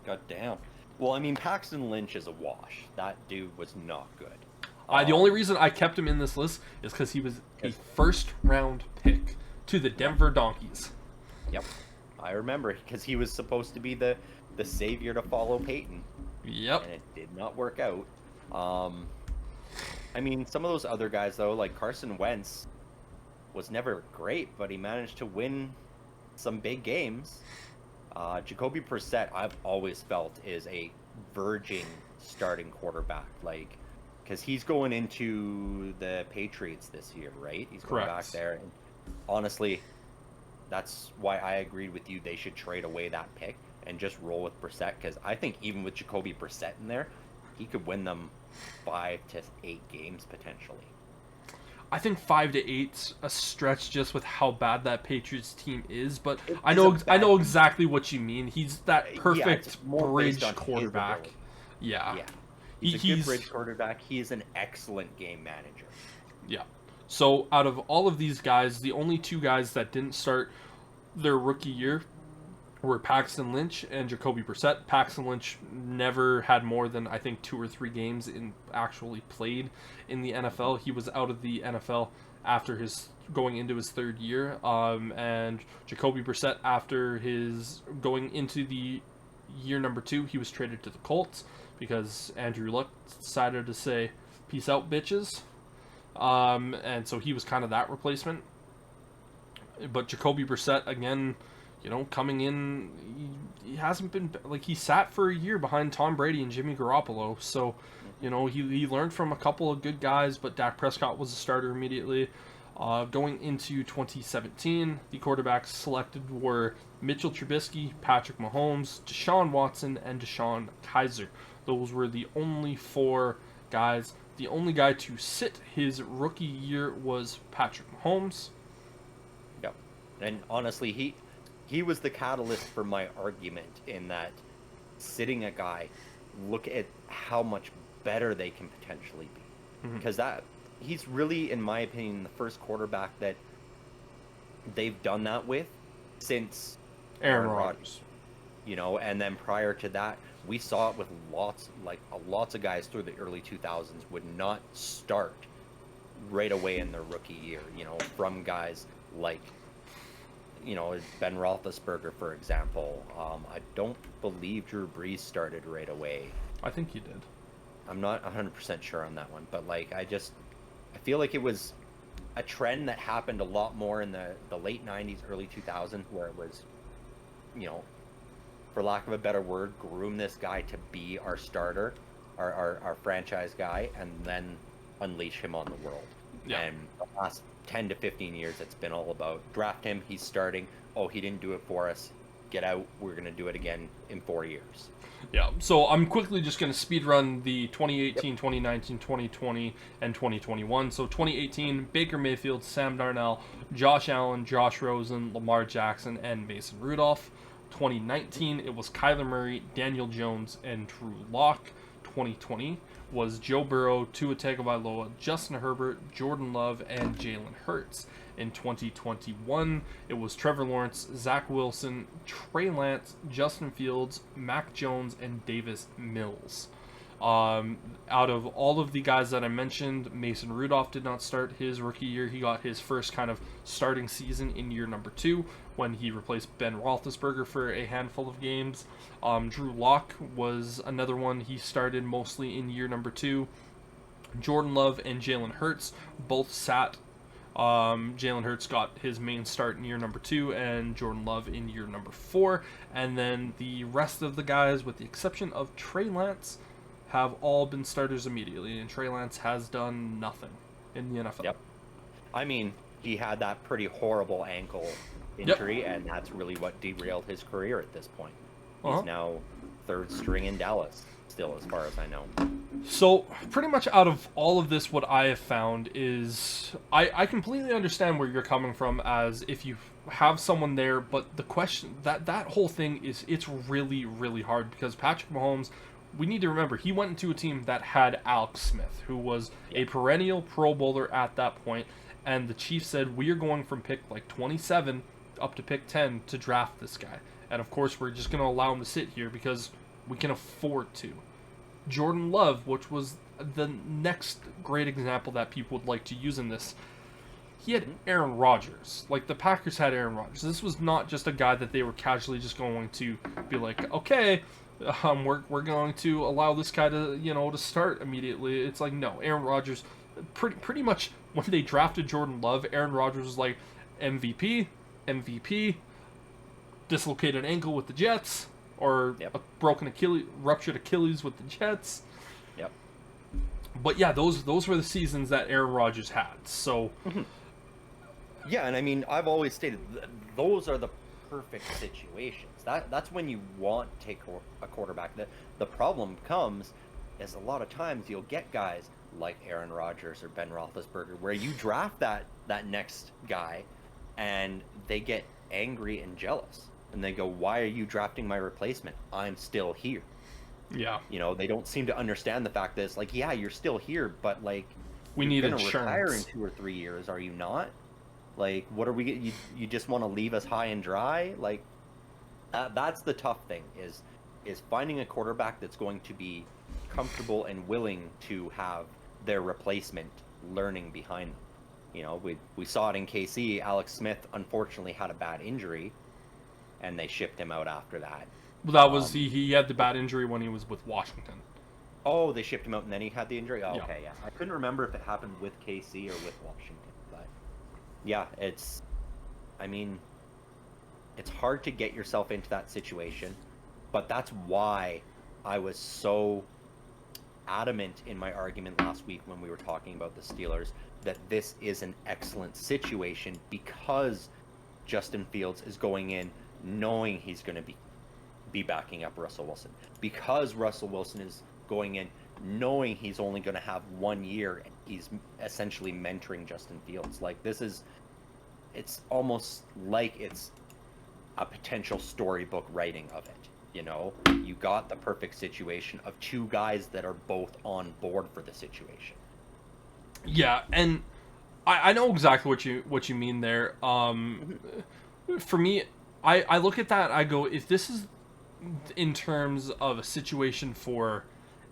God damn. Well, I mean, Paxton Lynch is a wash. That dude was not good. The only reason I kept him in this list is because he was a 1st round pick to the Denver Donkeys. Yep. I remember, because he was supposed to be the savior to follow Peyton. Yep. And it did not work out. I mean, some of those other guys, though, like Carson Wentz, was never great, but he managed to win some big games. Jacoby Brissett, I've always felt, is a verging starting quarterback. Like, because he's going into the Patriots this year, right? He's going back there. And honestly, that's why I agreed with you. They should trade away that pick and just roll with Brissett, because I think even with Jacoby Brissett in there, he could win them 5 to 8 games potentially. I think 5 to 8's a stretch just with how bad that Patriots team is, but I know exactly what you mean. He's that perfect bridge quarterback. Yeah. He's a good bridge quarterback. He is an excellent game manager. Yeah. So out of all of these guys, the only 2 guys that didn't start their rookie year were Paxton Lynch and Jacoby Brissett. Paxton Lynch never had more than, I think, 2 or 3 games actually played in the NFL. He was out of the NFL after going into his 3rd year. And Jacoby Brissett, after his going into the year number 2, he was traded to the Colts because Andrew Luck decided to say, "Peace out, bitches." And so he was kind of that replacement. But Jacoby Brissett, again, coming in, he hasn't been, like, he sat for a year behind Tom Brady and Jimmy Garoppolo. So, he learned from a couple of good guys, but Dak Prescott was a starter immediately. Going into 2017, the quarterbacks selected were Mitchell Trubisky, Patrick Mahomes, Deshaun Watson, and Deshaun Kaiser. Those were the only 4 guys. The only guy to sit his rookie year was Patrick Mahomes. Yep. And honestly, he was the catalyst for my argument in that sitting a guy, look at how much better they can potentially be. Because he's really, in my opinion, the first quarterback that they've done that with since Aaron Rodgers. And then prior to that, we saw it with lots of guys through the early 2000s would not start right away in their rookie year, from guys like, Ben Roethlisberger, for example. I don't believe Drew Brees started right away. I think he did. I'm not 100% sure on that one, but I feel like it was a trend that happened a lot more in the late 90s, early 2000s, where it was, for lack of a better word, groom this guy to be our starter, our franchise guy, and then unleash him on the world. Yeah. And the last 10 to 15 years, it's been all about draft him, he's starting, oh, he didn't do it for us, get out, we're going to do it again in 4 years. Yeah, so I'm quickly just going to speed run the 2018, 2019, 2020, and 2021. So 2018, Baker Mayfield, Sam Darnold, Josh Allen, Josh Rosen, Lamar Jackson, and Mason Rudolph. 2019, it was Kyler Murray, Daniel Jones, and Drew Lock. 2020 was Joe Burrow, Tua Tagovailoa, Justin Herbert, Jordan Love, and Jalen Hurts. In 2021, it was Trevor Lawrence, Zach Wilson, Trey Lance, Justin Fields, Mac Jones, and Davis Mills. Out of all of the guys that I mentioned, Mason Rudolph did not start his rookie year. He got his first kind of starting season in year number 2 when he replaced Ben Roethlisberger for a handful of games. Drew Lock was another one. He started mostly in year number 2. Jordan Love and Jalen Hurts both sat. Jalen Hurts got his main start in year number 2 and Jordan Love in year number 4. And then the rest of the guys, with the exception of Trey Lance, have all been starters immediately, and Trey Lance has done nothing in the NFL. Yep. I mean, he had that pretty horrible ankle injury, and that's really what derailed his career at this point. He's now third string in Dallas, still, as far as I know. So, pretty much out of all of this, what I have found is I completely understand where you're coming from, as if you have someone there, but the question, that whole thing is, it's really, really hard, because Patrick Mahomes, we need to remember, he went into a team that had Alex Smith, who was a perennial Pro Bowler at that point, and the Chiefs said, we are going from pick like 27 up to pick 10 to draft this guy. And of course, we're just going to allow him to sit here because we can afford to. Jordan Love, which was the next great example that people would like to use in this, he had Aaron Rodgers. Like, the Packers had Aaron Rodgers. This was not just a guy that they were casually just going to be like, okay, we're going to allow this guy to, to start immediately. It's like, no, Aaron Rodgers, pretty much when they drafted Jordan Love, Aaron Rodgers was like MVP, dislocated ankle with the Jets, or a ruptured Achilles with the Jets. Yep. But yeah, those were the seasons that Aaron Rodgers had. So. Yeah, and I mean, I've always stated those are the perfect situations. That's when you want to take a quarterback. The problem comes is a lot of times you'll get guys like Aaron Rodgers or Ben Roethlisberger where you draft that next guy and they get angry and jealous. And they go, why are you drafting my replacement? I'm still here. Yeah. They don't seem to understand the fact that it's like, yeah, you're still here, but like, we need insurance. insurance. Retire in 2 or 3 years, are you not? Like, what are we? You just want to leave us high and dry? Like, that's the tough thing is finding a quarterback that's going to be comfortable and willing to have their replacement learning behind them. We saw it in KC. Alex Smith unfortunately had a bad injury, and they shipped him out after that. Well, that was he had the bad injury when he was with Washington. Oh, they shipped him out and then he had the injury? Oh, yeah. Okay, yeah. I couldn't remember if it happened with KC or with Washington. But yeah, it's hard to get yourself into that situation. But that's why I was so adamant in my argument last week when we were talking about the Steelers that this is an excellent situation because Justin Fields is going in knowing he's going to be backing up Russell Wilson. Because Russell Wilson is going in knowing he's only going to have 1 year and he's essentially mentoring Justin Fields. Like, it's almost like it's a potential storybook writing of it. You got the perfect situation of 2 guys that are both on board for the situation. Yeah, and I know exactly what you mean there. For me, I look at that, I go, if this is in terms of a situation for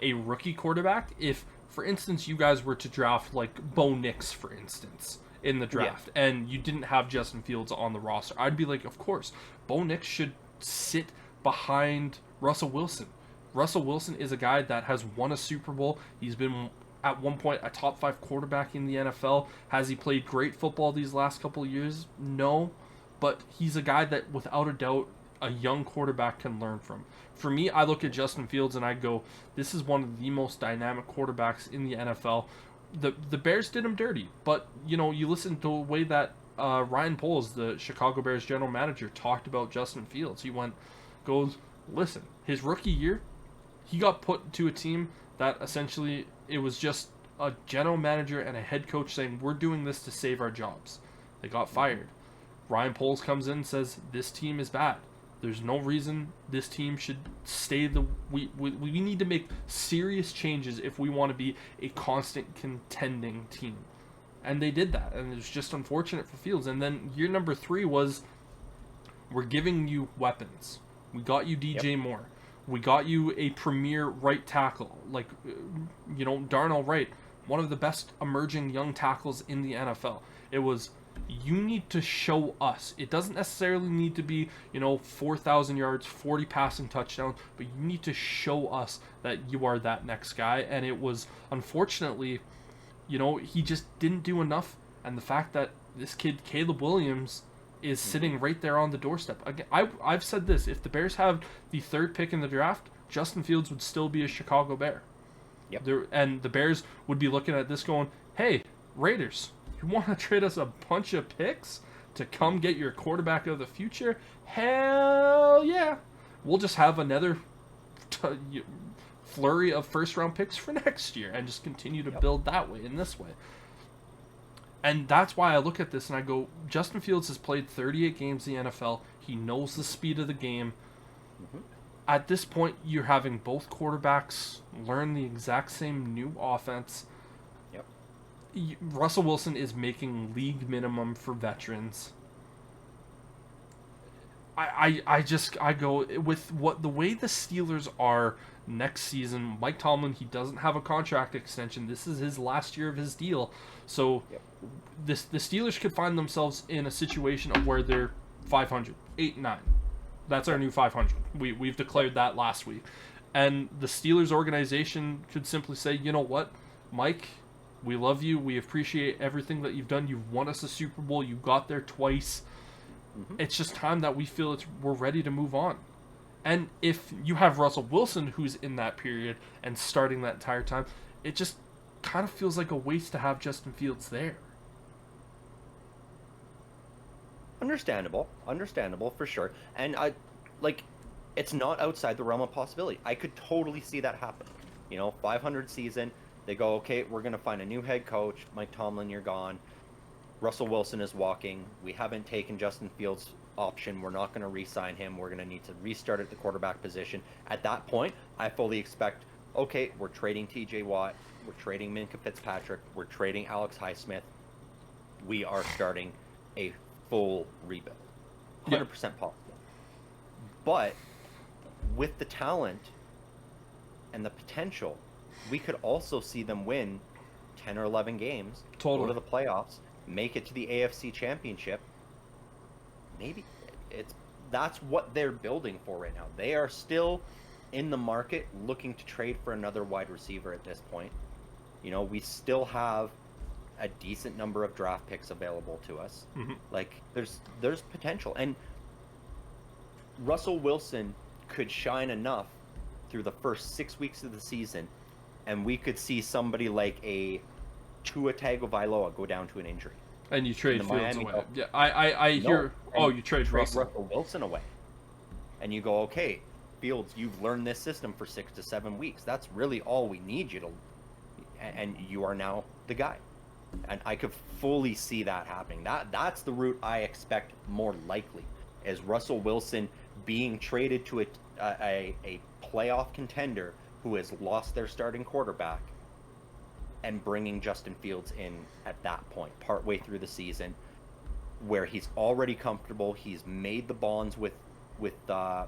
a rookie quarterback, if, for instance, you guys were to draft, like, Bo Nix, for instance, in the draft, and you didn't have Justin Fields on the roster, I'd be like, of course, Bo Nix should sit behind Russell Wilson. Russell Wilson is a guy that has won a Super Bowl. He's been, at one point, a top 5 quarterback in the NFL. Has he played great football these last couple of years? No. But he's a guy that, without a doubt, a young quarterback can learn from. For me, I look at Justin Fields and I go, this is one of the most dynamic quarterbacks in the NFL. The Bears did him dirty, but, you listen to the way that Ryan Poles, the Chicago Bears general manager, talked about Justin Fields. He goes, listen, his rookie year, he got put to a team that essentially, it was just a general manager and a head coach saying, we're doing this to save our jobs. They got fired. Ryan Poles comes in and says, this team is bad. There's no reason this team should stay we need to make serious changes if we want to be a constant contending team. And they did that. And it was just unfortunate for Fields. And then year number 3 was, we're giving you weapons. We got you DJ Moore. We got you a premier right tackle, like, Darnell Wright, one of the best emerging young tackles in the NFL. It was, you need to show us. It doesn't necessarily need to be, 4,000 yards, 40 passing touchdowns, but you need to show us that you are that next guy. And it was, unfortunately, he just didn't do enough. And the fact that this kid, Caleb Williams, is sitting right there on the doorstep. Again, I've said this: if the Bears have the 3rd pick in the draft, Justin Fields would still be a Chicago Bear. Yep. And the Bears would be looking at this going, hey, Raiders, you want to trade us a bunch of picks to come get your quarterback of the future? Hell yeah. We'll just have another flurry of first-round picks for next year and just continue to build that way, in this way. And that's why I look at this and I go, Justin Fields has played 38 games in the NFL. He knows the speed of the game. Mm-hmm. At this point, you're having both quarterbacks learn the exact same new offense. Yep. Russell Wilson is making league minimum for veterans. I go with the way the Steelers are next season. Mike Tomlin, he doesn't have a contract extension. This is his last year of his deal. So the Steelers could find themselves in a situation of where they're 500, 8-9. That's our new 500. We've declared that last week. And the Steelers organization could simply say, you know what, Mike, we love you. We appreciate everything that you've done. You've won us a Super Bowl. You got there twice. Mm-hmm. It's just time that we feel we're ready to move on. And if you have Russell Wilson, who's in that period and starting that entire time, it just kind of feels like a waste to have Justin Fields there. Understandable for sure. And it's not outside the realm of possibility. I could totally see that happen. 500 season, they go, okay, we're going to find a new head coach. Mike Tomlin, you're gone. Russell Wilson is walking. We haven't taken Justin Fields' option. We're not going to re-sign him. We're going to need to restart at the quarterback position. At that point, I fully expect, okay, we're trading TJ Watt. We're trading Minkah Fitzpatrick. We're trading Alex Highsmith. We are starting a full rebuild. 100% possible. But with the talent and the potential, we could also see them win 10 or 11 games, go to the playoffs, make it to the AFC Championship. Maybe that's what they're building for right now. They are still in the market looking to trade for another wide receiver at this point. We still have a decent number of draft picks available to us. Mm-hmm. There's potential, and Russell Wilson could shine enough through the first 6 weeks of the season, and we could see somebody like a Tua Tagovailoa go down to an injury. And you trade Fields away. Yeah, I hear. Oh, you trade Russell Wilson away, and you go, okay, Fields, you've learned this system for 6 to 7 weeks. That's really all we need you to, and you are now the guy. And I could fully see that happening. That's the route I expect more likely, is Russell Wilson being traded to a playoff contender who has lost their starting quarterback, and bringing Justin Fields in at that point, partway through the season, where he's already comfortable. He's made the bonds with the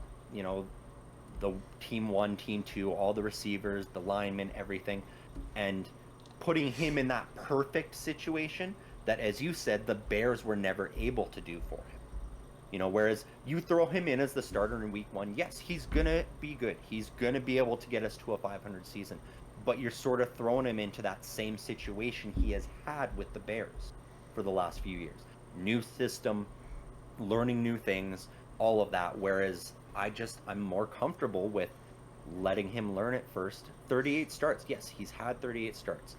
team 1, team 2, all the receivers, the linemen, everything, and putting him in that perfect situation that, as you said, the Bears were never able to do for him. Whereas you throw him in as the starter in week 1, yes, he's gonna be good. He's gonna be able to get us to a 500 season. But you're sort of throwing him into that same situation he has had with the Bears for the last few years. New system, learning new things, all of that. Whereas I'm more comfortable with letting him learn it first. 38 starts. Yes, he's had 38 starts.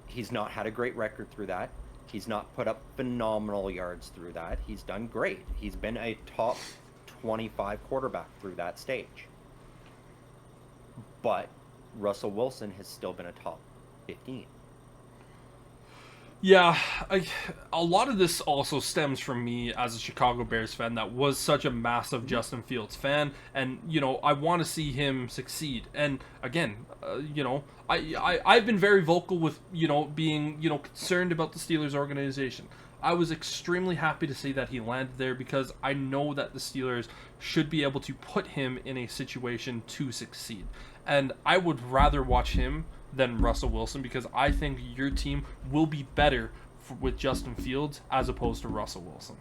He's not had a great record through that. He's not put up phenomenal yards through that. He's done great. He's been a top 25 quarterback through that stage. But Russell Wilson has still been a top 15. Yeah, a lot of this also stems from me as a Chicago Bears fan that was such a massive Justin Fields fan, and I want to see him succeed. And again, I've been very vocal with being concerned about the Steelers organization. I was extremely happy to see that he landed there because I know that the Steelers should be able to put him in a situation to succeed. And I would rather watch him than Russell Wilson because I think your team will be better with Justin Fields as opposed to Russell Wilson.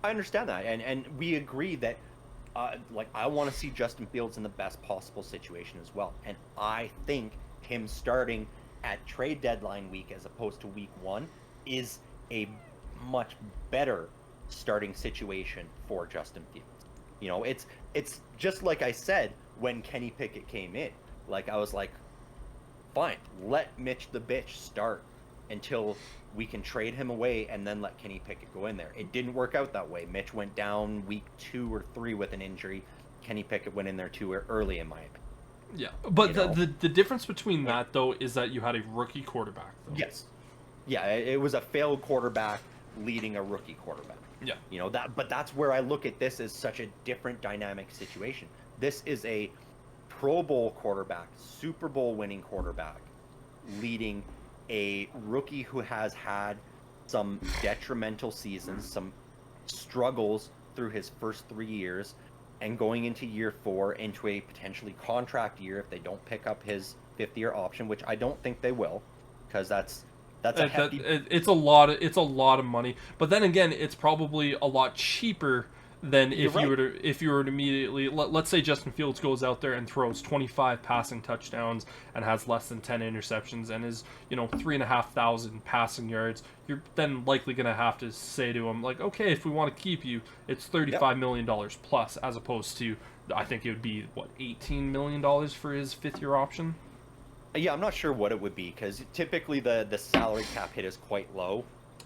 I understand that, and we agree that, I want to see Justin Fields in the best possible situation as well. And I think him starting at trade deadline week as opposed to week 1 is a much better starting situation for Justin Fields. You know, it's just like I said when Kenny Pickett came in. Like, I was like, fine, let Mitch the bitch start until we can trade him away and then let Kenny Pickett go in there. It didn't work out that way. Mitch went down week 2 or 3 with an injury. Kenny Pickett went in there too early, in my opinion. Yeah, but the difference between that, though, is that you had a rookie quarterback, though. Yes. Yeah, it was a failed quarterback leading a rookie quarterback. Yeah. You know, but that's where I look at this as such a different dynamic situation. This is a Pro Bowl quarterback, Super Bowl winning quarterback, leading a rookie who has had some detrimental seasons, some struggles through his first 3 years, and going into year 4 into a potentially contract year if they don't pick up his 5th-year option, which I don't think they will, because that's a hefty... It's a lot of money. But then again, it's probably a lot cheaper than if you were to immediately, let's say Justin Fields goes out there and throws 25 passing touchdowns and has less than 10 interceptions and is 3,500 passing yards. You're then likely going to have to say to him, like, okay, if we want to keep you, it's $35 million plus, as opposed to, I think it would be $18 million for his 5th-year option. Yeah, I'm not sure what it would be, because typically the salary cap hit is quite low.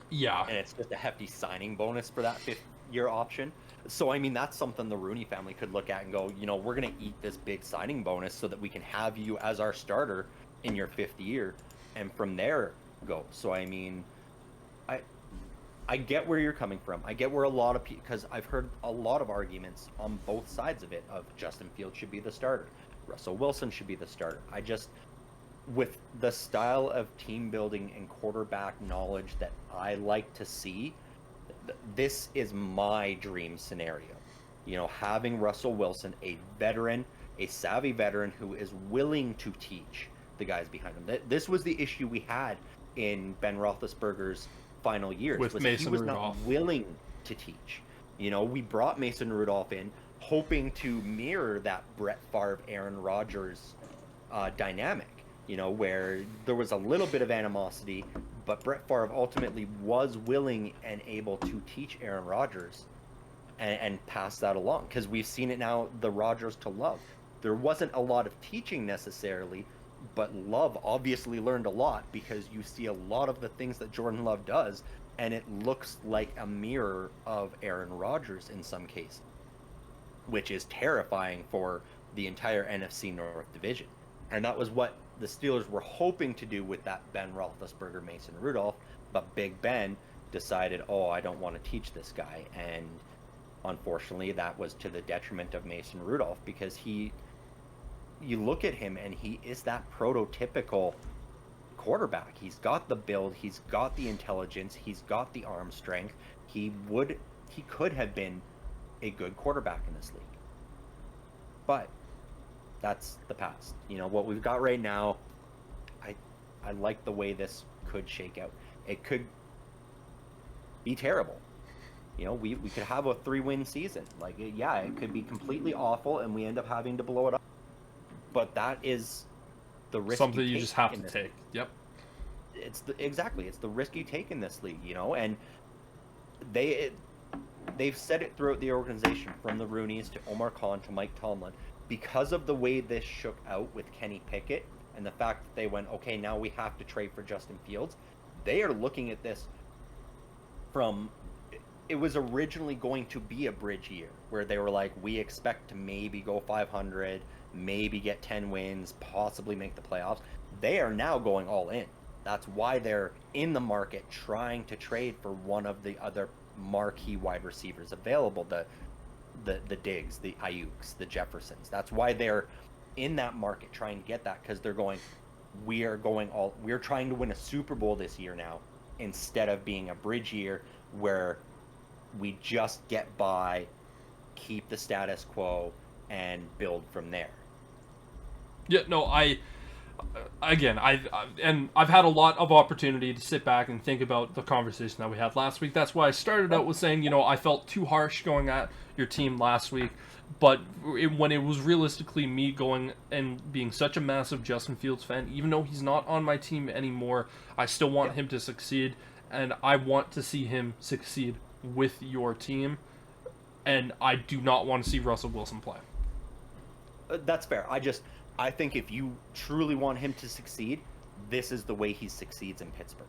Yeah. And it's just a hefty signing bonus for that 5th-year option. So, I mean, that's something the Rooney family could look at and go, we're going to eat this big signing bonus so that we can have you as our starter in your 5th year, and from there go. So, I mean, I get where you're coming from. I get where a lot of people, because I've heard a lot of arguments on both sides of it, of Justin Fields should be the starter, Russell Wilson should be the starter. I just... with the style of team building and quarterback knowledge that I like to see, this is my dream scenario. Having Russell Wilson, a veteran, a savvy veteran who is willing to teach the guys behind him. This was the issue we had in Ben Roethlisberger's final years. With Mason Rudolph. Rudolph. Not willing to teach. We brought Mason Rudolph in, hoping to mirror that Brett Favre, Aaron Rodgers dynamic. Where there was a little bit of animosity, but Brett Favre ultimately was willing and able to teach Aaron Rodgers and pass that along. Because we've seen it now, the Rodgers to Love. There wasn't a lot of teaching necessarily, but Love obviously learned a lot, because you see a lot of the things that Jordan Love does, and it looks like a mirror of Aaron Rodgers in some cases, which is terrifying for the entire NFC North division. And that was what the Steelers were hoping to do with that Ben Roethlisberger, Mason Rudolph, but Big Ben decided, I don't want to teach this guy. And unfortunately, that was to the detriment of Mason Rudolph, because you look at him and he is that prototypical quarterback. He's got the build, he's got the intelligence, he's got the arm strength. He could have been a good quarterback in this league. But that's the past. What we've got right now, I like the way this could shake out. It could be terrible. We could have a 3-win season. It could be completely awful and we end up having to blow it up. But that is the risk. Something you just have to take. Yep. It's the risk you take in this league, and they've said it throughout the organization, from the Rooneys to Omar Khan to Mike Tomlin. Because of the way this shook out with Kenny Pickett and the fact that they went, okay, now we have to trade for Justin Fields, they are looking at this from, it was originally going to be a bridge year where they were like, we expect to maybe go 500, maybe get 10 wins, possibly make the playoffs. They are now going all in. That's why they're in the market trying to trade for one of the other marquee wide receivers available, the Diggs, the Ayuks, the Jeffersons. That's why they're in that market trying to get that, because they're going, we're trying to win a Super Bowl this year now. instead of being a bridge year where we just get by, keep the status quo, and build from there. Yeah, no, I've had a lot of opportunity to sit back and think about the conversation that we had last week. That's why I started out with saying, I felt too harsh going at your team last week. But when it was realistically me going and being such a massive Justin Fields fan, even though he's not on my team anymore, I still want him to succeed, and I want to see him succeed with your team, and I do not want to see Russell Wilson play. That's fair. I think if you truly want him to succeed, this is the way he succeeds in Pittsburgh.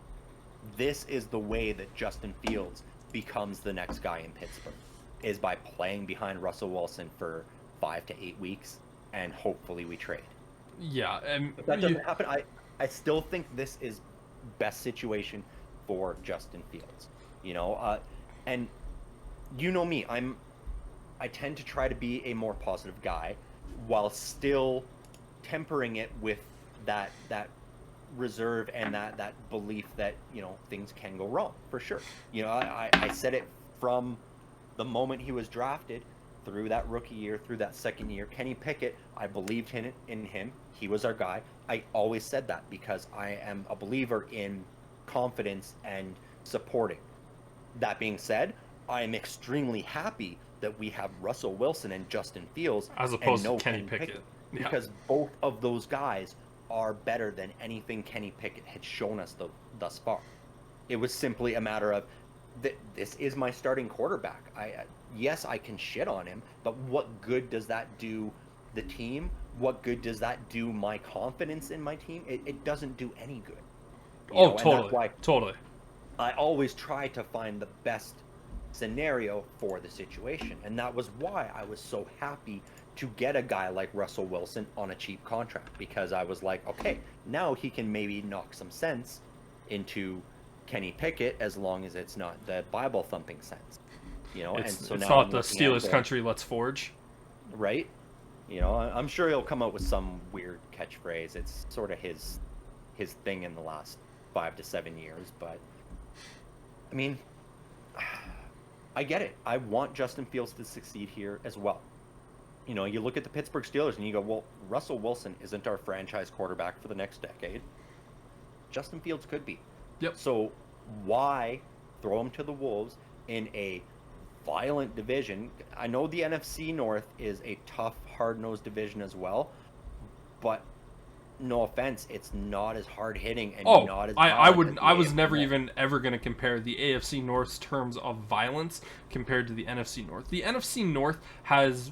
This is the way that Justin Fields becomes the next guy in Pittsburgh, is by playing behind Russell Wilson for 5 to 8 weeks, and hopefully we trade. Yeah, and if that doesn't happen, I still think this is best situation for Justin Fields. And you know me, I tend to try to be a more positive guy while still tempering it with that reserve and that belief that things can go wrong for sure. I said it from the moment he was drafted, through that rookie year, through that second year. Kenny Pickett, I believed in him. He was our guy. I always said that because I am a believer in confidence and supporting. That being said, I am extremely happy that we have Russell Wilson and Justin Fields as opposed to Kenny Pickett. Because both of those guys are better than anything Kenny Pickett had shown us thus far. It was simply a matter of, this is my starting quarterback. Yes, I can shit on him, but what good does that do the team? What good does that do my confidence in my team? It doesn't do any good. Totally. I always try to find the best scenario for the situation, and that was why I was so happy to get a guy like Russell Wilson on a cheap contract, because I was like, okay, now he can maybe knock some sense into Kenny Pickett, as long as it's not the Bible thumping sense, It's not the Steelers country, let's forge, right? I'm sure he'll come out with some weird catchphrase. It's sort of his thing in the last 5 to 7 years, but I mean, I get it. I want Justin Fields to succeed here as well. You look at the Pittsburgh Steelers and you go, well, Russell Wilson isn't our franchise quarterback for the next decade. Justin Fields could be. Yep. So why throw him to the Wolves in a violent division? I know the NFC North is a tough, hard-nosed division as well, but no offense, it's not as hard-hitting and not as I was never even ever going to compare the AFC North's terms of violence compared to the NFC North. The NFC North has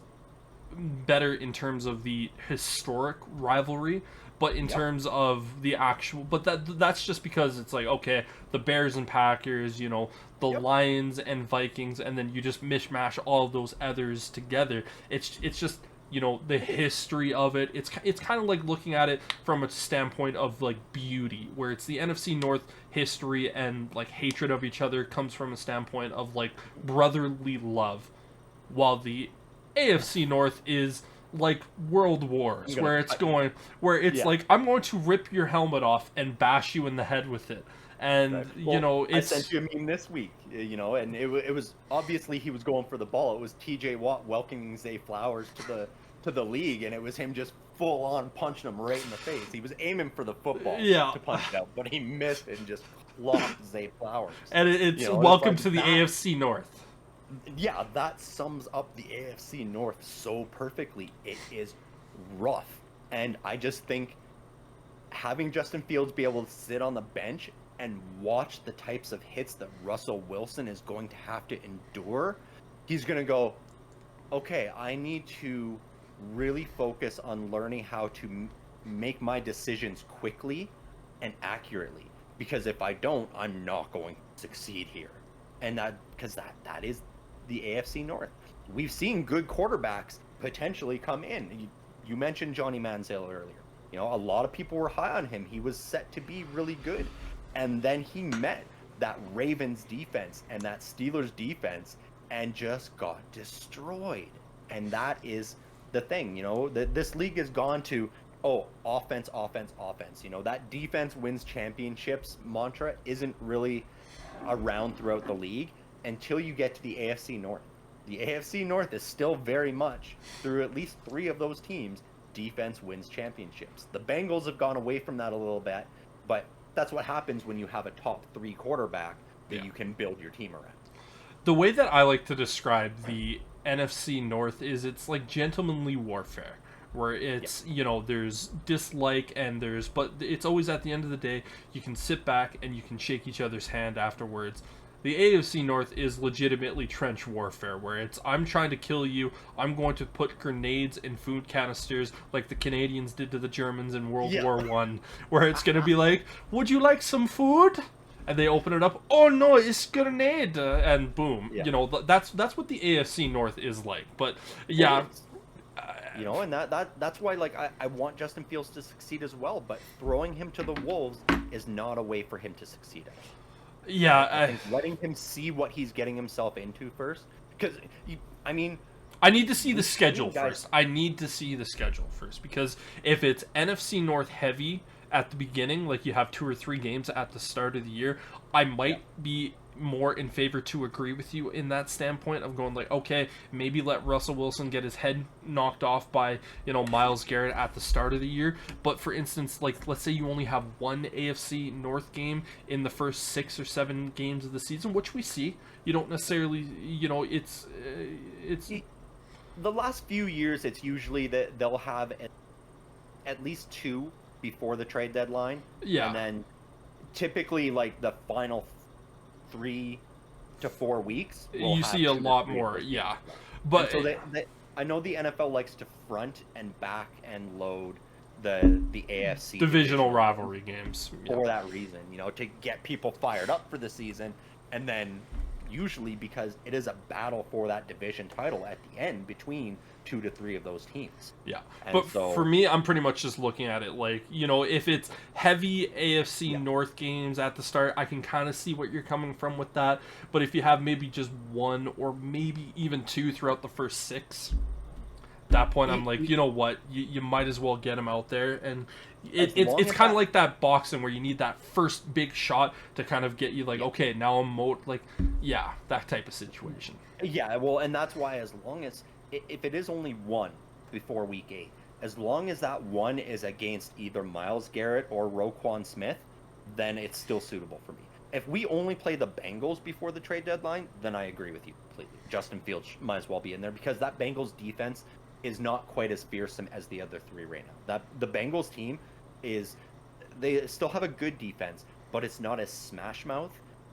better in terms of the historic rivalry, but in terms of the actual, but that's just because it's like, okay, the Bears and Packers, the Lions and Vikings, and then you just mishmash all of those others together. It's just, the history of it. It's kind of like looking at it from a standpoint of like beauty, where it's the NFC North history and like hatred of each other comes from a standpoint of like brotherly love, while the AFC North is like world wars, where it's like, I'm going to rip your helmet off and bash you in the head with it. And it's, I sent you a meme this week, and it was obviously he was going for the ball. It was TJ Watt welcoming Zay Flowers to the league, and it was him just full on punching him right in the face. He was aiming for the football to punch it out, but he missed and just clocked Zay Flowers. And it's welcome to the AFC North. Yeah, that sums up the AFC North so perfectly. It is rough. And I just think having Justin Fields be able to sit on the bench and watch the types of hits that Russell Wilson is going to have to endure, he's going to go, okay, I need to really focus on learning how to make my decisions quickly and accurately. Because if I don't, I'm not going to succeed here. And that is the AFC North. We've seen good quarterbacks potentially come in. You mentioned Johnny Manziel earlier. A lot of people were high on him. He was set to be really good. And then he met that Ravens defense and that Steelers defense and just got destroyed. And that is the thing, this league has gone to, oh, offense, offense, offense. You know, that defense wins championships mantra isn't really around throughout the league until you get to the AFC North. The AFC North is still very much, through at least 3 of those teams, defense wins championships. The Bengals have gone away from that a little bit, but that's what happens when you have a top 3 quarterback that you can build your team around. The way that I like to describe the NFC North is it's like gentlemanly warfare, where it's, you know, there's dislike and but it's always at the end of the day, you can sit back and you can shake each other's hand afterwards. The AFC North is legitimately trench warfare, where it's, I'm trying to kill you, I'm going to put grenades in food canisters like the Canadians did to the Germans in World War One, where it's going to be like, would you like some food? And they open it up, oh no, it's grenade, and boom. You know, that's what the AFC North is like. But yeah, you know, and that's why, like, I want Justin Fields to succeed as well, but throwing him to the Wolves is not a way for him to succeed at. Yeah, I think letting him see what he's getting himself into first, because I mean, I need to see the schedule first. I need to see the schedule first, because if it's NFC North heavy at the beginning, like you have 2 or 3 games at the start of the year, I might be more in favor to agree with you in that standpoint of going like, okay, maybe let Russell Wilson get his head knocked off by, you know, Myles Garrett at the start of the year. But for instance, like, let's say you only have 1 AFC North game in the first 6 or 7 games of the season, which we see. You don't necessarily, you know, it's the last few years, it's usually that they'll have at least 2 before the trade deadline. Yeah. And then typically, like, the final 3 to 4 weeks, you see a lot more, But and so I know the NFL likes to front and back and load the AFC divisional rivalry games for that reason, you know, to get people fired up for the season, and then usually because it is a battle for that division title at the end between 2 to 3 of those teams. Yeah. And but so, for me, I'm pretty much just looking at it like, you know, if it's heavy AFC North games at the start, I can kind of see what you're coming from with that. But if you have maybe just 1 or maybe even 2 throughout the first 6, at that point I'm like, you know what, you might as well get him out there. And it's kind of like that boxing where you need that first big shot to kind of get you like, okay, now I'm like, that type of situation. Yeah, well, and that's why, as long as if it is only 1 before week 8, as long as that 1 is against either Myles Garrett or Roquan Smith, then it's still suitable for me. If we only play the Bengals before the trade deadline, then I agree with you completely. Justin Fields might as well be in there, because that Bengals defense is not quite as fearsome as the other 3 right now. That the Bengals team they still have a good defense, but it's not as smash mouth,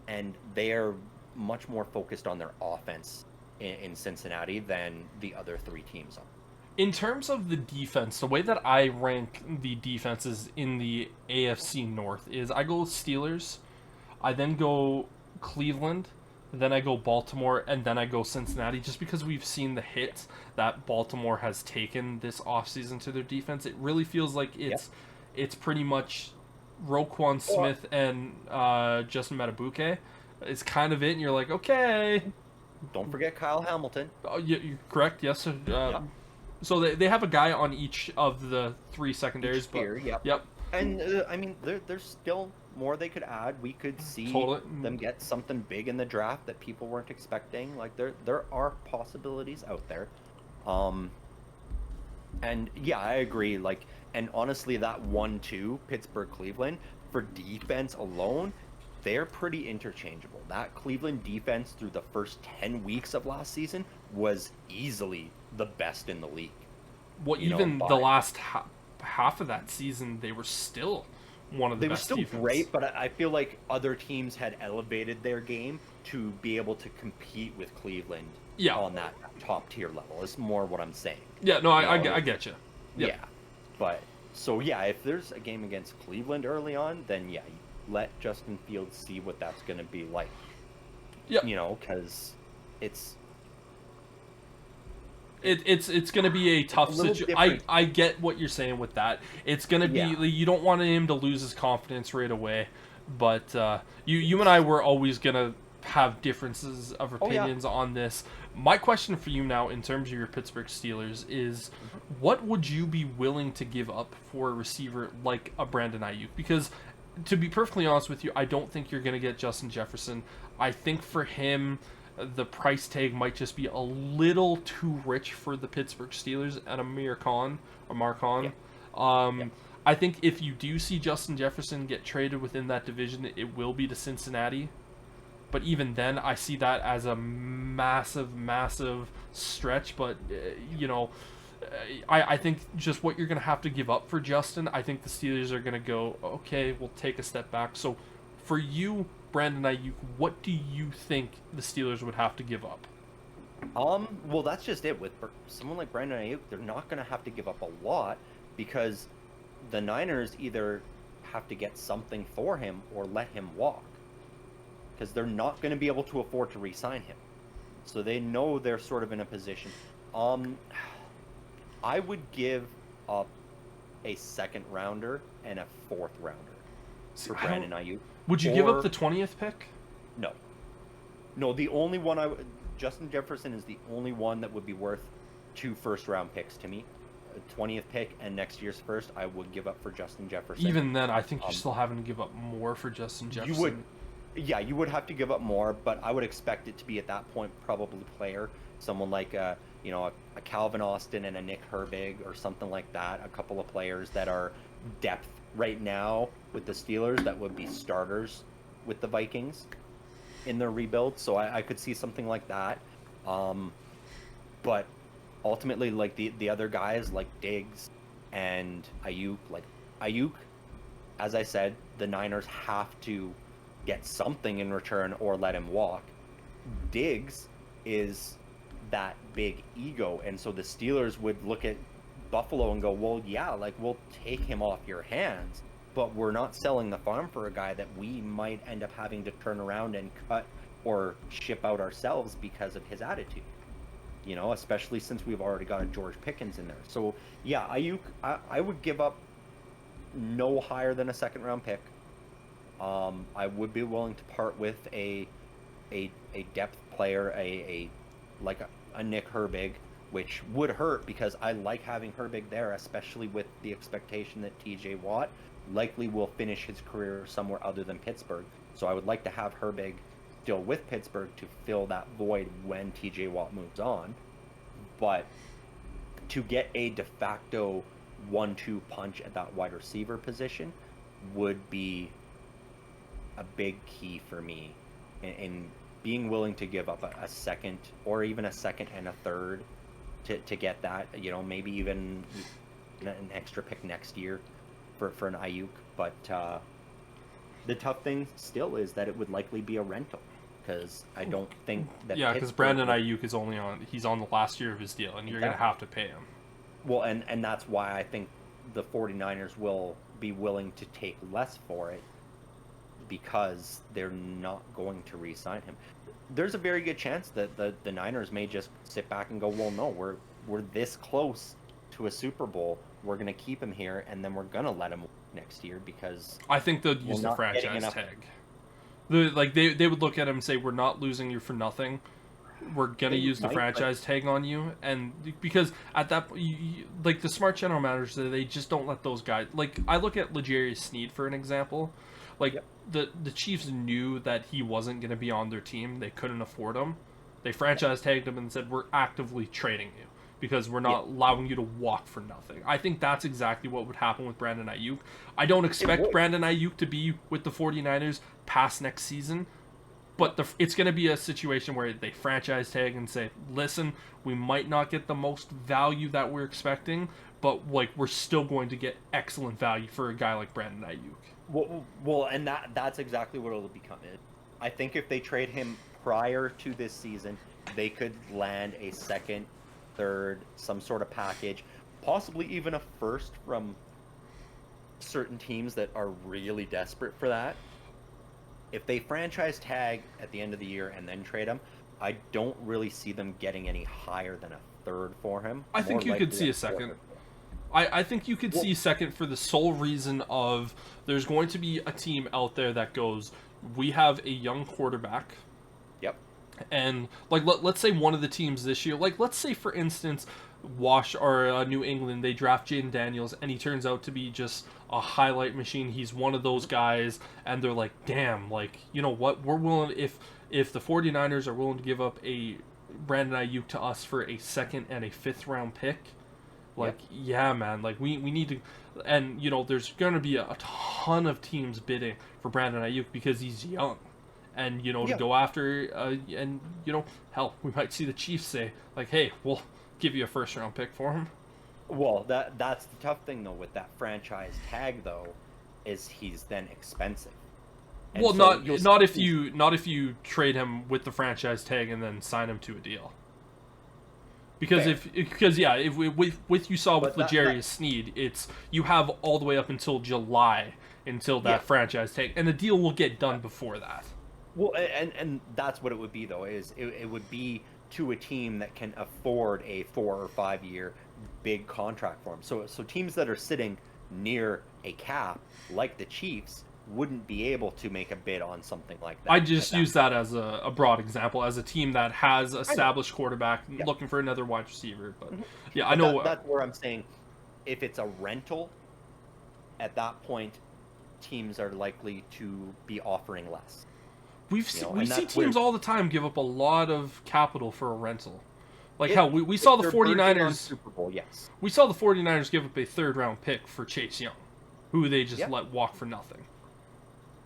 and they are much more focused on their offense in Cincinnati than the other 3 teams are. In terms of the defense, the way that I rank the defenses in the AFC North is I go Steelers, I then go Cleveland, then I go Baltimore, and then I go Cincinnati, just because we've seen the hit that Baltimore has taken this offseason to their defense. It really feels like it's pretty much Roquan Smith and Justin Matabuke is kind of it, and you're like, okay. Don't forget Kyle Hamilton. Oh, you're correct, yes. So they have a guy on each of the 3 secondaries. Yep. And, I mean, there's still more they could add. We could see them get something big in the draft that people weren't expecting. Like, there are possibilities out there. And, yeah, I agree. Like, and honestly, that 1-2, Pittsburgh-Cleveland, for defense alone, they're pretty interchangeable. That Cleveland defense through the first 10 weeks of last season was easily the best in the league. Well, even the last half of that season, they were still one of the best. They were still great, but I feel like other teams had elevated their game to be able to compete with Cleveland on that top tier level. Is more what I'm saying. Yeah, no, I get you. Yep. Yeah, but so if there's a game against Cleveland early on, then let Justin Fields see what that's going to be like. Yeah, you know, because it's going to be a tough situation. I get what you're saying with that. It's going to be, you don't want him to lose his confidence right away, but you and I were always going to have differences of opinions on this, My question for you now, in terms of your Pittsburgh Steelers, is what would you be willing to give up for a receiver like a Brandon Ayuk? Because, to be perfectly honest with you, I don't think you're going to get Justin Jefferson. I think for him, the price tag might just be a little too rich for the Pittsburgh Steelers and Amir Khan. I think if you do see Justin Jefferson get traded within that division, it will be to Cincinnati. But even then, I see that as a massive, massive stretch. But, I think just what you're going to have to give up for Justin, I think the Steelers are going to go, okay, we'll take a step back. So for you, Brandon Ayuk, what do you think the Steelers would have to give up? Well, that's just it. With someone like Brandon Ayuk, they're not going to have to give up a lot because the Niners either have to get something for him or let him walk. Because they're not going to be able to afford to re-sign him. So they know they're sort of in a position. I would give up a second rounder and a fourth rounder for Brandon Ayuk. Would you give up the 20th pick? No. No, the only one Justin Jefferson is the only one that would be worth 2 first-round picks to me. 20th pick and next year's first, I would give up for Justin Jefferson. Even then, I think you're still having to give up more for Justin Jefferson. You would. Yeah, you would have to give up more, but I would expect it to be at that point probably player, someone like a Calvin Austin and a Nick Herbig or something like that. A couple of players that are depth right now with the Steelers that would be starters with the Vikings in their rebuild. So I could see something like that. But ultimately, like the other guys like Diggs and Ayuk, as I said, the Niners have to get something in return or let him walk. Diggs is that big ego, and so the Steelers would look at Buffalo and go, well, yeah, like we'll take him off your hands, but we're not selling the farm for a guy that we might end up having to turn around and cut or ship out ourselves because of his attitude. Especially since we've already got a George Pickens in there. So yeah, Ayuk, I would give up no higher than a second round pick. I would be willing to part with a depth player, a Nick Herbig, which would hurt because I like having Herbig there, especially with the expectation that TJ Watt likely will finish his career somewhere other than Pittsburgh. So I would like to have Herbig still with Pittsburgh to fill that void when TJ Watt moves on. But to get a de facto 1-2 punch at that wide receiver position would be a big key for me in being willing to give up a second or even a second and a third to get that, maybe even an extra pick next year for an Ayuk. But the tough thing still is that it would likely be a rental because I don't think that because Brandon Ayuk is he's on the last year of his deal and you're going to have to pay him. Well, and that's why I think the 49ers will be willing to take less for it, because they're not going to re-sign him. There's a very good chance that the Niners may just sit back and go, well, no, we're this close to a Super Bowl. We're going to keep him here, and then we're going to let him next year because I think they'll use the franchise tag. They would look at him and say, we're not losing you for nothing. We're going to use the franchise tag on you. And because at that point, the smart general managers, they just don't let those guys. I look at L'Jarius Sneed for an example. The Chiefs knew that he wasn't going to be on their team. They couldn't afford him. They franchise tagged him and said, we're actively trading you because we're not allowing you to walk for nothing. I think that's exactly what would happen with Brandon Ayuk. I don't expect Brandon Ayuk to be with the 49ers past next season, but it's going to be a situation where they franchise tag and say, listen, we might not get the most value that we're expecting, but we're still going to get excellent value for a guy like Brandon Ayuk. Well, and that's exactly what it'll become. I think if they trade him prior to this season, they could land a second, third, some sort of package, possibly even a first from certain teams that are really desperate for that. If they franchise tag at the end of the year and then trade him, I don't really see them getting any higher than a third for him. I think you could see a second. I think you could see second for the sole reason of there's going to be a team out there that goes, we have a young quarterback. Yep. And like let's say one of the teams this year, like let's say for instance, New England, they draft Jaden Daniels and he turns out to be just a highlight machine. He's one of those guys, and they're like, damn, like, you know what, we're willing, if the 49ers are willing to give up a Brandon Ayuk to us for a second and a fifth round pick, like, yeah, man, like we need to. And you know, there's gonna be a ton of teams bidding for Brandon Ayuk because he's young. And, you know, to go after, and, you know, hell, we might see the Chiefs say, like, hey, we'll give you a first-round pick for him. Well, that's the tough thing, though, with that franchise tag, though, is he's then expensive. And well, so not if you trade him with the franchise tag and then sign him to a deal. Because with you saw with L'Jarius Sneed, it's you have all the way up until July until that franchise tag, and the deal will get done before that. Well, and that's what it would be, though, is it would be to a team that can afford a 4 or 5 year big contract for him. So teams that are sitting near a cap, like the Chiefs, wouldn't be able to make a bid on something like that. I just use that as a broad example, as a team that has established quarterback looking for another wide receiver. But yeah, I know that's where I'm saying, if it's a rental, at that point, teams are likely to be offering less. We see teams all the time give up a lot of capital for a rental. Like hell, we saw the 49ers Super Bowl, yes. We saw the 49ers give up a third-round pick for Chase Young, who they just let walk for nothing.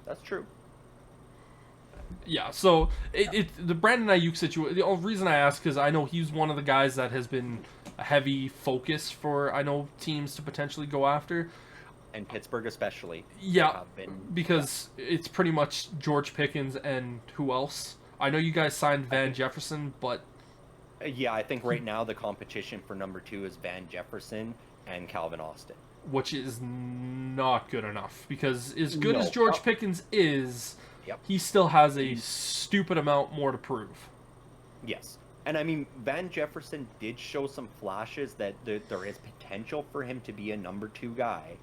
That's true. Yeah, so the Brandon Ayuk situation, the only reason I ask because I know he's one of the guys that has been a heavy focus for, I know, teams to potentially go after. And Pittsburgh especially. Yeah, because it's pretty much George Pickens and who else? I know you guys signed Van Jefferson, but... Yeah, I think right now the competition for number 2 is Van Jefferson and Calvin Austin. Which is not good enough, because as good as George Pickens is, he still has a stupid amount more to prove. Yes. And I mean, Van Jefferson did show some flashes that there is potential for him to be a number 2 guy.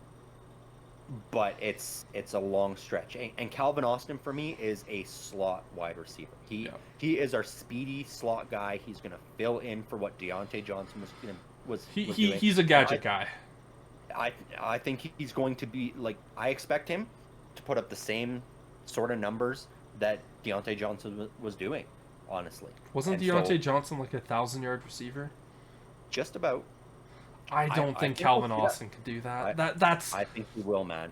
But it's a long stretch. And Calvin Austin, for me, is a slot wide receiver. He is our speedy slot guy. He's going to fill in for what Deontay Johnson was doing. He's a gadget guy. I think he's going to be, like, I expect him to put up the same sort of numbers that Deontay Johnson was doing, honestly. Wasn't Deontay Johnson like a 1,000-yard receiver? Just about. I don't think Calvin Austin could do that. That's. I think he will, man.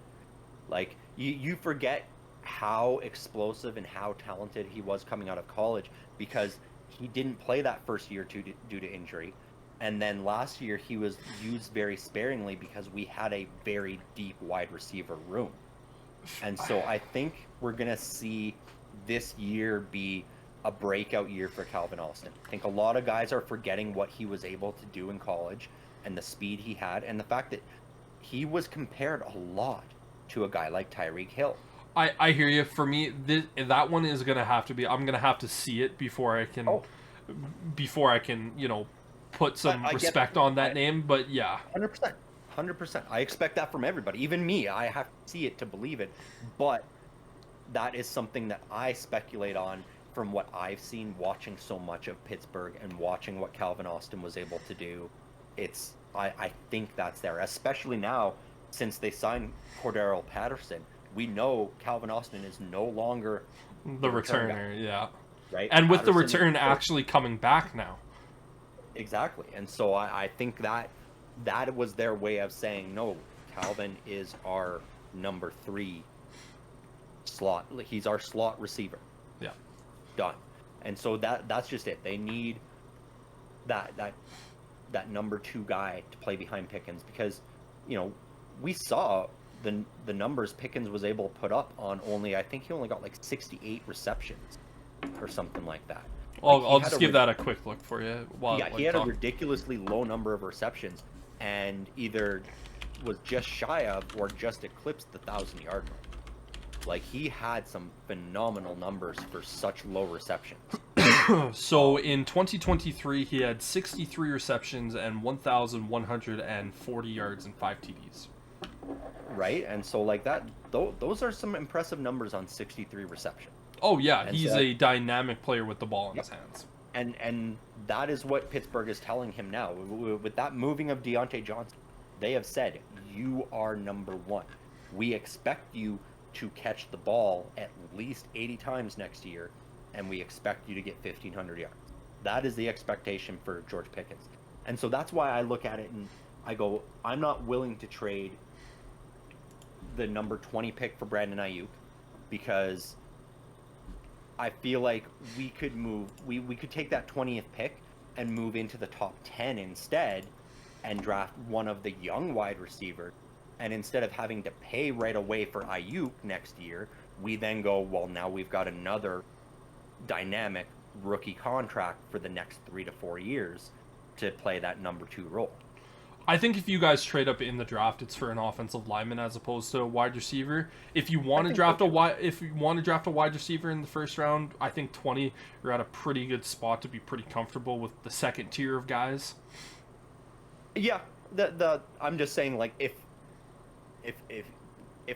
Like, you forget how explosive and how talented he was coming out of college, because he didn't play that first year due to injury, and then last year he was used very sparingly because we had a very deep wide receiver room. And so I think we're gonna see this year be a breakout year for Calvin Austin. I think a lot of guys are forgetting what he was able to do in college, and the speed he had, and the fact that he was compared a lot to a guy like Tyreek Hill. I hear you. For me, that one is gonna have to be. I'm gonna have to see it before I can, you know, put some respect on that name. But yeah, 100%. I expect that from everybody, even me. I have to see it to believe it. But that is something that I speculate on from what I've seen watching so much of Pittsburgh and watching what Calvin Austin was able to do. I think that's there, especially now since they signed Cordarrelle Patterson. We know Calvin Austin is no longer the returner, right? And with the return actually coming back now. Exactly. And so I think that was their way of saying, no, Calvin is our number 3 slot. He's our slot receiver. Yeah. Done. And so that's just it. They need that number 2 guy to play behind Pickens, because, you know, we saw the numbers Pickens was able to put up on I think he only got like 68 receptions or something like that. I'll just give that a quick look for you. He had a ridiculously low number of receptions, and either was just shy of or just eclipsed the 1,000-yard mark. Like, he had some phenomenal numbers for such low receptions. So in 2023, he had 63 receptions and 1,140 yards and 5 TDs. Right, and so like that, those are some impressive numbers on 63 receptions. Oh yeah, And he's so a dynamic player with the ball in Yep. his hands. and that is what Pittsburgh is telling him now. With that moving of Deontay Johnson, they have said, you are number one. We expect you to catch the ball at least 80 times next year, and we expect you to get 1,500 yards. That is the expectation for George Pickens. And so that's why I look at it and I go, I'm not willing to trade the number 20 pick for Brandon Ayuk, because I feel like we could take that 20th pick and move into the top 10 instead and draft one of the young wide receivers. And instead of having to pay right away for Ayuk next year, we then go, well, now we've got another dynamic rookie contract for the next 3 to 4 years to play that number 2 role. I think if you guys trade up in the draft, it's for an offensive lineman as opposed to a wide receiver. If you want to draft a wide receiver in the first round, I think 20, you're at a pretty good spot to be pretty comfortable with the second tier of guys. Yeah, I'm just saying, like, if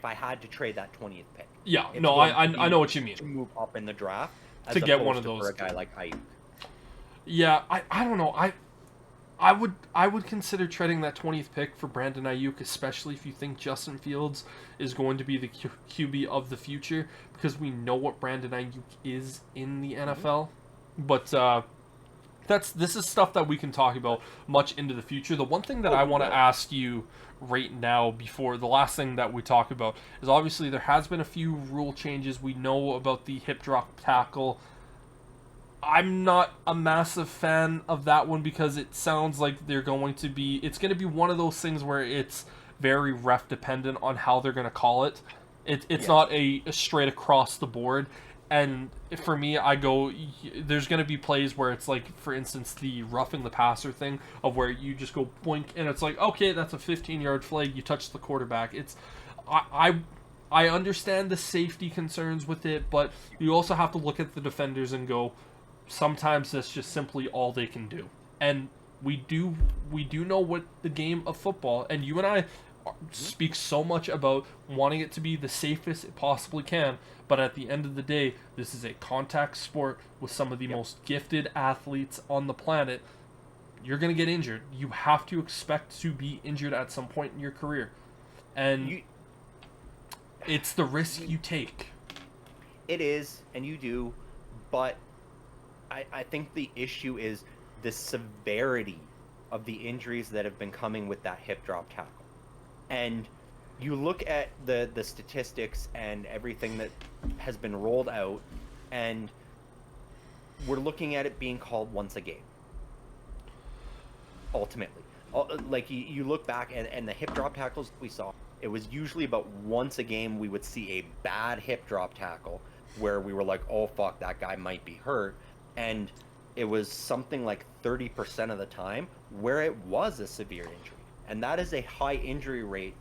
I had to trade that 20th pick. Yeah, no, I know what you mean. To move up in the draft To get one of those. For a guy like Ayuk. Yeah, I don't know. I would consider trading that 20th pick for Brandon Ayuk, especially if you think Justin Fields is going to be the QB of the future, because we know what Brandon Ayuk is in the NFL. But this is stuff that we can talk about much into the future. The one thing that I want to ask you right now, before the last thing that we talk about, is obviously there has been a few rule changes. We know about the hip drop tackle. I'm not a massive fan of that one because it sounds like it's going to be one of those things where it's very ref dependent on how they're going to call it. It's not a straight across the board. And for me, I go, there's going to be plays where it's like, for instance, the roughing the passer thing of where you just go boink and it's like, okay, that's a 15-yard flag. You touch the quarterback. I understand the safety concerns with it, but you also have to look at the defenders and go, sometimes that's just simply all they can do. And we do know what the game of football, and you and I speak so much about wanting it to be the safest it possibly can, but at the end of the day, this is a contact sport with some of the most gifted athletes on the planet. You're going to get injured. You have to expect to be injured at some point in your career. And it's the risk you take. It is, and you do, but I think the issue is the severity of the injuries that have been coming with that hip drop tackle. And you look at the statistics and everything that has been rolled out, and we're looking at it being called once a game. Ultimately. Like, you look back, and the hip drop tackles we saw, it was usually about once a game we would see a bad hip drop tackle where we were like, oh, fuck, that guy might be hurt. And it was something like 30% of the time where it was a severe injury. And that is a high injury rate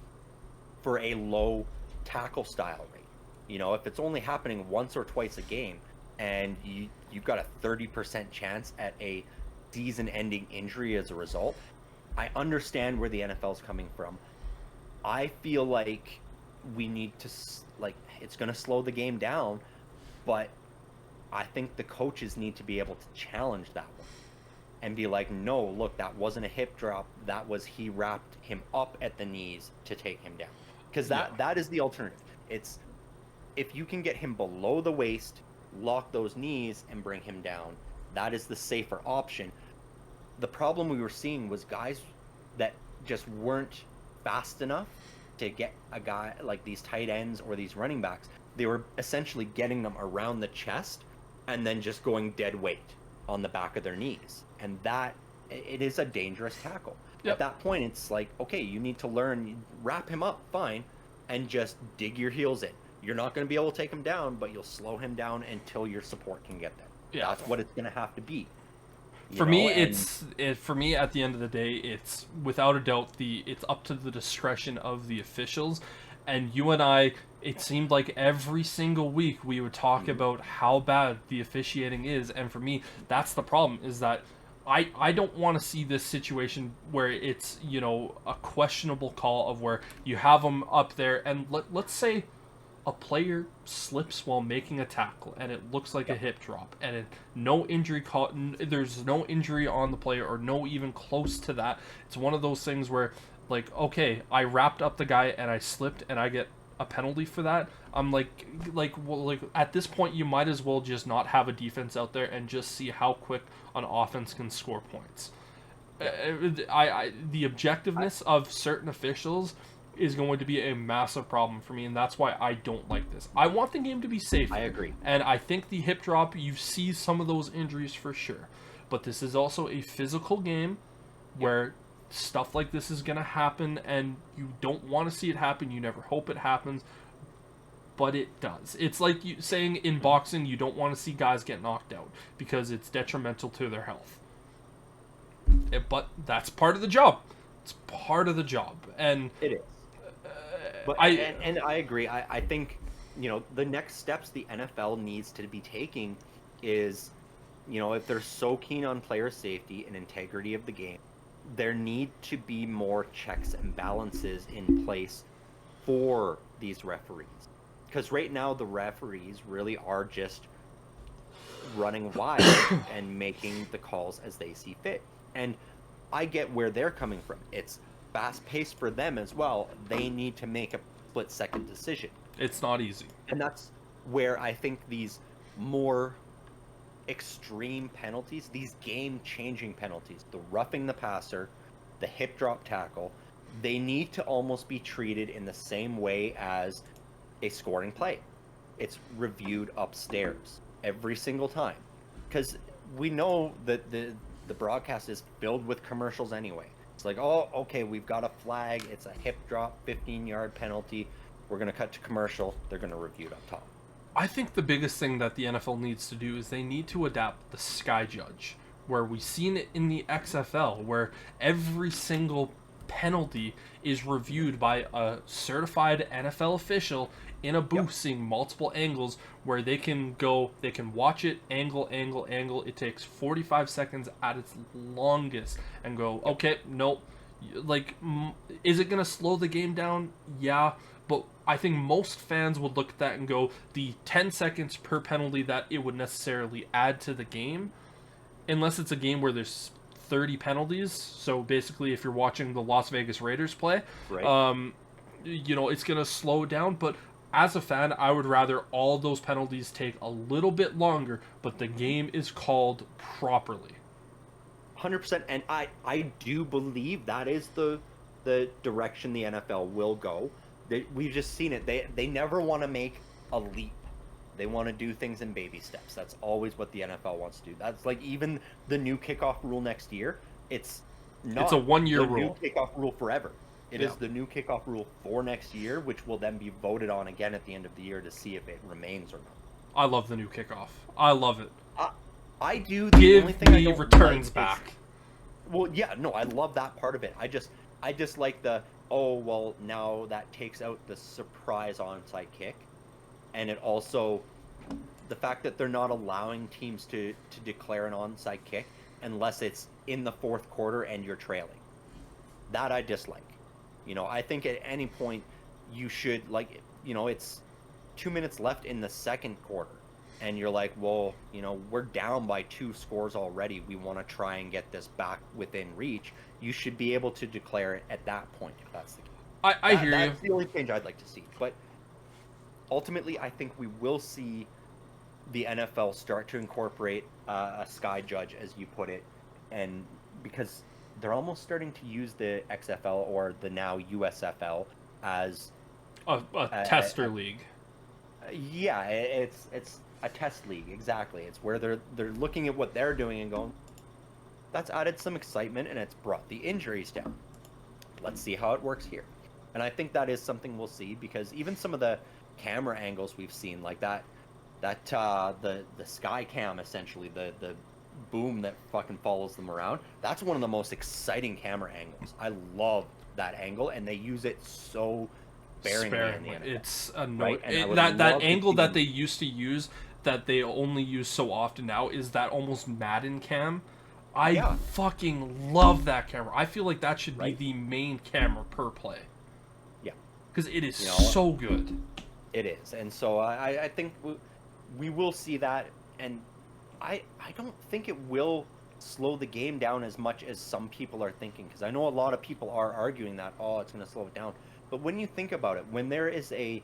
for a low tackle style rate. You know, if it's only happening once or twice a game and you've got a 30% chance at a season-ending injury as a result, I understand where the NFL's coming from. I feel like we need to, it's going to slow the game down, but I think the coaches need to be able to challenge that one and be like, no, look, that wasn't a hip drop. That was he wrapped him up at the knees to take him down. Because that is the alternative. It's if you can get him below the waist, lock those knees, and bring him down, that is the safer option. The problem we were seeing was guys that just weren't fast enough to get a guy like these tight ends or these running backs. They were essentially getting them around the chest and then just going dead weight on the back of their knees. And that, it is a dangerous tackle. Yep. At that point, it's like, okay, you need to learn, wrap him up, fine, and just dig your heels in. You're not going to be able to take him down, but you'll slow him down until your support can get there. Yeah. That's what it's going to have to be. For me, at the end of the day, it's without a doubt it's up to the discretion of the officials. And you and I, it seemed like every single week we would talk about how bad the officiating is. And for me, that's the problem, is that I don't want to see this situation where it's, you know, a questionable call of where you have them up there. And let's say a player slips while making a tackle and it looks like a hip drop and there's no injury on the player or no even close to that. It's one of those things where, like, okay, I wrapped up the guy and I slipped and I get a penalty for that. I'm like at this point you might as well just not have a defense out there and just see how quick an offense can score points. The objectiveness of certain officials is going to be a massive problem for me, and that's why I don't like this. I want the game to be safe. I agree. And I think the hip drop, you see some of those injuries for sure. But this is also a physical game where stuff like this is going to happen, and you don't want to see it happen. You never hope it happens, but it does. It's like you saying in boxing you don't want to see guys get knocked out because it's detrimental to their health. But that's part of the job. It's part of the job. And it is. But and I agree. I think, you know, the next steps the NFL needs to be taking is, you know, if they're so keen on player safety and integrity of the game, there need to be more checks and balances in place for these referees. Because right now the referees really are just running wild and making the calls as they see fit. And I get where they're coming from. It's fast-paced for them as well. They need to make a split-second decision. It's not easy. And that's where I think these more extreme penalties, these game-changing penalties, the roughing the passer, the hip drop tackle, they need to almost be treated in the same way as a scoring play. It's reviewed upstairs every single time. Because we know that the broadcast is filled with commercials anyway. It's like, oh, okay, we've got a flag. It's a hip drop, 15-yard penalty. We're going to cut to commercial. They're going to review it up top. I think the biggest thing that the NFL needs to do is they need to adapt the Sky Judge, where we've seen it in the XFL, where every single penalty is reviewed by a certified NFL official in a booth, seeing multiple angles where they can watch it angle. It takes 45 seconds at its longest and go, okay, nope. Like, is it going to slow the game down? Yeah. But I think most fans would look at that and go, the 10 seconds per penalty that it would necessarily add to the game, unless it's a game where there's 30 penalties. So basically, if you're watching the Las Vegas Raiders play, right. You know, it's going to slow down. But as a fan, I would rather all those penalties take a little bit longer, but the game is called properly. 100%. And I do believe that is the direction the NFL will go. We've just seen it. They never want to make a leap. They want to do things in baby steps. That's always what the NFL wants to do. That's like even the new kickoff rule next year. It's a 1-year rule. New kickoff rule forever. It is the new kickoff rule for next year, which will then be voted on again at the end of the year to see if it remains or not. I love the new kickoff. I love it. I do. The only thing me returns back. Well, yeah, no, I love that part of it. I just like the, oh, well, now that takes out the surprise onside kick. And it also, the fact that they're not allowing teams to declare an onside kick unless it's in the fourth quarter and you're trailing. That I dislike. You know, I think at any point you should, like, you know, it's 2 minutes left in the second quarter. And you're like, well, you know, we're down by 2 scores already. We want to try and get this back within reach. You should be able to declare it at that point if that's the case. I hear you. That's the only change I'd like to see. But ultimately, I think we will see the NFL start to incorporate a Sky Judge, as you put it, and because they're almost starting to use the XFL or the now USFL as a tester league. Yeah, it's a test league, exactly. It's where they're looking at what they're doing and going, that's added some excitement and it's brought the injuries down. Let's see how it works here. And I think that is something we'll see, because even some of the camera angles we've seen, like the sky cam, essentially, the boom that fucking follows them around, that's one of the most exciting camera angles. I love that angle, and they use it so sparingly in the NFL. It's right? that angle that they used to use, that they only use so often now, is that almost Madden cam. I fucking love that camera. I feel like that should be the main camera per play. Yeah. Because it is so good. It is, and so I think we will see that, and I don't think it will slow the game down as much as some people are thinking, because I know a lot of people are arguing that, oh, it's going to slow it down. But when you think about it, when there is a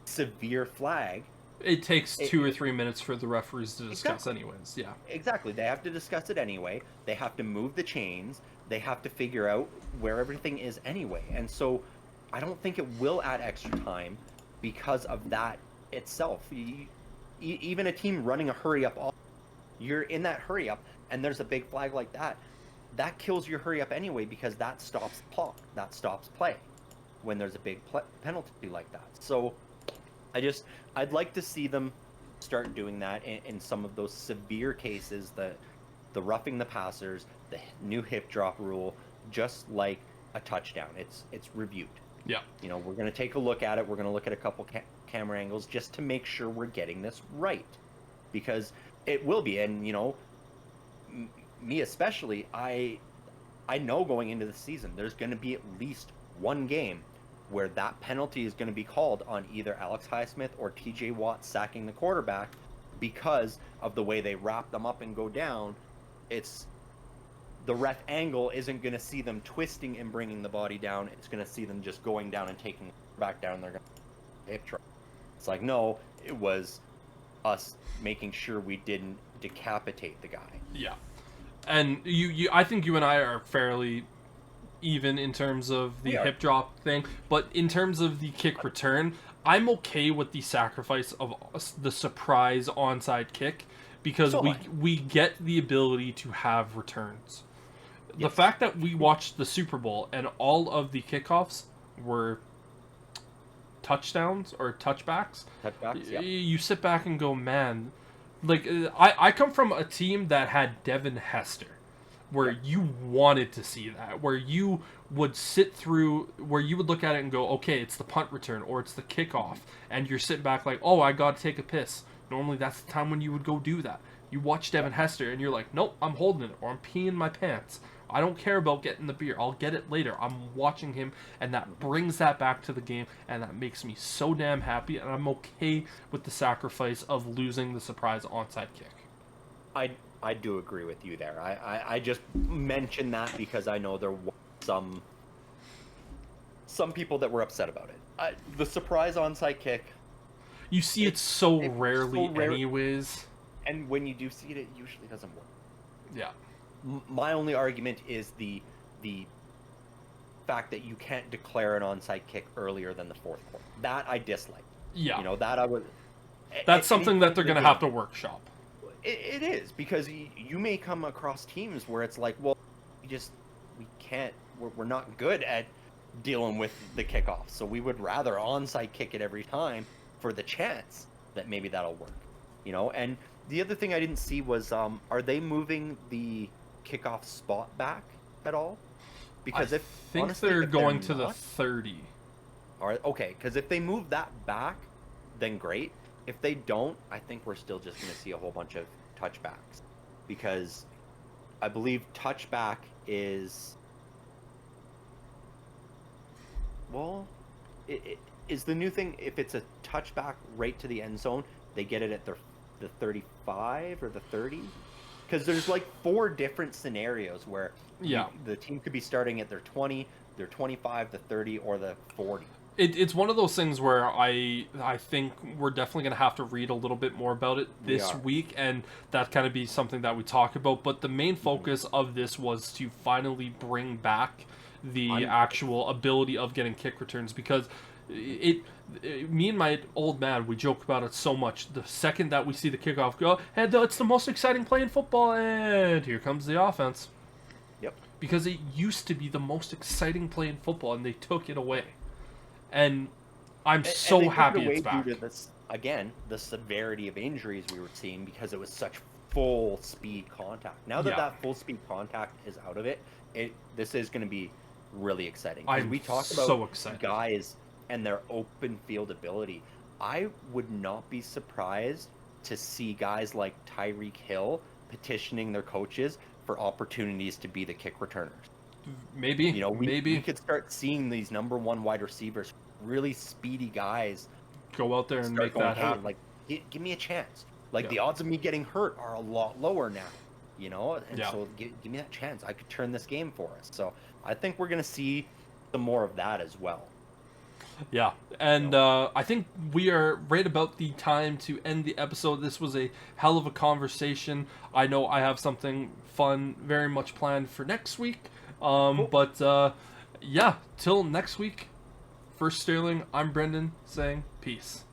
severe flag, It takes 2 or 3 minutes for the referees to discuss, exactly. anyways. Yeah. Exactly. They have to discuss it anyway. They have to move the chains. They have to figure out where everything is anyway. And so I don't think it will add extra time because of that itself. Even a team running a hurry up, you're in that hurry up and there's a big flag like that. That kills your hurry up anyway, because that stops the clock. That stops play when there's a big penalty like that. So I'd like to see them start doing that in some of those severe cases, the roughing the passers, the new hip drop rule, just like a touchdown. It's reviewed. Yeah. You know, we're going to take a look at it. We're going to look at a couple camera angles just to make sure we're getting this right, because it will be. And, you know, me especially, I know going into the season, there's going to be at least one game where that penalty is going to be called on either Alex Highsmith or TJ Watt sacking the quarterback, because of the way they wrap them up and go down. It's the ref angle isn't going to see them twisting and bringing the body down. It's going to see them just going down and taking the back down. They're going to hip drop. It's like, no, it was us making sure we didn't decapitate the guy. Yeah. And I think you and I are fairly even in terms of the hip drop thing, but in terms of the kick return, I'm okay with the sacrifice of the surprise onside kick, because we get the ability to have returns. Yes. The fact that we watched the Super Bowl and all of the kickoffs were touchdowns or touchbacks, yep. You sit back and go, man, like I come from a team that had Devin Hester, where you wanted to see that, where you would sit through, where you would look at it and go, okay, it's the punt return or it's the kickoff, and you're sitting back like, oh, I got to take a piss. Normally that's the time when you would go do that. You watch Devin Hester and you're like, nope, I'm holding it, or I'm peeing my pants. I don't care about getting the beer. I'll get it later. I'm watching him, and that brings that back to the game, and that makes me so damn happy, and I'm okay with the sacrifice of losing the surprise onside kick. I do agree with you there. I just mentioned that because I know there were some people that were upset about it. The surprise onside kick. You see it so rarely anyways. And when you do see it, it usually doesn't work. Yeah. My only argument is the fact that you can't declare an onside kick earlier than the fourth quarter. That I dislike. Yeah. You know, that I would... That's something that they're going to have to workshop. It is, because you may come across teams where it's like, well, we're not good at dealing with the kickoff, so we would rather onside kick it every time for the chance that maybe that'll work, you know. And the other thing I didn't see was, are they moving the kickoff spot back at all? Because I think they're going to the 30. All right, okay, because if they move that back, then great. If they don't, I think we're still just going to see a whole bunch of touchbacks, because I believe touchback is, well, it is the new thing. If it's a touchback right to the end zone, they get it at the 35 or the 30, because there's like 4 different scenarios where the team could be starting at their 20, their 25, the 30, or the 40. It's one of those things where I think we're definitely going to have to read a little bit more about it this week, and that kind of be something that we talk about. But the main focus of this was to finally bring back the actual ability of getting kick returns, because me and my old man, we joke about it so much. The second that we see the kickoff go, and it's the most exciting play in football, and here comes the offense. Yep. Because it used to be the most exciting play in football, and they took it away. And I'm so happy it's back. Due to this, again, the severity of injuries we were seeing, because it was such full speed contact. Now that that full speed contact is out of it, this is going to be really exciting. We talk about guys and their open field ability. I would not be surprised to see guys like Tyreek Hill petitioning their coaches for opportunities to be the kick returners. Maybe, you know, we could start seeing these number 1 wide receivers, really speedy guys, go out there and start make going, that hey, happen. like, give me a chance. Like, Yeah. the odds of me getting hurt are a lot lower now, you know? And Yeah. so give me that chance. I could turn this game for us. So I think we're going to see some more of that as well. Yeah, and I think we are right about the time to end the episode. This was a hell of a conversation. I know I have something fun very much planned for next week. Cool. But yeah, till next week, for Sterling, I'm Brendon saying peace.